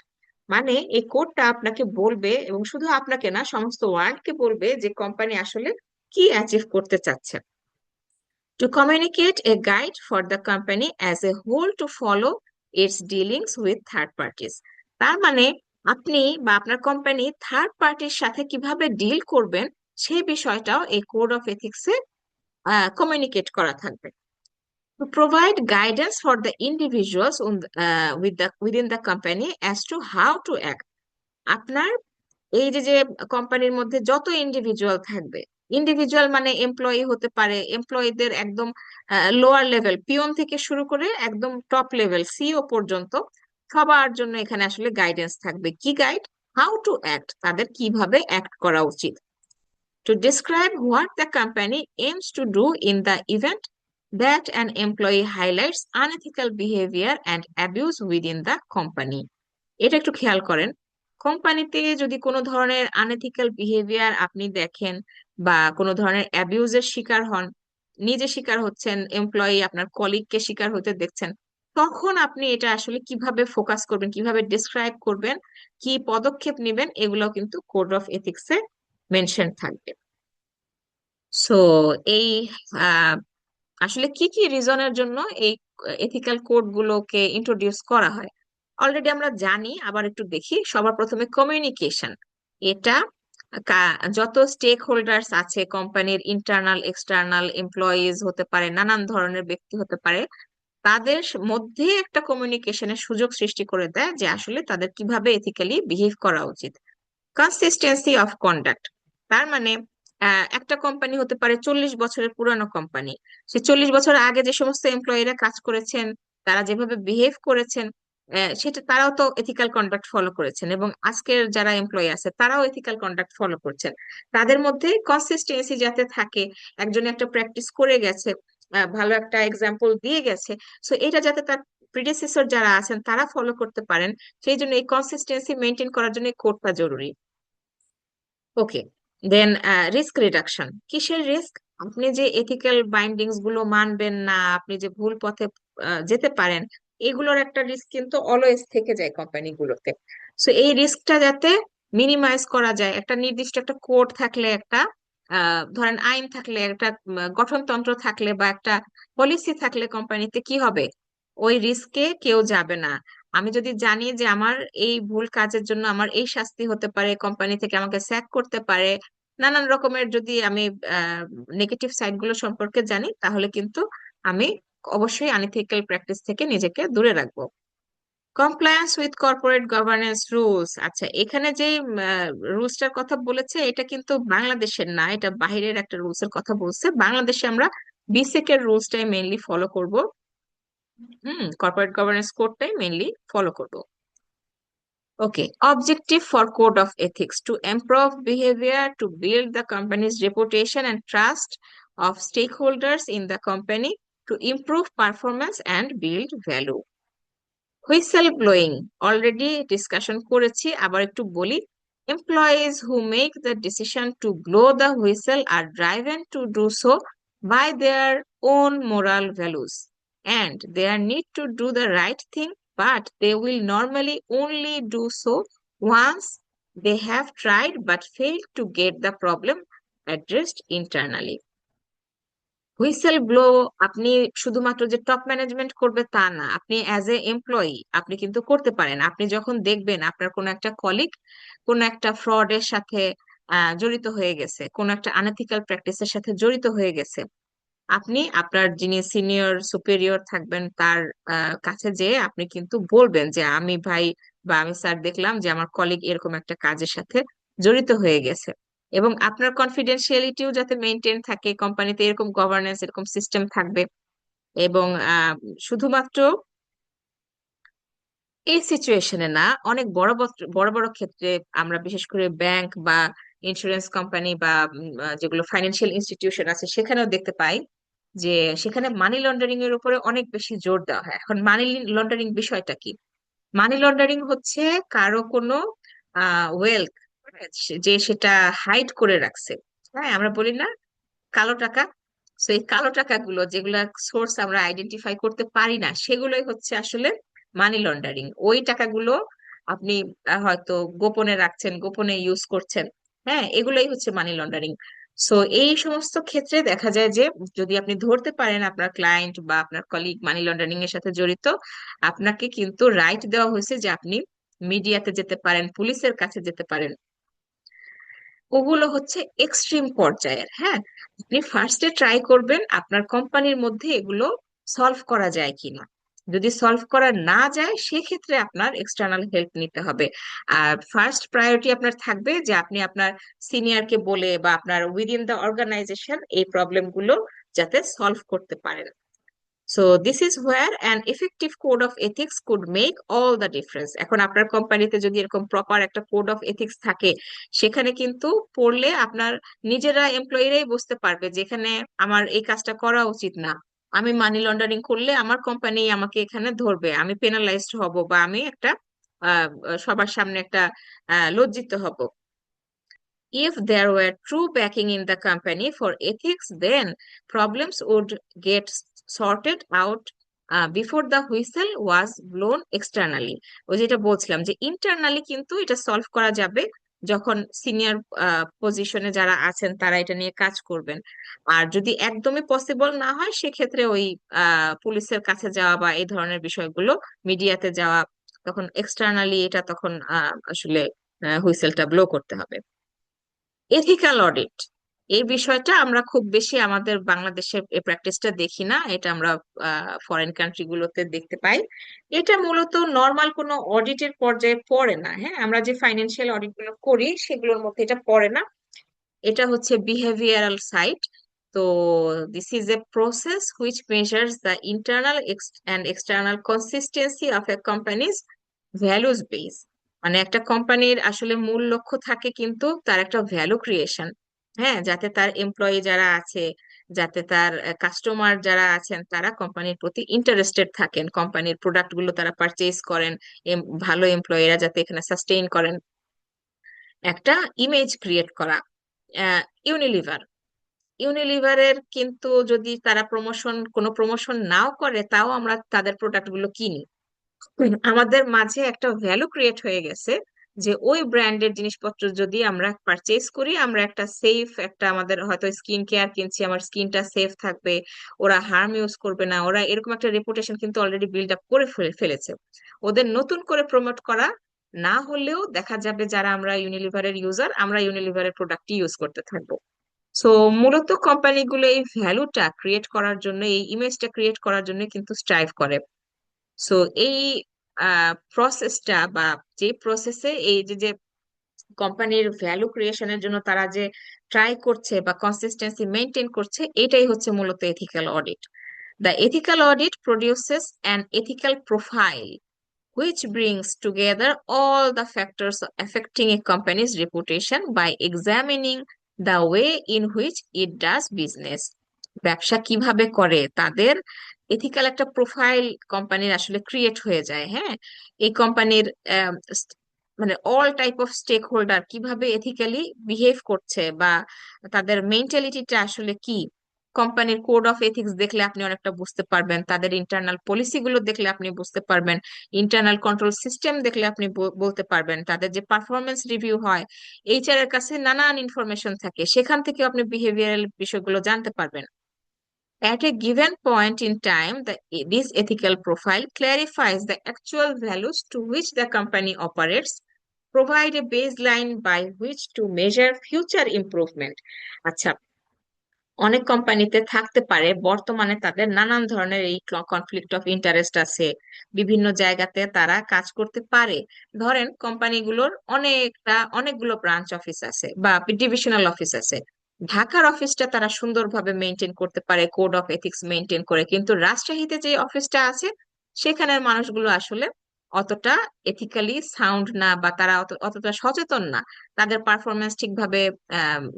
Speaker 1: মানে এই কোডটা আপনাকে বলবে, এবং শুধু আপনাকে না, সমস্ত ওয়ার্ল্ডকে বলবে যে কোম্পানি আসলে কি অ্যাচিভ করতে চাচ্ছে। To communicate a guide for the company as a whole to follow its dealings with third parties. তার মানে আপনি বা আপনার কোম্পানি থার্ড পার্টির সাথে কিভাবে ডিল করবেন সেই বিষয়টাও এই কোড অফ এথিক্সে কমিউনিকেট করা থাকবে। To provide guidance for the individuals within the company as to how to act. আপনার এই যে যে কোম্পানির মধ্যে যত ইন্ডিভিজুয়াল থাকবে, ইন্ডিভিজুয়াল মানে এমপ্লয়ি হতে পারে, এমপ্লয়ীদের একদম লোয়ার লেভেল পিয়ন থেকে শুরু করে একদম টপ লেভেল সিইও পর্যন্ত, সবার জন্য এখানে আসলে গাইডেন্স থাকবে। কি গাইড? হাউ টু অ্যাক্ট, তাদের কিভাবে অ্যাক্ট করা উচিত। To describe what the company aims to do in the event that an employee highlights unethical behavior and abuse within the company. এটা একটু খেয়াল করেন, কোম্পানিতে যদি কোনো ধরনের আনএথিক্যাল বিহেভিয়ার আপনি দেখেন বা কোনো ধরনের অ্যাবিউজের শিকার হন, নিজে শিকার হচ্ছেন, এমপ্লয়ি আপনার কলিগকে শিকার হতে দেখছেন, তখন আপনি এটা আসলে কিভাবে ফোকাস করবেন, কিভাবে ডিসক্রাইব করবেন, কি পদক্ষেপ নেবেন, এগুলো কিন্তু কোড অফ এথিক্সে মেনশন থাকবে। সো এই আহ, আসলে কি কি রিজনের জন্য এই এথিক্যাল কোড গুলোকে ইন্ট্রোডিউস করা হয় অলরেডি আমরা জানি, আবার একটু দেখি। সবার প্রথমে কমিউনিকেশন। এটা যত স্টেক হোল্ডার্স আছে কোম্পানির, ইন্টারনাল এক্সটার্নাল এমপ্লয়িজ হতে পারে, নানান ধরনের ব্যক্তি হতে পারে, তাদের মধ্যে একটা কমিউনিকেশনের সুযোগ সৃষ্টি করে দেয় যে আসলে তাদের কিভাবে এথিক্যালি বিহেভ করা উচিত। কনসিস্টেন্সি অফ কন্ডাক্ট, তার মানে একটা কোম্পানি হতে পারে 40 বছরের পুরানো কোম্পানি, সে 40 বছর আগে যে সমস্ত এমপ্লয়িরা কাজ করেছেন, তারা যেভাবে বিহেভ করেছেন, সেটা তারাও তো এথিক্যাল কন্ডাক্ট ফলো করেছেন, এবং আজকের যারা এমপ্লয়ি আছে তারাও এথিক্যাল কন্ডাক্ট ফলো করছেন। তাদের মধ্যে কনসিস্টেন্সি যাতে থাকে, একজনে একটা প্র্যাকটিস করে গেছে, ভালো একটা এক্সাম্পল দিয়ে গেছে, সো এটা যাতে তার প্রিডেসেসর যারা আছেন তারা ফলো করতে পারেন, সেই জন্য এই কনসিস্টেন্সি মেনটেন করার জন্য এই কোডটা জরুরি। ওকে, দেন রিস্ক রিডাকশন। কিসের রিস্ক? আপনি যে এথিক্যাল বাইন্ডিংস গুলো মানবেন না, আপনি যে ভুল পথে যেতে পারেন, এগুলোর একটা রিস্ক কিন্তু অলওয়েজ থেকে যায় কোম্পানিগুলোতে। সো এই রিস্কটা যাতে মিনিমাইজ করা যায়, একটা নির্দিষ্ট একটা কোড থাকলে, একটা ধরেন আইন থাকলে, একটা গঠনতন্ত্র থাকলে, বা একটা পলিসি থাকলে কোম্পানিতে কি হবে, ওই রিস্কে কেউ যাবে না। আমি যদি জানি যে আমার এই ভুল কাজের জন্য আমার এই শাস্তি হতে পারে, কোম্পানি থেকে আমাকে স্যাক করতে পারে, নানান রকমের যদি আমি নেগেটিভ সাইড গুলো সম্পর্কে জানি, তাহলে কিন্তু আমি অবশ্যই আনএথিক্যাল প্র্যাকটিস থেকে নিজেকে দূরে রাখবো। Compliance with corporate governance rules. আচ্ছা, এখানে যে রুলসটার কথা বলেছে এটা কিন্তু বাংলাদেশের না, এটা বাইরের একটা রুলস এর কথা বলছে। বাংলাদেশে আমরা বিসিক এর রুলসটাই মেইনলি ফলো করব। কর্পোরেট গভর্নেন্স কোডটাই মেইনলি ফলো করব। Okay, objective for code of ethics: to improve behavior, to build the company's reputation and trust of stakeholders in the company, to improve performance and build value. Whistle blowing already discussion করেছি, আবার একটু বলি। Employees who make the decision to blow the whistle are driven to do so by their own moral values, and they need to do the right thing, but they will normally only do so once they have tried but failed to get the problem addressed internally. Whistle blow আপনি শুধুমাত্র যে top management করবে তা না, আপনি as a employee আপনি কিন্তু করতে পারেন। আপনি যখন দেখবেন আপনার কোনো একটা কলিগ কোনো একটা ফ্রডের সাথে জড়িত হয়ে গেছে, কোনো একটা আনএথিক্যাল প্র্যাকটিসের সাথে জড়িত হয়ে গেছে, আপনি আপনার যিনি সিনিয়র সুপেরিয়র থাকবেন তার কাছে যেয়ে আপনি কিন্তু বলবেন যে আমি ভাই বা আমি স্যার দেখলাম যে আমার কলিগ এরকম একটা কাজের সাথে জড়িত হয়ে গেছে, এবং আপনার কনফিডেন্সিয়ালিটিও যাতে মেনটেন থাকে, কোম্পানিতে এরকম গভর্নেন্স এরকম সিস্টেম থাকবে। এবং শুধুমাত্র এই সিচুয়েশনে না, অনেক বড় বড় বড় ক্ষেত্রে আমরা বিশেষ করে ব্যাংক বা ইন্স্যুরেন্স কোম্পানি বা যেগুলো ফাইন্যান্সিয়াল ইনস্টিটিউশন আছে সেখানেও দেখতে পাই যে সেখানে মানি লন্ডারিং এর উপরে অনেক বেশি জোর দেওয়া হয়। এখন মানি লন্ডারিং বিষয়টা কি? মানি লন্ডারিং হচ্ছে কারো কোনো ওয়েলথ যে সেটা হাইড করে রাখছে, হ্যাঁ আমরা বলি না কালো টাকা। তো এই কালো টাকাগুলো যেগুলা সোর্স আমরা আইডেন্টিফাই করতে পারি না, সেগুলোই হচ্ছে আসলে মানি লন্ডারিং। ওই টাকাগুলো আপনি হয়তো গোপনে রাখছেন, গোপনে ইউজ করছেন, হ্যাঁ এগুলোই হচ্ছে মানি লন্ডারিং। সো এই সমস্ত ক্ষেত্রে দেখা যায় যে যদি আপনি ধরতে পারেন আপনার ক্লায়েন্ট বা আপনার কলিগ মানি লন্ডারিং এর সাথে জড়িত, আপনাকে কিন্তু রাইট দেওয়া হয়েছে যে আপনি মিডিয়াতে যেতে পারেন, পুলিশের কাছে যেতে পারেন। ওগুলো হচ্ছে এক্সট্রিম পর্যায়ের। হ্যাঁ, আপনি ফার্স্টে ট্রাই করবেন আপনার কোম্পানির মধ্যে এগুলো সলভ করা যায় কিনা। যদি সলভ করা না যায় সেক্ষেত্রে আপনার এক্সটার্নাল হেল্প নিতে হবে। আর ফার্স্ট প্রায়োরিটি আপনার থাকবে যে আপনি আপনার সিনিয়রকে বলে বা আপনার উইদিন দ্য অর্গানাইজেশন এই প্রবলেমগুলো যাতে সলভ করতে পারেন। So this is where an effective code of ethics could make all the difference. এখন আপনার কোম্পানিতে যদি এরকম প্রপার একটা কোড অফ এথিক্স থাকে, সেখানে কিন্তু পড়লে আপনার নিজেরা এমপ্লয়িরাই বুঝতে পারবে যে এখানে আমার এই কাজটা করা উচিত না, আমি মানি লন্ডারিং করলে আমার কোম্পানি আমাকে এখানে ধরবে, আমি পেনালাইজড হব, বা আমি একটা সবার সামনে একটা লজ্জিত হব। If there were true backing in the company for ethics, then problems would get sorted out before the whistle was blown externally. ওই যেটা বলছিলাম যে ইন্টারনালি কিন্তু এটা সলভ করা যাবে যখন সিনিয়র পজিশনে যারা আছেন তারা এটা নিয়ে কাজ করবেন। আর যদি একদমই পসিবল না হয় সেক্ষেত্রে ওই পুলিশের কাছে যাওয়া বা এই ধরনের বিষয়গুলো মিডিয়াতে যাওয়া, তখন এক্সটার্নালি এটা তখন আসলে হুইসেলটা ব্লো করতে হবে। এথিক্যাল অডিট, এই বিষয়টা আমরা খুব বেশি আমাদের বাংলাদেশের এই প্র্যাকটিসটা দেখি না, এটা আমরা ফরেন কান্ট্রি গুলোতে দেখতে পাই। এটা মূলত নর্মাল কোনো অডিটের পর্যায়ে পড়ে না। হ্যাঁ, আমরা যে ফাইন্যান্সিয়াল অডিট গুলো করি সেগুলোর মধ্যে এটা পড়ে না। এটা হচ্ছে বিহেভিয়ারাল সাইট। তো this is a process which measures the internal and external consistency of A companies values base. মানে একটা কোম্পানির আসলে মূল লক্ষ্য থাকে কিন্তু তার একটা ভ্যালু ক্রিয়েশন। হ্যাঁ, যাতে তার এমপ্লয়ি যারা আছে, যাতে তার কাস্টমার যারা আছেন তারা কোম্পানির প্রতি ইন্টারেস্টেড থাকেন, কোম্পানির প্রোডাক্ট গুলো তারা পারচেজ করেন, ভালো এমপ্লয়িরা যাতে এখানে সাস্টেইন করেন। একটা ইমেজ ক্রিয়েট করা। ইউনিলিভার, ইউনিলিভারের কিন্তু যদি তারা কোনো প্রমোশন নাও করে তাও আমরা তাদের প্রোডাক্ট গুলো কিনি। আমাদের মাঝে একটা ভ্যালু ক্রিয়েট হয়ে গেছে যে ওই ব্র্যান্ডের জিনিসপত্র যদি আমরা পারচেজ করি আমরা একটা সেফ, একটা আমাদের হয়তো স্কিন কেয়ার কিনছি, আমার স্কিনটা সেফ থাকবে, ওরা হার্ম ইউজ করবে না, ওরা এরকম একটা রেপুটেশন কিন্তু অলরেডি বিল্ড আপ করে ফেলেছে। ওদের নতুন করে প্রমোট করা না হলেও দেখা যাবে যারা আমরা ইউনিলিভারের ইউজার, আমরা ইউনিলিভারের প্রোডাক্ট ইউজ করতে থাকবো। সো মূলত কোম্পানিগুলো এই ভ্যালুটা ক্রিয়েট করার জন্য, এই ইমেজটা ক্রিয়েট করার জন্য কিন্তু স্ট্রাইভ করে। সো এই প্রসেসটা বা যে প্রসেসে এই যে যে কোম্পানির ভ্যালু ক্রিয়েশনের জন্য তারা যে ট্রাই করছে বা কনসিস্টেন্সি মেনটেন করছে, এটাই হচ্ছে মূলত ethical audit. The ethical audit produces an ethical profile which brings together all the factors affecting a company's reputation by examining the way in which it does business. ব্যবসা কিভাবে করে তাদের এথিক্যাল একটা profile কোম্পানির আসলে ক্রিয়েট হয়ে যায়। হ্যাঁ, এই কোম্পানির মানে all type of stake holder কিভাবে এথিক্যালি বিহেভ করছে বা তাদের মেন্টালিটিটা আসলে কি। কোম্পানির কোড অফ এথিক্স দেখলে আপনি অনেকটা বুঝতে পারবেন, তাদের ইন্টারনাল পলিসি গুলো দেখলে আপনি বুঝতে পারবেন, ইন্টারনাল কন্ট্রোল সিস্টেম দেখলে আপনি বলতে পারবেন, তাদের যে পারফরমেন্স রিভিউ হয়, এইচআর এর কাছে নানান ইনফরমেশন থাকে, সেখান থেকে আপনি বিহেভিয়ারাল বিষয়গুলো জানতে পারবেন। At a given point in time, this ethical profile clarifies the actual values to which the company operates, provide a baseline by which to measure future improvement. আচ্ছা, অনেক কোম্পানিতে থাকতে পারে বর্তমানে তাদের নানান ধরনের এই কনফ্লিক্ট অফ ইন্টারেস্ট আছে, বিভিন্ন জায়গাতে তারা কাজ করতে পারে। ধরেন কোম্পানিগুলোর অনেকগুলো ব্রাঞ্চ অফিস আছে বা ডিভিশনাল অফিস আছে। ঢাকার অফিসটা তারা সুন্দরভাবে মেনটেন করতে পারে কোড অফ এথিক্স মেনটেন করে, কিন্তু রাজশাহীতে যে অফিসটা আছে সেখানের মানুষগুলো আসলে অতটা এথিক্যালি সাউন্ড না বা তারা অতটা সচেতন না, তাদের পারফরমেন্স ঠিকভাবে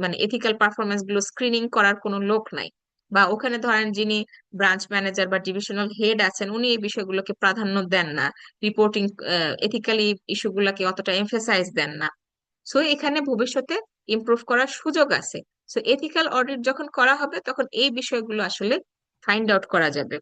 Speaker 1: মানে এথিক্যাল পারফরমেন্স গুলো স্ক্রিনিং করার কোনো লোক নাই, বা ওখানে ধরেন যিনি ব্রাঞ্চ ম্যানেজার বা ডিভিশনাল হেড আছেন উনি এই বিষয়গুলোকে প্রাধান্য দেন না, রিপোর্টিং এথিক্যালি ইস্যুগুলোকে অতটা এমফেসাইজ দেন না। সো এখানে ভবিষ্যতে ইমপ্রুভ করার সুযোগ আছে। সো এথিক্যাল অডিট যখন করা হবে তখন এই বিষয়গুলো আসলে ফাইন্ড আউট করা যাবে।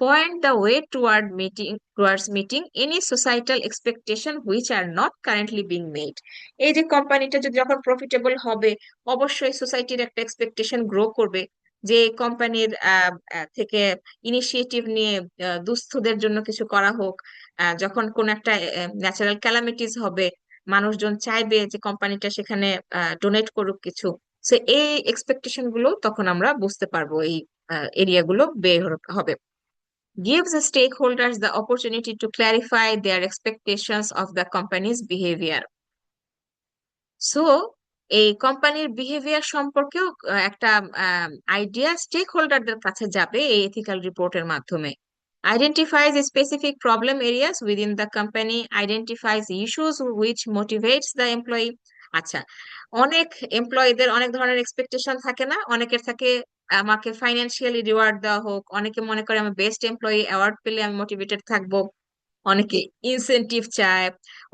Speaker 1: Point the way towards meeting any societal expectation which are not currently being made. এই যে কোম্পানিটা যদি যখন প্রফিটেবল হবে অবশ্যই সোসাইটির একটা এক্সপেকটেশন গ্রো করবে যে কোম্পানির থেকে ইনিশিয়েটিভ নিয়ে দুস্থদের জন্য কিছু করা হোক। যখন কোন একটা ন্যাচারাল ক্যালামিটিস হবে মানুষজন চাইবে যে কোম্পানিটা সেখানে ডোনেট করুক কিছু। সো এই এক্সপেকটেশন গুলো তখন আমরা বুঝতে পারবো, এই এরিয়াগুলো বের হবে। Gives the stakeholders the opportunity to clarify their expectations of the company's behavior. So, এই কোম্পানির বিহেভিয়ার সম্পর্কেও একটা আইডিয়া স্টেক হোল্ডারদের কাছে যাবে এই এথিক্যাল রিপোর্টের মাধ্যমে। Identifies specific problem areas within the company, identifies issues which motivates the employee. আচ্ছা, অনেক এমপ্লয়ীদের অনেক ধরনের এক্সপেকটেশন থাকে না, অনেকের থাকে আমাকে ফাইন্যান্সিয়ালি রিওয়ার্ড দেওয়া হোক, অনেকে মনে করে আমি বেস্ট এমপ্লয়ি অ্যাওয়ার্ড পেলে আমি মোটিভেটেড থাকবো। অনেকে ইনসেনটিভ চায়,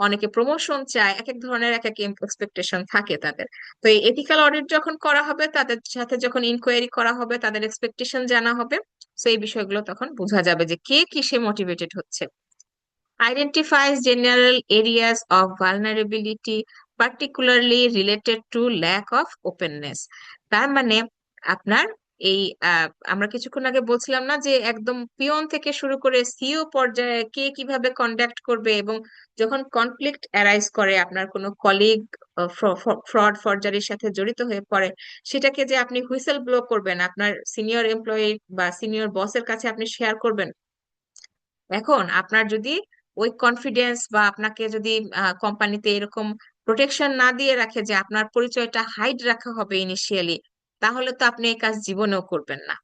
Speaker 1: অনেকে প্রমোশন চায়, এক এক ধরনের এক এক এক্সপেকটেশন থাকে তাদের। তো এই এথিক্যাল অডিট যখন করা হবে, তাদের সাথে যখন ইনকোয়ারি করা হবে, তাদের এক্সপেকটেশন জানা হবে, তো এই বিষয়গুলো তখন বোঝা যাবে যে কে কিসে মোটিভেটেড হচ্ছে। Identifies general areas of vulnerability, particularly related to lack of openness. তার মানে আপনার এই আমরা কিছুক্ষণ আগে বলছিলাম না যে একদম পিয়ন থেকে শুরু করে সিইও পর্যায়ে কে কিভাবে কন্ডাক্ট করবে, এবং যখন কনফ্লিক্ট অ্যারাইজ করে, আপনার কোনো কলিগ ফ্রড ফরজারির সাথে জড়িত হয়ে পড়ে, সেটাকে যে আপনি হুইসেল ব্লো করবেন, আপনার সিনিয়র এমপ্লয়ি বা সিনিয়র বসের কাছে আপনি শেয়ার করবেন। এখন আপনার যদি ওই কনফিডেন্স বা আপনাকে যদি কোম্পানিতে এরকম প্রোটেকশন না দিয়ে রাখে যে আপনার পরিচয়টা হাইড রাখা হবে ইনিশিয়ালি, তাহলে তো আপনি এই কাজ জীবনেও করবেন না।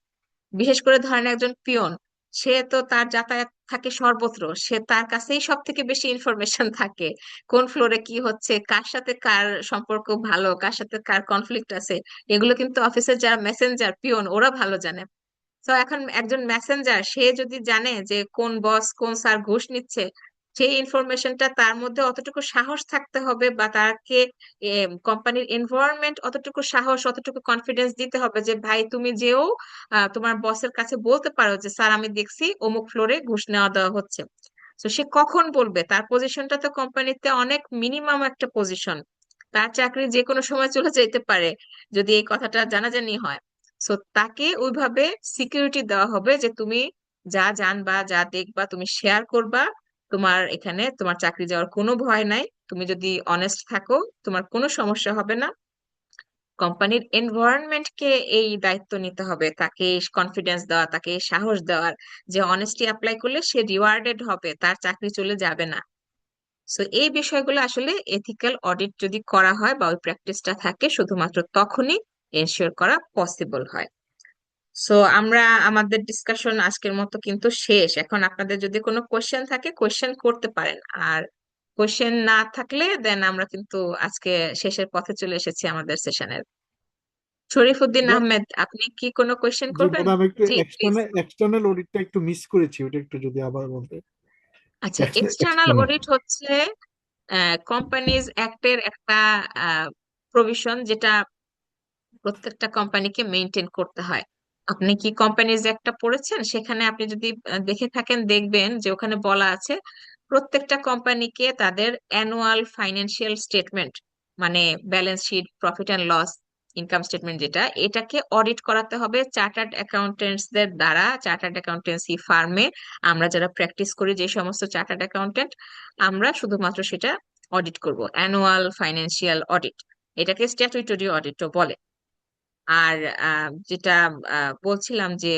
Speaker 1: বিশেষ করে ধরেন একজন পিয়ন, সে তো তার যাতায়াত থাকে সর্বত্র, সে তার কাছেই সব থেকে বেশি ইনফরমেশন থাকে, কোন ফ্লোরে কি হচ্ছে, কার সাথে কার সম্পর্ক ভালো, কার সাথে কার কনফ্লিক্ট আছে, এগুলো কিন্তু অফিসের যারা মেসেঞ্জার পিয়ন ওরা ভালো জানে। তো এখন একজন মেসেঞ্জার সে যদি জানে যে কোন বস কোন স্যার ঘুষ নিচ্ছে, সেই ইনফরমেশনটা তার মধ্যে অতটুকু সাহস থাকতে হবে, বা তাকে কোম্পানির এনভায়রনমেন্ট অতটুকু সাহস অতটুকু কনফিডেন্স দিতে হবে যে ভাই তুমি যেও তোমার বসের কাছে বলতে পারো যে স্যার আমি দেখছি অমুক ফ্লোরে ঘুষ নেওয়া দেওয়া হচ্ছে। তো সে কখন বলবে? তার পজিশনটা তো কোম্পানিতে অনেক মিনিমাম একটা পজিশন, তার চাকরি যে কোনো সময় চলে যেতে পারে যদি এই কথাটা জানাজানি হয়। সো তাকে ওইভাবে সিকিউরিটি দেওয়া হবে যে তুমি যা জানবা যা দেখবা তুমি শেয়ার করবা, তোমার এখানে তোমার চাকরি যাওয়ার কোনো ভয় নাই, তুমি যদি অনেস্ট থাকো তোমার কোনো সমস্যা হবে না। কোম্পানির এনভায়রনমেন্টকে এই দায়িত্ব নিতে হবে, তাকে কনফিডেন্স দেওয়া, তাকে সাহস দেওয়ার যে অনেস্টি অ্যাপ্লাই করলে সে রিওয়ার্ডেড হবে, তার চাকরি চলে যাবে না। সো এই বিষয়গুলো আসলে এথিক্যাল অডিট যদি করা হয় বা ওই প্র্যাকটিসটা থাকে, শুধুমাত্র তখনই এনশিওর করা পসিবল হয়। সো আমরা আমাদের ডিসকাশন আজকের মতো কিন্তু শেষ। এখন আপনাদের যদি কোনো কোশ্চেন থাকে কোশ্চেন করতে পারেন, আর কোশ্চেন না থাকলে দেন আমরা কিন্তু আজকে শেষের পথে চলে এসেছি আমাদের সেশনের। শরীফুদ্দিন আহমেদ, আপনি কি কোনো কোশ্চেন
Speaker 7: জি
Speaker 1: করবেন?
Speaker 7: ম্যাডাম, একটু
Speaker 1: জি প্লিজ।
Speaker 7: এক্সটার্নাল অডিটটা একটু মিস করেছি, ওটা একটু যদি আবার বলতে।
Speaker 1: আচ্ছা, এক্সটার্নাল
Speaker 7: এক্সটার্নাল।
Speaker 1: অডিট হচ্ছে কোম্পানিজ অ্যাক্টের একটা প্রভিশন, যেটা প্রত্যেকটা কোম্পানিকে মেনটেন করতে হয়। আপনি কি কোম্পানিজ একটা পড়েছেন? সেখানে আপনি যদি দেখে থাকেন দেখবেন যে ওখানে বলা আছে প্রত্যেকটা কোম্পানিকে তাদের অ্যানুয়াল ফাইন্যান্সিয়াল স্টেটমেন্ট, মানে balance sheet, profit and loss, income statement, যেটা এটাকে অডিট করাতে হবে চার্টার্ড অ্যাকাউন্টেন্টসদের দ্বারা। চার্টার্ড অ্যাকাউন্টেন্সি ফার্মে আমরা যারা প্র্যাকটিস করি, যে সমস্ত চার্টার্ড অ্যাকাউন্টেন্ট, আমরা শুধুমাত্র সেটা অডিট করব, অ্যানুয়াল ফাইন্যান্সিয়াল অডিট। এটাকে স্ট্যাটুটরি অডিটও বলে। আর যেটা বলছিলাম যে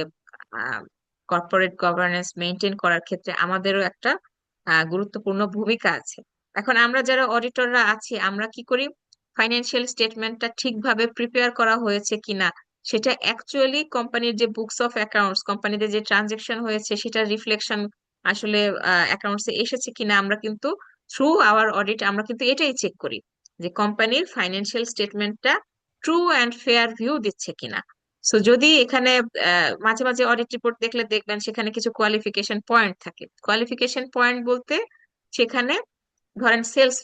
Speaker 1: কর্পোরেট গভর্নেন্স মেনটেন করার ক্ষেত্রে আমাদেরও একটা গুরুত্বপূর্ণ ভূমিকা আছে। এখন আমরা যারা অডিটররা আছি, আমরা কি করি? ফাইন্যান্সিয়াল স্টেটমেন্টটা ঠিকভাবে প্রিপেয়ার করা হয়েছে কিনা, সেটা অ্যাকচুয়ালি কোম্পানির যে বুকস অফ অ্যাকাউন্টস, কোম্পানিতে যে ট্রানজেকশন হয়েছে সেটার রিফ্লেকশন আসলে অ্যাকাউন্টসে এসেছে কিনা, আমরা কিন্তু থ্রু আওয়ার অডিট আমরা কিন্তু এটাই চেক করি যে কোম্পানির ফাইন্যান্সিয়াল স্টেটমেন্টটা ট্রু অ্যান্ড ফেয়ার ভিউ দিচ্ছে কিনা। সো যদি এখানে মাঝে মাঝে অডিট রিপোর্ট দেখলে দেখবেন সেখানে কিছু কোয়ালিফিকেশন পয়েন্ট থাকে। কোয়ালিফিকেশন পয়েন্ট বলতে সেখানে ধরেন সেলস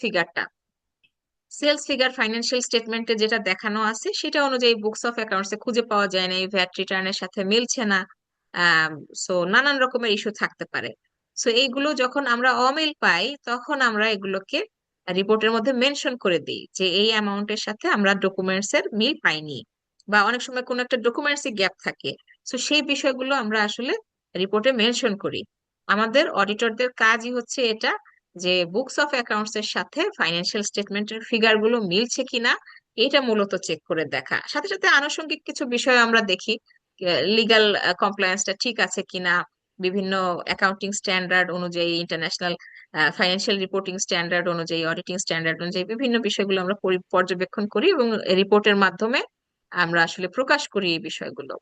Speaker 1: ফিগার ফাইন্যান্সিয়াল স্টেটমেন্টে যেটা দেখানো আছে সেটা অনুযায়ী বুকস অফ অ্যাকাউন্টসে খুঁজে পাওয়া যায় না, এই ভ্যাট রিটার্নের সাথে মিলছে না। সো নানান রকমের ইস্যু থাকতে পারে। সো এইগুলো যখন আমরা অমিল পাই, তখন আমরা এগুলোকে রিপোর্টের মধ্যে মেনশন করে দিই যে এই অ্যামাউন্টের সাথে আমরা ডকুমেন্টস এর মিল পাইনি, বা অনেক সময় কোনো একটা ডকুমেন্টস গ্যাপ থাকে। সো সেই বিষয়গুলো আমরা আসলে রিপোর্টে মেনশন করি। আমাদের অডিটরদের কাজই হচ্ছে এটা, যে বুকস অফ অ্যাকাউন্টস এর সাথে ফাইন্যান্সিয়াল স্টেটমেন্টের ফিগার গুলো মিলছে কিনা এটা মূলত চেক করে দেখা। সাথে সাথে আনুষঙ্গিক কিছু বিষয় আমরা দেখি, লিগ্যাল কমপ্লায়েন্সটা ঠিক আছে কিনা, বিভিন্ন অ্যাকাউন্টিং স্ট্যান্ডার্ড অনুযায়ী, ইন্টারন্যাশনাল ফাইন্যান্সিয়াল রিপোর্টিং স্ট্যান্ডার্ড অনুযায়ী, অডিটিং স্ট্যান্ডার্ড অনুযায়ী বিভিন্ন বিষয়গুলো আমরা পর্যবেক্ষণ করি, এবং রিপোর্টের মাধ্যমে আমরা আসলে প্রকাশ করি এই বিষয়গুলো।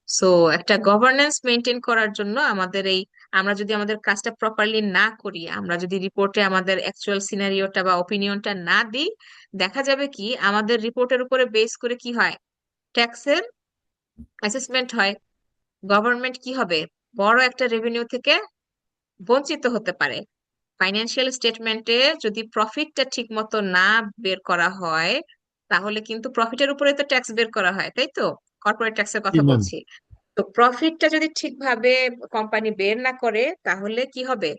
Speaker 1: সো একটা গভর্নেন্স মেনটেন করার জন্য আমাদের এই, আমরা যদি আমাদের কাজটা প্রপারলি না করি, আমরা যদি রিপোর্টে আমাদের অ্যাকচুয়াল সিনারিওটা বা ওপিনিয়নটা না দিই, দেখা যাবে কি আমাদের রিপোর্টের উপরে বেস করে কি হয়, ট্যাক্সের অ্যাসেসমেন্ট হয়। গভর্নমেন্ট কি হবে, বড় একটা রেভিনিউ থেকে বঞ্চিত হতে পারে। ফাইন্যান্সিয়াল স্টেটমেন্টে যদি প্রফিটটা ঠিক মতো না বের করা হয়, তাহলে কিন্তু প্রফিটের উপরে তো ট্যাক্স বের করা হয়, তাই তো? কর্পোরেট ট্যাক্সের
Speaker 7: জি
Speaker 1: কথা
Speaker 7: ম্যাম।
Speaker 1: বলছি। তো প্রফিটটা যদি ঠিকভাবে কোম্পানি বের না করে, তাহলে কি হবে?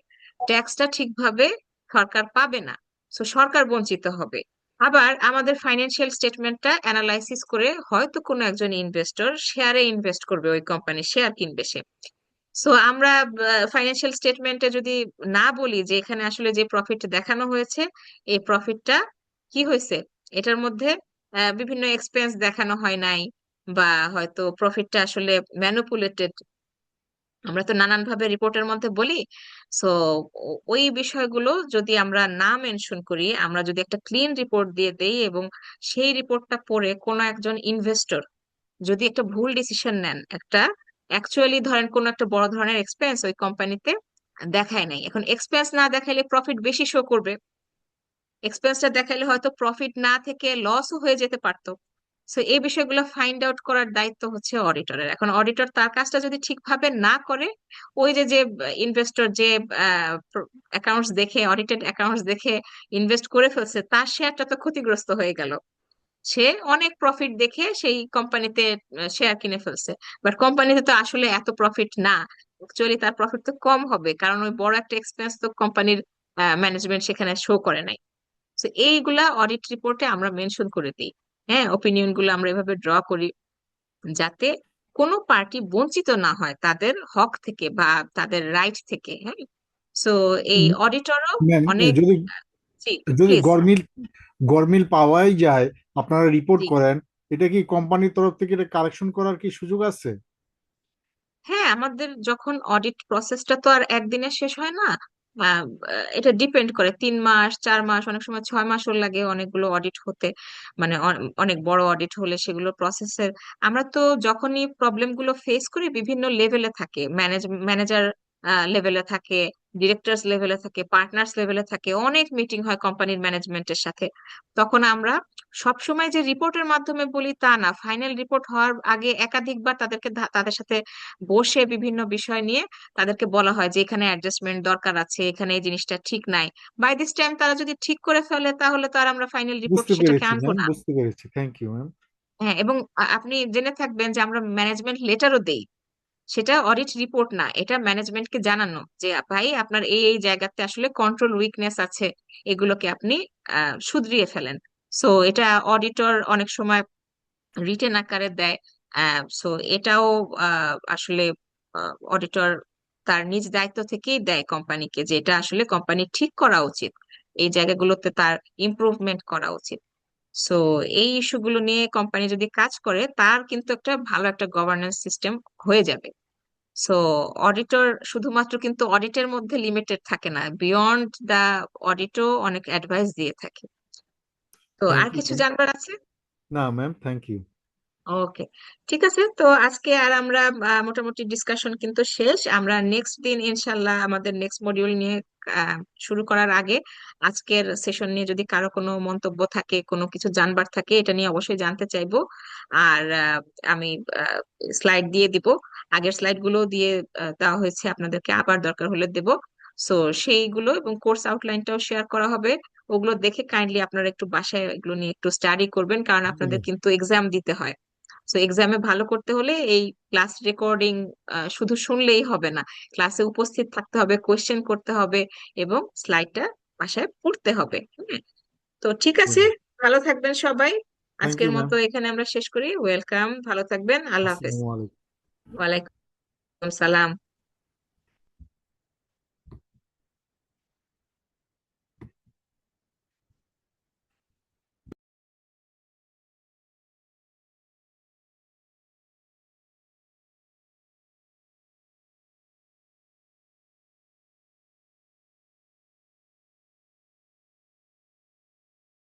Speaker 1: ট্যাক্সটা ঠিকভাবে সরকার পাবে না, তো সরকার বঞ্চিত হবে। আবার আমাদের ফাইন্যান্সিয়াল স্টেটমেন্টটা অ্যানালাইসিস করে হয়তো কোনো একজন ইনভেস্টর শেয়ারে ইনভেস্ট করবে, ওই কোম্পানির শেয়ার কিনবে সে। সো আমরা ফাইন্যান্সিয়াল স্টেটমেন্টে যদি না বলি যে এখানে আসলে যে প্রফিট দেখানো হয়েছে, এই প্রফিটটা কি হয়েছে, এটার মধ্যে বিভিন্ন এক্সপেন্স দেখানো হয় নাই, বা হয়তো প্রফিটটা আসলে ম্যানুপুলেটেড, আমরা তো নানান ভাবে রিপোর্টের মধ্যে বলি। সো ওই বিষয়গুলো যদি আমরা না মেনশন করি, আমরা যদি একটা ক্লিন রিপোর্ট দিয়ে দেই, এবং সেই রিপোর্টটা পড়ে কোনো একজন ইনভেস্টর যদি একটা ভুল ডিসিশন নেন, একটা অ্যাকচুয়ালি ধরেন কোনো একটা বড় ধরনের এক্সপেন্স ওই কোম্পানিতে দেখায় নাই, এখন এক্সপেন্স না দেখাইলে প্রফিট বেশি শো করবে, এক্সপেন্সটা দেখাইলে হয়তো প্রফিট না থেকে লসও হয়ে যেতে পারতো। সো এই বিষয়গুলো ফাইন্ড আউট করার দায়িত্ব হচ্ছে অডিটরের। এখন অডিটর তার কাজটা যদি ঠিকভাবে না করে, ওই যে যে ইনভেস্টর যে অ্যাকাউন্টস দেখে, অডিটেড অ্যাকাউন্টস দেখে ইনভেস্ট করে ফেলছে, তার শেয়ারটা তো ক্ষতিগ্রস্ত হয়ে গেল। সে অনেক প্রফিট দেখে সেই কোম্পানিতে শেয়ার কিনে ফেলছে, বাট কোম্পানিতে তো আসলে এত প্রফিট না, অ্যাকচুয়ালি তার প্রফিট তো কম হবে, কারণ ওই বড় একটা এক্সপেন্স তো কোম্পানির ম্যানেজমেন্ট সেখানে শো করে নাই। তো এইগুলা অডিট রিপোর্টে আমরা মেনশন করে দিই। হ্যাঁ, ওপিনিয়ন গুলো আমরা এভাবে ড্র করি, যাতে কোনো পার্টি বঞ্চিত না হয় তাদের হক থেকে বা তাদের রাইট থেকে। হ্যাঁ, সো এই অডিটরও
Speaker 7: ম্যাম,
Speaker 1: অনেক।
Speaker 7: যদি
Speaker 1: জি,
Speaker 7: যদি
Speaker 1: প্লিজ।
Speaker 7: গরমিল পাওয়াই যায়, আপনারা রিপোর্ট
Speaker 1: জি,
Speaker 7: করেন, এটা কি কোম্পানির তরফ থেকে এটা কারেকশন করার কি সুযোগ আছে?
Speaker 1: হ্যাঁ, আমাদের যখন অডিট প্রসেসটা তো আর একদিনে শেষ হয় না। আহ, এটা ডিপেন্ড করে, 3 মাস 4 মাস, অনেক সময় 6 মাসও লাগে অনেকগুলো অডিট হতে। মানে অনেক বড় অডিট হলে সেগুলো প্রসেসের, আমরা তো যখনই প্রবলেম গুলো ফেস করি বিভিন্ন লেভেলে থাকে, ম্যানেজার লেভেলে থাকে, ডিরেক্টরস লেভেলে থাকে, পার্টনার্স লেভেলে থাকে, অনেক মিটিং হয় কোম্পানির ম্যানেজমেন্টের সাথে। তখন আমরা সবসময় যে রিপোর্টের মাধ্যমে বলি তা না, ফাইনাল রিপোর্ট হওয়ার আগে একাধিকবার তাদেরকে তাদের সাথে বসে বিভিন্ন বিষয় নিয়ে তাদেরকে বলা হয় যে এখানে অ্যাডজাস্টমেন্ট দরকার আছে, এখানে এই জিনিসটা ঠিক নাই। বাই দিস টাইম তারা যদি ঠিক করে ফেলে, তাহলে তো আর আমরা ফাইনাল রিপোর্ট
Speaker 7: বুঝতে
Speaker 1: সেটাকে
Speaker 7: পেরেছি
Speaker 1: আনবো
Speaker 7: ম্যাম,
Speaker 1: না।
Speaker 7: বুঝতে পেরেছি, থ্যাংক ইউ ম্যাম।
Speaker 1: হ্যাঁ, এবং আপনি জেনে থাকবেন যে আমরা ম্যানেজমেন্ট লেটারও দেই, সেটা অডিট রিপোর্ট না, এটা ম্যানেজমেন্টকে জানানো যে ভাই আপনার এই এই জায়গাতে আসলে কন্ট্রোল উইকনেস আছে, এগুলোকে আপনি শুধরিয়ে ফেলেন। সো এটা অডিটর অনেক সময় রিটেন আকারে দেয়। সো এটাও আসলে অডিটর তার নিজ দায়িত্ব থেকেই দেয় কোম্পানিকে, যে এটা আসলে কোম্পানি ঠিক করা উচিত, এই জায়গাগুলোতে তার ইমপ্রুভমেন্ট করা উচিত। সো এই ইস্যুগুলো নিয়ে কোম্পানি যদি কাজ করে, তার কিন্তু একটা ভালো একটা গভর্নেন্স সিস্টেম হয়ে যাবে। সো অডিটর শুধুমাত্র কিন্তু অডিটের মধ্যে লিমিটেড থাকে না, বিয়ন্ড দা অডিটও অনেক অ্যাডভাইস দিয়ে থাকে। তো
Speaker 7: থ্যাংক
Speaker 1: আর
Speaker 7: ইউ
Speaker 1: কিছু
Speaker 7: ম্যাম।
Speaker 1: জানবার আছে?
Speaker 7: না ম্যাম, থ্যাংক ইউ।
Speaker 1: ওকে, ঠিক আছে। তো আজকে আর আমরা মোটামুটি ডিসকাশন কিন্তু শেষ। আমরা নেক্সট দিন ইনশাল্লাহ আমাদের নেক্সট মডিউল নিয়ে আহ, শুরু করার আগে আজকের সেশন নিয়ে যদি কারো কোনো মন্তব্য থাকে, কোনো কিছু জানবার থাকে, এটা নিয়ে অবশ্যই জানতে চাইবো। আর আমি স্লাইড দিয়ে দিব, আগের স্লাইড গুলো দিয়ে দেওয়া হয়েছে আপনাদেরকে, আবার দরকার হলে দেব। সো সেইগুলো এবং কোর্স আউটলাইনটাও শেয়ার করা হবে, ওগুলো দেখে কাইন্ডলি আপনারা একটু বাসায় এগুলো নিয়ে একটু স্টাডি করবেন, কারণ
Speaker 7: জি
Speaker 1: আপনাদের
Speaker 7: ম্যাম।
Speaker 1: কিন্তু এক্সাম দিতে হয়। সো এক্সামে ভালো করতে হলে এই ক্লাস রেকর্ডিং শুধু শুনলেই হবে না, ক্লাসে উপস্থিত থাকতে হবে, কোয়েশ্চেন করতে হবে, এবং স্লাইডটা বাসায় পড়তে হবে। হ্যাঁ, তো ঠিক আছে, ভালো থাকবেন সবাই।
Speaker 7: থ্যাংক
Speaker 1: আজকের
Speaker 7: ইউ ম্যাম।
Speaker 1: মতো এখানে আমরা শেষ করি। ওয়েলকাম, ভালো থাকবেন, আল্লাহ হাফেজ।
Speaker 7: আসসালামু আলাইকুম।
Speaker 1: ওয়ালাইকুম সালাম।